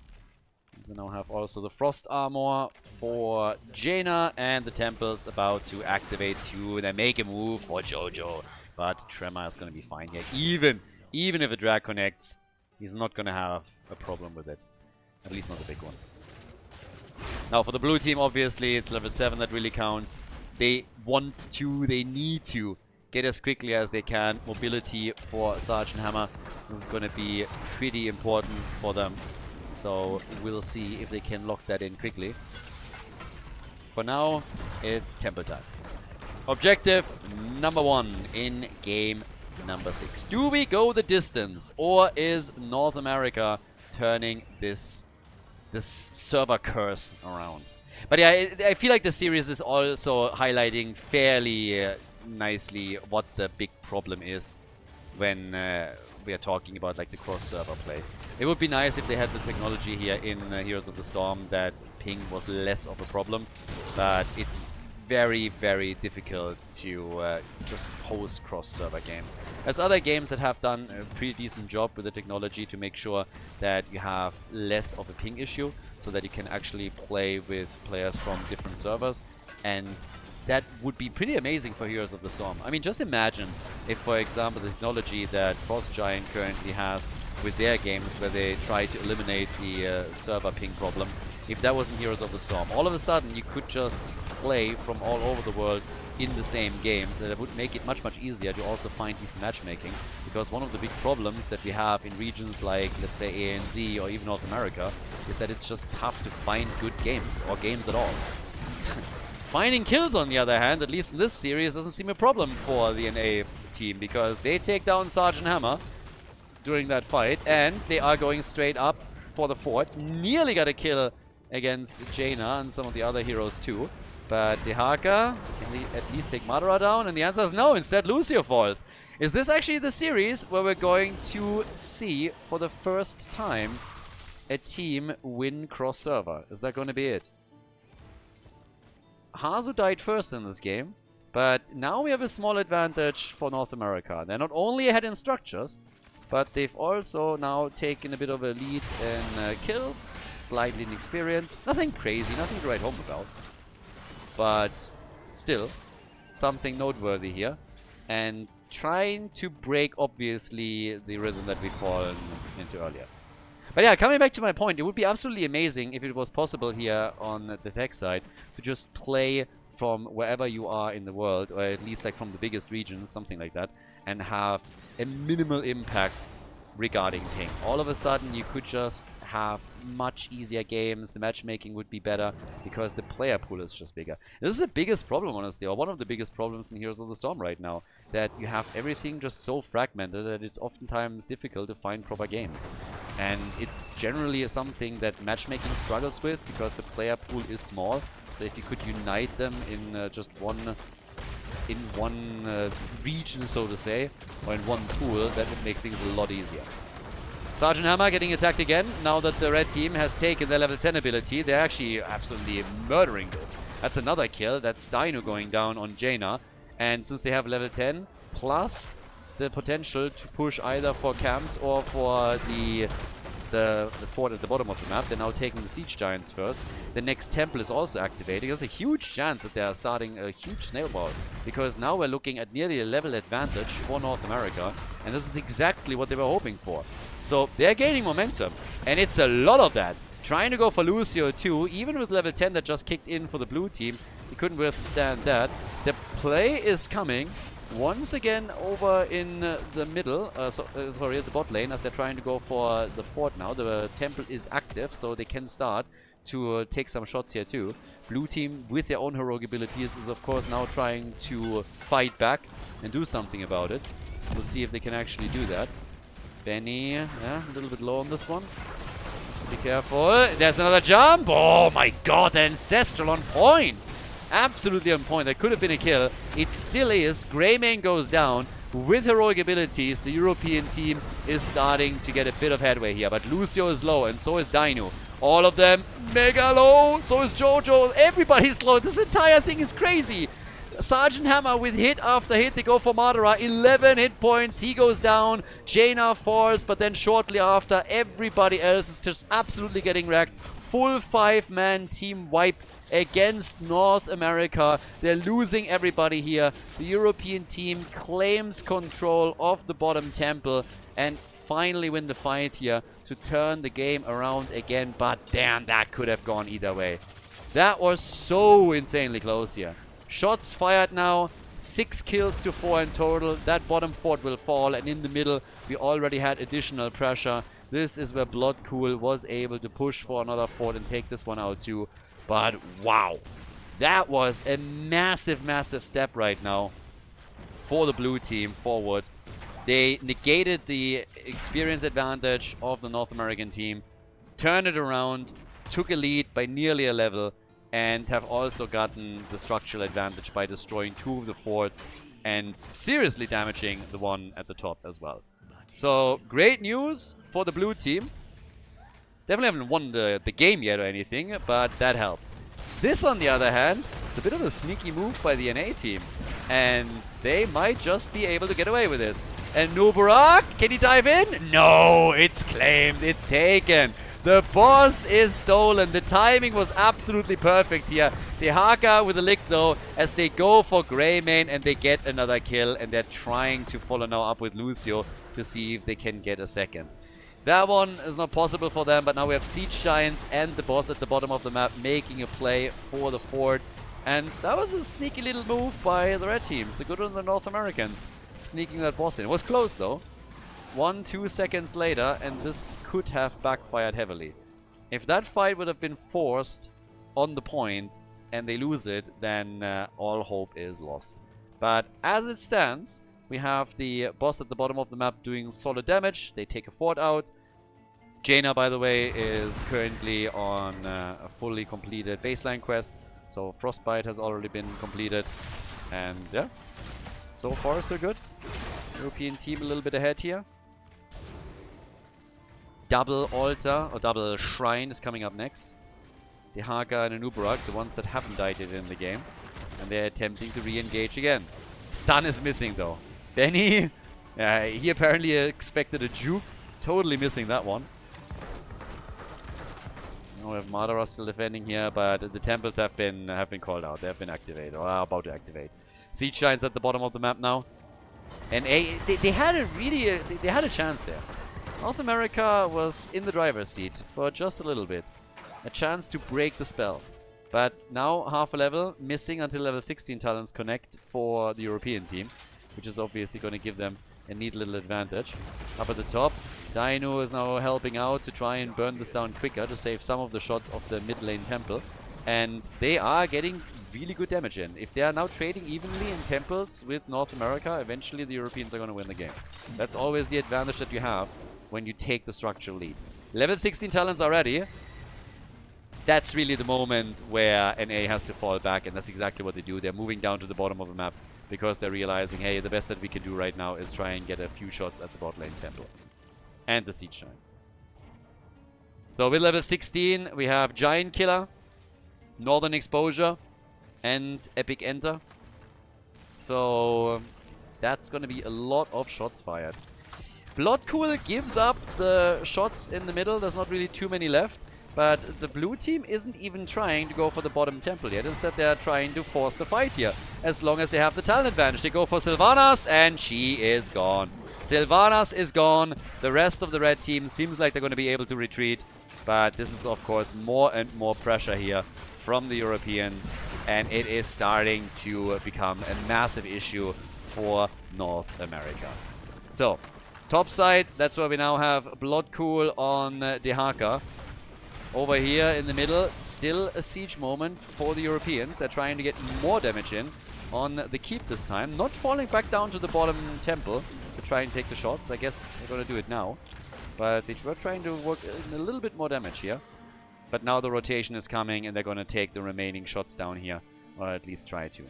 We now have also the Frost Armor for Jaina, and the Temple's about to activate too. They make a move for Jojo, but Tremor is going to be fine here. Even if a drag connects, he's not going to have a problem with it. At least not a big one. Now for the blue team, obviously, it's level 7 that really counts. They want to, they need to get as quickly as they can. Mobility for Sergeant Hammer. This is going to be pretty important for them. So we'll see if they can lock that in quickly. For now, it's temple time. Objective number 1 in game number 6. Do we go the distance, or is North America turning this server curse around? But yeah, I feel like the series is also highlighting fairly nicely what the big problem is when we are talking about like the cross-server play. It would be nice if they had the technology here in Heroes of the Storm that ping was less of a problem, but it's very, very difficult to just host cross-server games. There's other games that have done a pretty decent job with the technology to make sure that you have less of a ping issue, so that you can actually play with players from different servers, and that would be pretty amazing for Heroes of the Storm. I mean, just imagine if, for example, the technology that Frost Giant currently has with their games, where they try to eliminate the server ping problem, if that was in Heroes of the Storm. All of a sudden, you could just play from all over the world in the same games, and it would make it much, much easier to also find decent matchmaking, because one of the big problems that we have in regions like, let's say, ANZ or even North America, is that it's just tough to find good games, or games at all. Finding kills, on the other hand, at least in this series, doesn't seem a problem for the NA team, because they take down Sergeant Hammer during that fight, and they are going straight up for the fort. Nearly got a kill against Jaina and some of the other heroes too. But Dehaka, can they at least take Madara down? And the answer is no, instead Lucio falls. Is this actually the series where we're going to see, for the first time, a team win cross-server? Is that going to be it? Hazu died first in this game, but now we have a small advantage for North America. They're not only ahead in structures, but they've also now taken a bit of a lead in kills, slightly in experience. Nothing crazy, nothing to write home about, but still something noteworthy here. And trying to break, obviously, the rhythm that we've fallen into earlier. But yeah, coming back to my point, it would be absolutely amazing if it was possible here on the tech side to just play from wherever you are in the world, or at least like from the biggest regions, something like that, and have a minimal impact regarding ping. All of a sudden you could just have much easier games, the matchmaking would be better because the player pool is just bigger. This is the biggest problem, honestly, or one of the biggest problems in Heroes of the Storm right now, that you have everything just so fragmented that it's oftentimes difficult to find proper games. And it's generally something that matchmaking struggles with because the player pool is small, so if you could unite them in just one region, so to say, or in one pool, that would make things a lot easier. Sergeant Hammer getting attacked again. Now that the red team has taken their level 10 ability, they're actually absolutely murdering this. That's another kill. That's Dino going down on Jaina. And since they have level 10, plus the potential to push either for camps or for the fort at the bottom of the map, they're now taking the siege giants first. The next temple is also activating. There's a huge chance that they are starting a huge snowball, because now we're looking at nearly a level advantage for North America, and this is exactly what they were hoping for. So they're gaining momentum, and it's a lot of that. Trying to go for Lucio too, even with level 10 that just kicked in for the blue team, he couldn't withstand that. The play is coming once again over in the middle, sorry, at the bot lane, as they're trying to go for the fort now. The temple is active, so they can start to take some shots here too. Blue team, with their own heroic abilities, is of course now trying to fight back and do something about it. We'll see if they can actually do that. Benny, yeah, a little bit low on this one. Just be careful. There's another jump. Oh my god, the Ancestral on point. Absolutely on point. That could have been a kill. It still is. Greymane goes down. With heroic abilities, the European team is starting to get a bit of headway here. But Lucio is low, and so is Dino. All of them mega low. So is Jojo. Everybody's low. This entire thing is crazy. Sergeant Hammer with hit after hit. They go for Madara. 11 hit points. He goes down. Jaina falls, but then shortly after, everybody else is just absolutely getting wrecked. full 5-man team wipe against North America. They're losing everybody here. The European team claims control of the bottom temple and finally win the fight here to turn the game around again. But damn, that could have gone either way. That was so insanely close here. Shots fired now. 6 kills to 4 in total. That bottom fort will fall, and in the middle we already had additional pressure. This is where Bloodcool was able to push for another fort and take this one out too. But wow, that was a massive, massive step right now for the blue team forward. They negated the experience advantage of the North American team, turned it around, took a lead by nearly a level, and have also gotten the structural advantage by destroying 2 of the forts and seriously damaging the one at the top as well. So, great news for the blue team. Definitely haven't won the game yet or anything, but that helped. This, on the other hand, is a bit of a sneaky move by the NA team. And they might just be able to get away with this. And Nubarak, can he dive in? No, it's claimed, it's taken. The boss is stolen. The timing was absolutely perfect here. Dehaka with a lick though, as they go for Greymane and they get another kill, and they're trying to follow now up with Lucio to see if they can get a second. That one is not possible for them, but now we have Siege Giants and the boss at the bottom of the map making a play for the fort. And that was a sneaky little move by the red team. So good on the North Americans sneaking that boss in. It was close though. 1-2 seconds later, and this could have backfired heavily. If that fight would have been forced on the point and they lose it, then all hope is lost. But as it stands, we have the boss at the bottom of the map doing solid damage. They take a fort out. Jaina, by the way, is currently on a fully completed baseline quest. So Frostbite has already been completed. And yeah, so far so good. European team a little bit ahead here. Double altar or double shrine is coming up next. Dehaka and Anubarak, the ones that haven't died yet in the game. And they're attempting to re-engage again. Stun is missing though. Benny, he apparently expected a juke. Totally missing that one. Now we have Madara still defending here, but the temples have been called out. They have been activated, or are about to activate. Siege Giants at the bottom of the map now. And they had a really they had a chance there. North America was in the driver's seat for just a little bit. A chance to break the spell. But now half a level, missing until level 16 talents connect for the European team, which is obviously going to give them a neat little advantage. Up at the top, Dino is now helping out to try and burn this down quicker to save some of the shots of the mid lane temple. And they are getting really good damage in. If they are now trading evenly in temples with North America, eventually the Europeans are going to win the game. That's always the advantage that you have when you take the structural lead. Level 16 talents already. That's really the moment where NA has to fall back, and that's exactly what they do. They're moving down to the bottom of the map because they're realizing, hey, the best that we can do right now is try and get a few shots at the bot lane temple. And the Siege Giants. So with level 16, we have Giant Killer, Northern Exposure, and Epic Enter. So that's going to be a lot of shots fired. Bloodcool gives up the shots in the middle. There's not really too many left. But the blue team isn't even trying to go for the bottom temple yet. Instead, they're trying to force the fight here. As long as they have the talent advantage. They go for Sylvanas, and she is gone. Sylvanas is gone. The rest of the red team seems like they're going to be able to retreat. But this is, of course, more and more pressure here from the Europeans. And it is starting to become a massive issue for North America. So, top side, that's where we now have Bloodcool on Dehaka. Over here in the middle, still a siege moment for the Europeans. They're trying to get more damage in on the keep this time. Not falling back down to the bottom temple to try and take the shots. I guess they're going to do it now. But they were trying to work in a little bit more damage here. But now the rotation is coming and they're going to take the remaining shots down here. Or at least try to.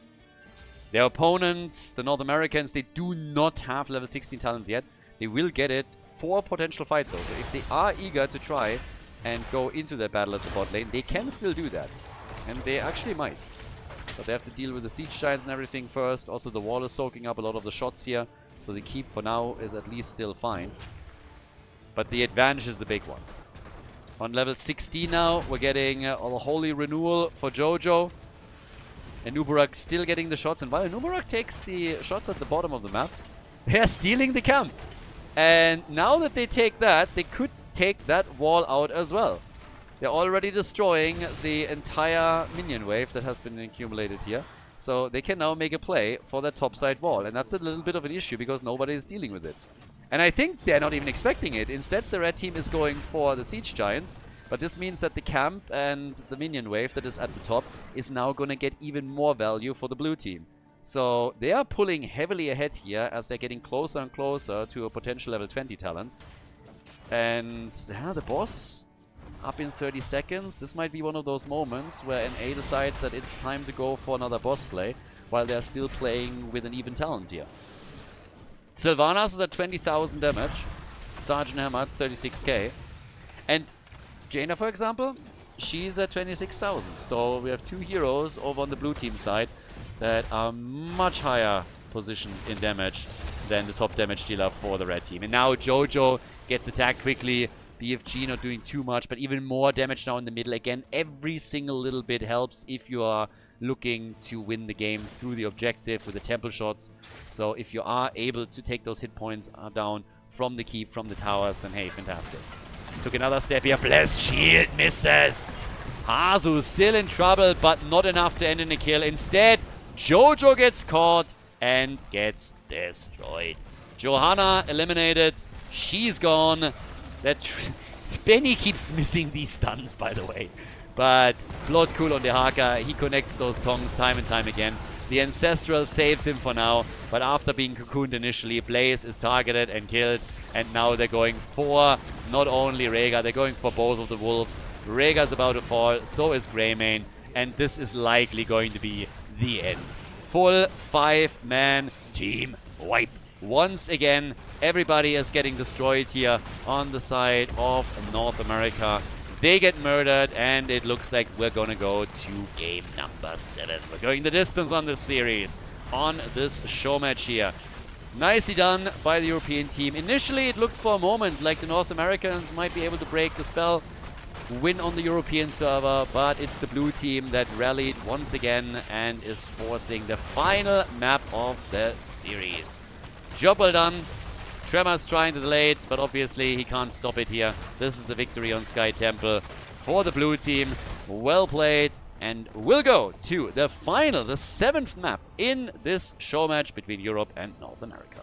Their opponents, the North Americans, they do not have level 16 talents yet. They will get it for a potential fight though. So if they are eager to try and go into that battle at the bot lane, they can still do that. And they actually might. But they have to deal with the Siege Giants and everything first. Also, the wall is soaking up a lot of the shots here. So the keep for now is at least still fine. But the advantage is the big one. On level 16 now, we're getting a holy renewal for Jojo. And Nubarak still getting the shots. And while Nubarak takes the shots at the bottom of the map, they're stealing the camp. And now that they take that, they could take that wall out as well. They're already destroying the entire minion wave that has been accumulated here. So they can now make a play for that topside wall. And that's a little bit of an issue because nobody is dealing with it. And I think they're not even expecting it. Instead, the red team is going for the siege giants. But this means that the camp and the minion wave that is at the top is now going to get even more value for the blue team. So they are pulling heavily ahead here as they're getting closer and closer to a potential level 20 talent. And yeah, the boss up in 30 seconds. This might be one of those moments where NA decides that it's time to go for another boss play while they're still playing with an even talent here. Sylvanas is at 20,000 damage. Sergeant Hammer at 36k. And Jaina, for example, she's at 26,000. So we have two heroes over on the blue team side that are much higher positioned in damage than the top damage dealer for the red team. And now Jojo gets attacked quickly. BFG not doing too much, but even more damage now in the middle. Again, every single little bit helps if you are looking to win the game through the objective with the temple shots. So if you are able to take those hit points down from the keep, from the towers, then hey, fantastic. Took another step here. Blessed shield misses. Hazu still in trouble, but not enough to end in a kill. Instead, Jojo gets caught and gets destroyed. Johanna eliminated. She's gone. Benny keeps missing these stuns, by the way. But Blood Cool on the Haka, he connects those tongs time and time again. The Ancestral saves him for now, but after being cocooned initially, Blaze is targeted and killed. And now they're going for not only Rhaegar, they're going for both of the wolves. Rhaegar's about to fall, so is Greymane. And this is likely going to be the end. Full 5-man team wipe. Once again, everybody is getting destroyed here on the side of North America. They get murdered, and it looks like we're going to go to game number 7. We're going the distance on this series, on this show match here. Nicely done by the European team. Initially, it looked for a moment like the North Americans might be able to break the spell, win on the European server, but it's the blue team that rallied once again and is forcing the final map of the series. Job well done. Tremor's trying to delay it, but obviously he can't stop it here. This is a victory on Sky Temple for the blue team. Well played. And we'll go to the final, the 7th map in this show match between Europe and North America.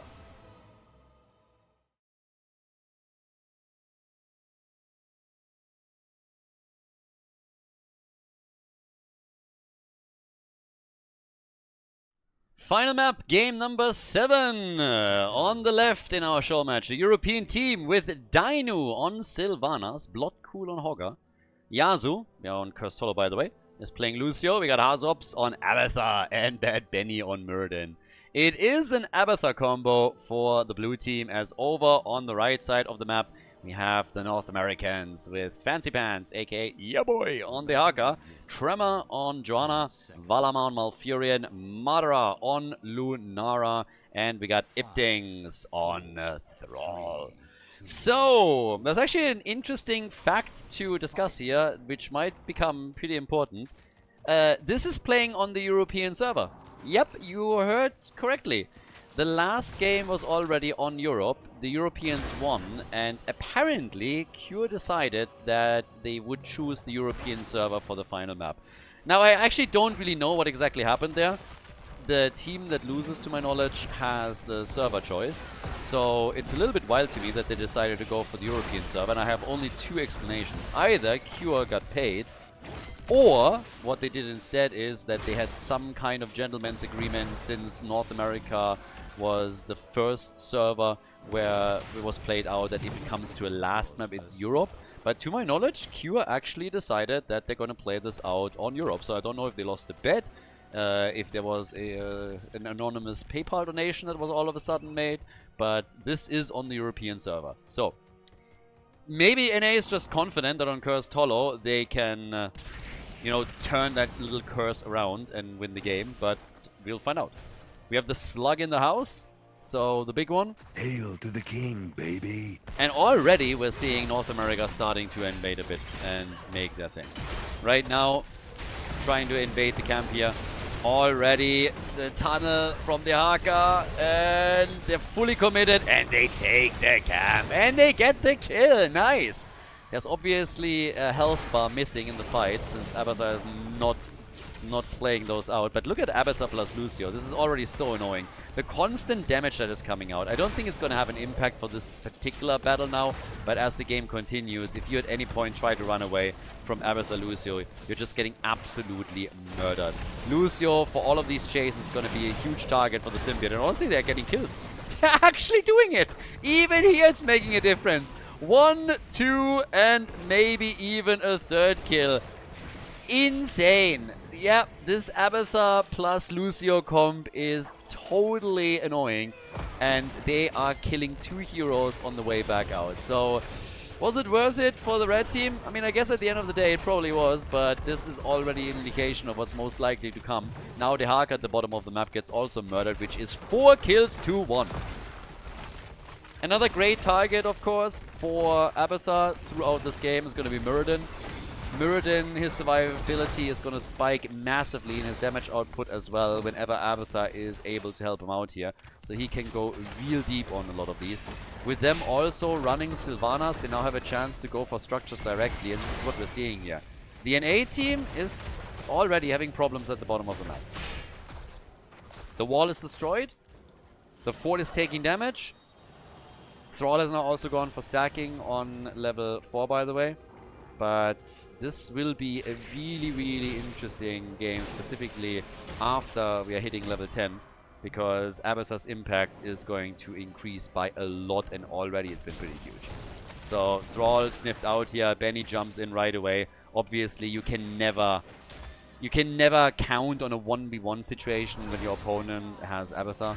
Final map, game number 7. On the left in our show match, the European team with Dainu on Sylvanas, Blood Cool on Hogger, Yasu, we are on Cursed Hollow by the way, is playing Lucio. We got Hazops on Abathar and Bad Benny on Murden. It is an Abathar combo for the blue team, as over on the right side of the map we have the North Americans with Fancy Pants, aka Yaboy, on the Haka, Tremor on Joanna, Valama on Malfurion, Madara on Lunara, and we got Iptings on Thrall. So, there's actually an interesting fact to discuss here, which might become pretty important. This is playing on the European server. Yep, you heard correctly. The last game was already on Europe. The Europeans won, and apparently Cure decided that they would choose the European server for the final map. Now, I actually don't really know what exactly happened there. The team that loses, to my knowledge, has the server choice. So it's a little bit wild to me that they decided to go for the European server, and I have only two explanations. Either Cure got paid, or what they did instead is that they had some kind of gentleman's agreement, since North America was the first server where it was played out, that if it comes to a last map, it's Europe. But to my knowledge, Cure actually decided that they're going to play this out on Europe. So I don't know if they lost a bet, if there was an anonymous PayPal donation that was all of a sudden made, but this is on the European server. So maybe NA is just confident that on Cursed Hollow they can, you know, turn that little curse around and win the game, but we'll find out. We have the Slug in the house. So the big one. Hail to the king, baby. And already we're seeing North America starting to invade a bit and make their thing. Right now, trying to invade the camp here. Already the tunnel from the Haka, and they're fully committed, and they take the camp, and they get the kill. Nice. There's obviously a health bar missing in the fight, since Abathar is not playing those out. But look at Abathar plus Lucio. This is already so annoying. The constant damage that is coming out. I don't think it's going to have an impact for this particular battle now, but as the game continues, if you at any point try to run away from Abathar Lucio, you're just getting absolutely murdered. Lucio, for all of these chases, is going to be a huge target for the symbiote, and honestly, they're getting kills. They're actually doing it! Even here, it's making a difference. 1, 2, and maybe even a third kill. Insane. Yeah, this Abathar plus Lucio comp is totally annoying, and they are killing 2 heroes on the way back out. So, was it worth it for the red team? I mean, I guess at the end of the day it probably was, but this is already an indication of what's most likely to come. Now the Haka at the bottom of the map gets also murdered, which is 4 kills to 1. Another great target, of course, for Abathar throughout this game is going to be Muradin. Muradin, his survivability is going to spike massively in his damage output as well whenever Abathar is able to help him out here. So he can go real deep on a lot of these. With them also running Sylvanas, they now have a chance to go for structures directly, and this is what we're seeing here. The NA team is already having problems at the bottom of the map. The wall is destroyed. The fort is taking damage. Thrall has now also gone for stacking on level 4, by the way. But this will be a really, really interesting game, specifically after we are hitting level 10, because Abathar's impact is going to increase by a lot, and already it's been pretty huge. So Thrall sniffed out here, Benny jumps in right away. Obviously, you can never count on a 1v1 situation when your opponent has Abathar.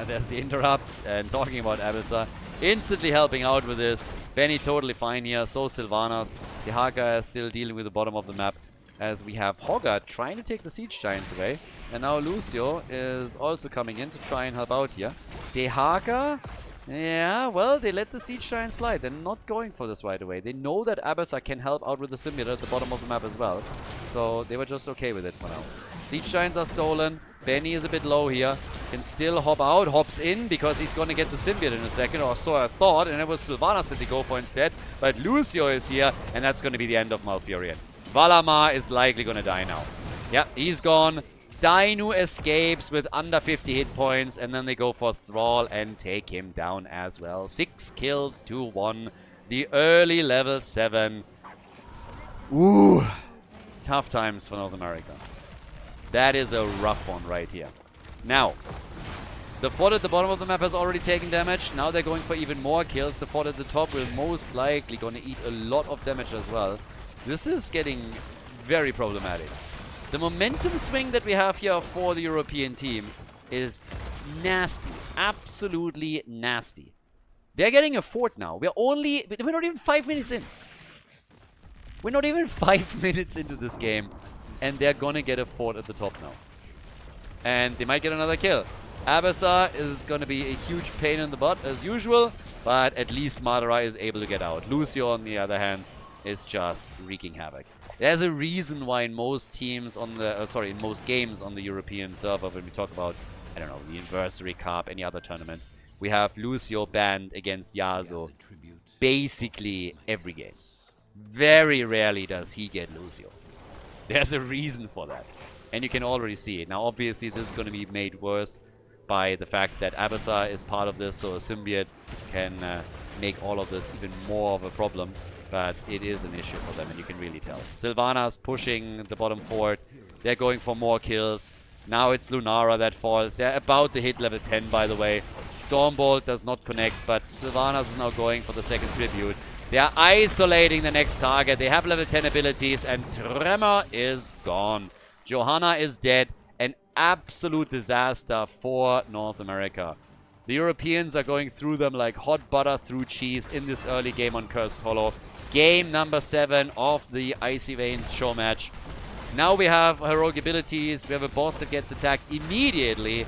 There's the interrupt, and talking about Abathar, instantly helping out with this. Benny totally fine here, so Sylvanas. The Haka is still dealing with the bottom of the map, as we have Hoggart trying to take the Siege Giants away. And now Lucio is also coming in to try and help out here. The Haka, yeah, well, they let the Siege Giants slide. They're not going for this right away. They know that Abathar can help out with the symbiote at the bottom of the map as well. So they were just okay with it for now. Siege Giants are stolen. Benny is a bit low here. Can still hop out. Hops in because he's going to get the symbiote in a second. Or so I thought. And it was Sylvanas that they go for instead. But Lucio is here. And that's going to be the end of Malfurion. Valamar is likely going to die now. Yeah, he's gone. Dainu escapes with under 50 hit points. And then they go for Thrall and take him down as well. 6 kills to 1. The early level 7. Ooh. Tough times for North America. That is a rough one right here. Now, the fort at the bottom of the map has already taken damage. Now they're going for even more kills. The fort at the top will most likely going to eat a lot of damage as well. This is getting very problematic. The momentum swing that we have here for the European team is nasty. Absolutely nasty. They're getting a fort now. We're not even 5 minutes in. We're not even 5 minutes into this game. And they're gonna get a fort at the top now. And they might get another kill. Abathar is gonna be a huge pain in the butt as usual, but at least Madara is able to get out. Lucio, on the other hand, is just wreaking havoc. There's a reason why in most teams on the, in most games on the European server, when we talk about, I don't know, the Anniversary Cup, any other tournament, we have Lucio banned against Yasuo basically every game. Very rarely does he get Lucio. There's a reason for that. And you can already see it. Now, obviously, this is going to be made worse by the fact that Abathar is part of this, so a symbiote can make all of this even more of a problem. But it is an issue for them, and you can really tell. Sylvanas pushing the bottom fort. They're going for more kills. Now it's Lunara that falls. They're about to hit level 10, by the way. Stormbolt does not connect, but Sylvanas is now going for the second tribute. They are isolating the next target. They have level 10 abilities, and Tremor is gone. Johanna is dead. An absolute disaster for North America. The Europeans are going through them like hot butter through cheese in this early game on Cursed Hollow. Game number 7 of the Icy Veins show match. Now we have heroic abilities. We have a boss that gets attacked immediately.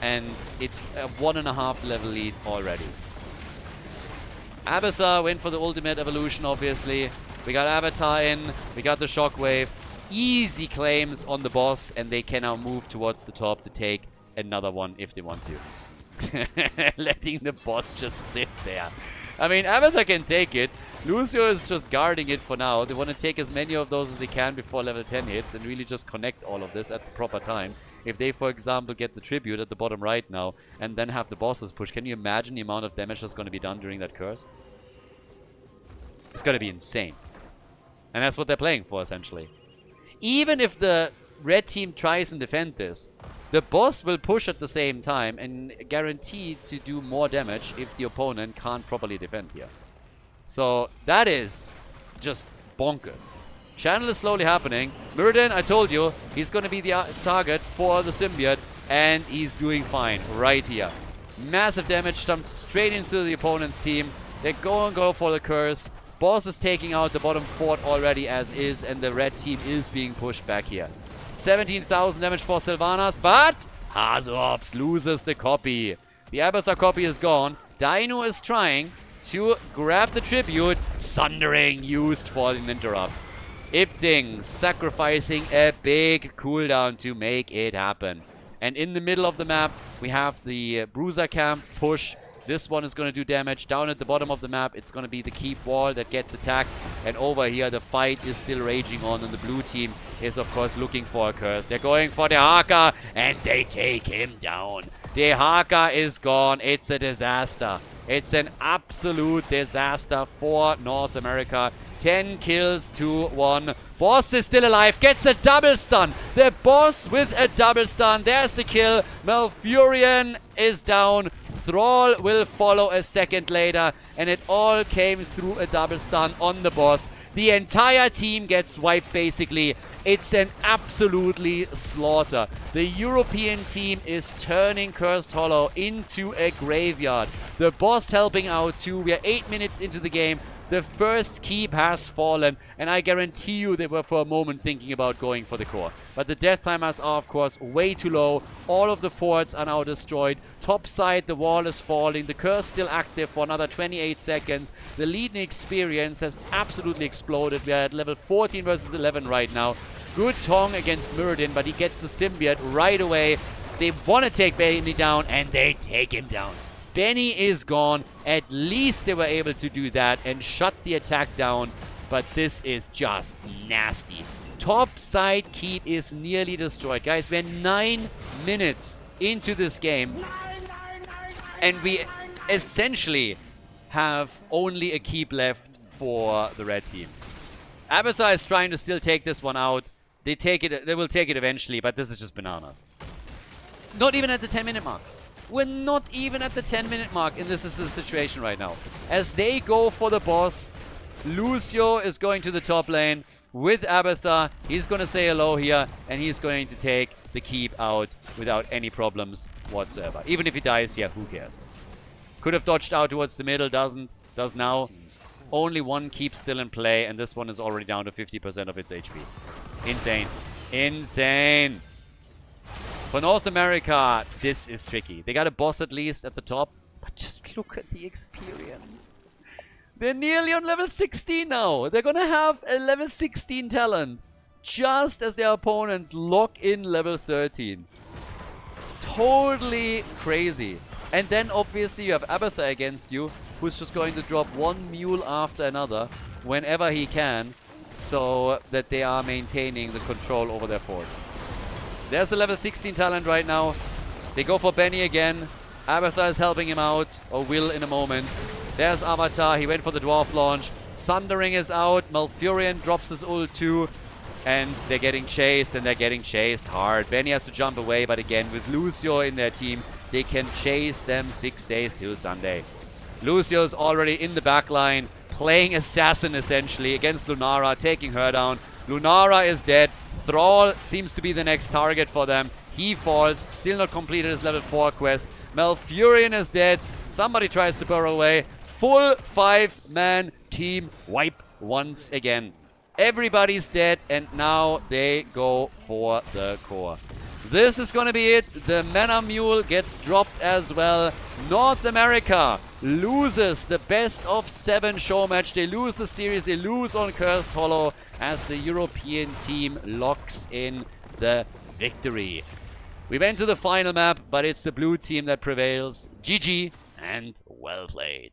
And it's a 1.5 level lead already. Abathar went for the ultimate evolution, obviously. We got Avatar in. We got the Shockwave. Easy claims on the boss, and they can now move towards the top to take another one if they want to. Letting the boss just sit there. I mean, Avatar can take it. Lucio is just guarding it for now. They want to take as many of those as they can before level 10 hits and really just connect all of this at the proper time. If they, for example, get the tribute at the bottom right now and then have the bosses push, can you imagine the amount of damage that's going to be done during that curse? It's going to be insane. And that's what they're playing for, essentially. Even if the red team tries and defend this, the boss will push at the same time and guarantee to do more damage if the opponent can't properly defend here. So that is just bonkers. Channel is slowly happening. Muradin, I told you, he's going to be the target for the symbiote, and he's doing fine right here. Massive damage dumped straight into the opponent's team. They go for the curse. Boss is taking out the bottom fort already as is, and the red team is being pushed back here. 17,000 damage for Sylvanas, but Hazorps loses the copy. The Abathar copy is gone. Dino is trying to grab the tribute. Sundering used for an interrupt. Ipting sacrificing a big cooldown to make it happen. And in the middle of the map, we have the Bruiser camp push. This one is going to do damage. Down at the bottom of the map, it's going to be the keep wall that gets attacked. And over here, the fight is still raging on. And the blue team is, of course, looking for a curse. They're going for the Haka, and they take him down. The Haka is gone. It's a disaster. It's an absolute disaster for North America. 10 kills to 1. Boss is still alive. Gets a double stun. The boss with a double stun. There's the kill. Malfurion is down. Thrall will follow a second later. And it all came through a double stun on the boss. The entire team gets wiped, basically. It's an absolutely slaughter. The European team is turning Cursed Hollow into a graveyard. The boss helping out too. We are 8 minutes into the game. The first keep has fallen, and I guarantee you they were for a moment thinking about going for the core. But the death timers are, of course, way too low. All of the forts are now destroyed. Top side, the wall is falling. The curse still active for another 28 seconds. The lead in experience has absolutely exploded. We are at level 14 versus 11 right now. Good Tong against Muradin, but he gets the symbiote right away. They want to take Benny down, and they take him down. Benny is gone. At least they were able to do that and shut the attack down. But this is just nasty. Top side keep is nearly destroyed. Guys, we're 9 minutes into this game. And we essentially have only a keep left for the red team. Abathar is trying to still take this one out. They will take it eventually, but this is just bananas. Not even at the 10-minute mark. We're not even at the 10-minute mark, and this is the situation right now. As they go for the boss, Lucio is going to the top lane with Abathar. He's going to say hello here, and he's going to take the keep out without any problems whatsoever. Even if he dies here, who cares? Could have dodged out towards the middle, doesn't. Does now. Only one keep still in play, and this one is already down to 50% of its HP. Insane. Insane. For North America, this is tricky. They got a boss at least at the top, but just look at the experience. They're nearly on level 16 now. They're gonna have a level 16 talent just as their opponents lock in level 13. Totally crazy. And then obviously you have Abathar against you, who's just going to drop one mule after another whenever he can, so that they are maintaining the control over their forts. There's the level 16 talent right now. They go for Benny again. Abathar is helping him out, or will in a moment. There's Avatar. He went for the dwarf launch. Sundering is out. Malfurion drops his ult too. And they're getting chased, and they're getting chased hard. Benny has to jump away, but again, with Lucio in their team, they can chase them 6 days till Sunday. Lucio's already in the back line, playing assassin essentially against Lunara, taking her down. Lunara is dead. Thrall seems to be the next target for them. He falls, still not completed his level 4 quest. Malfurion is dead. Somebody tries to burrow away. Full 5-man team wipe once again. Everybody's dead, and now they go for the core. This is going to be it. The Mana Mule gets dropped as well. North America loses the best of 7 show match. They lose the series. They lose on Cursed Hollow as the European team locks in the victory. We went to the final map, but it's the blue team that prevails. GG and well played.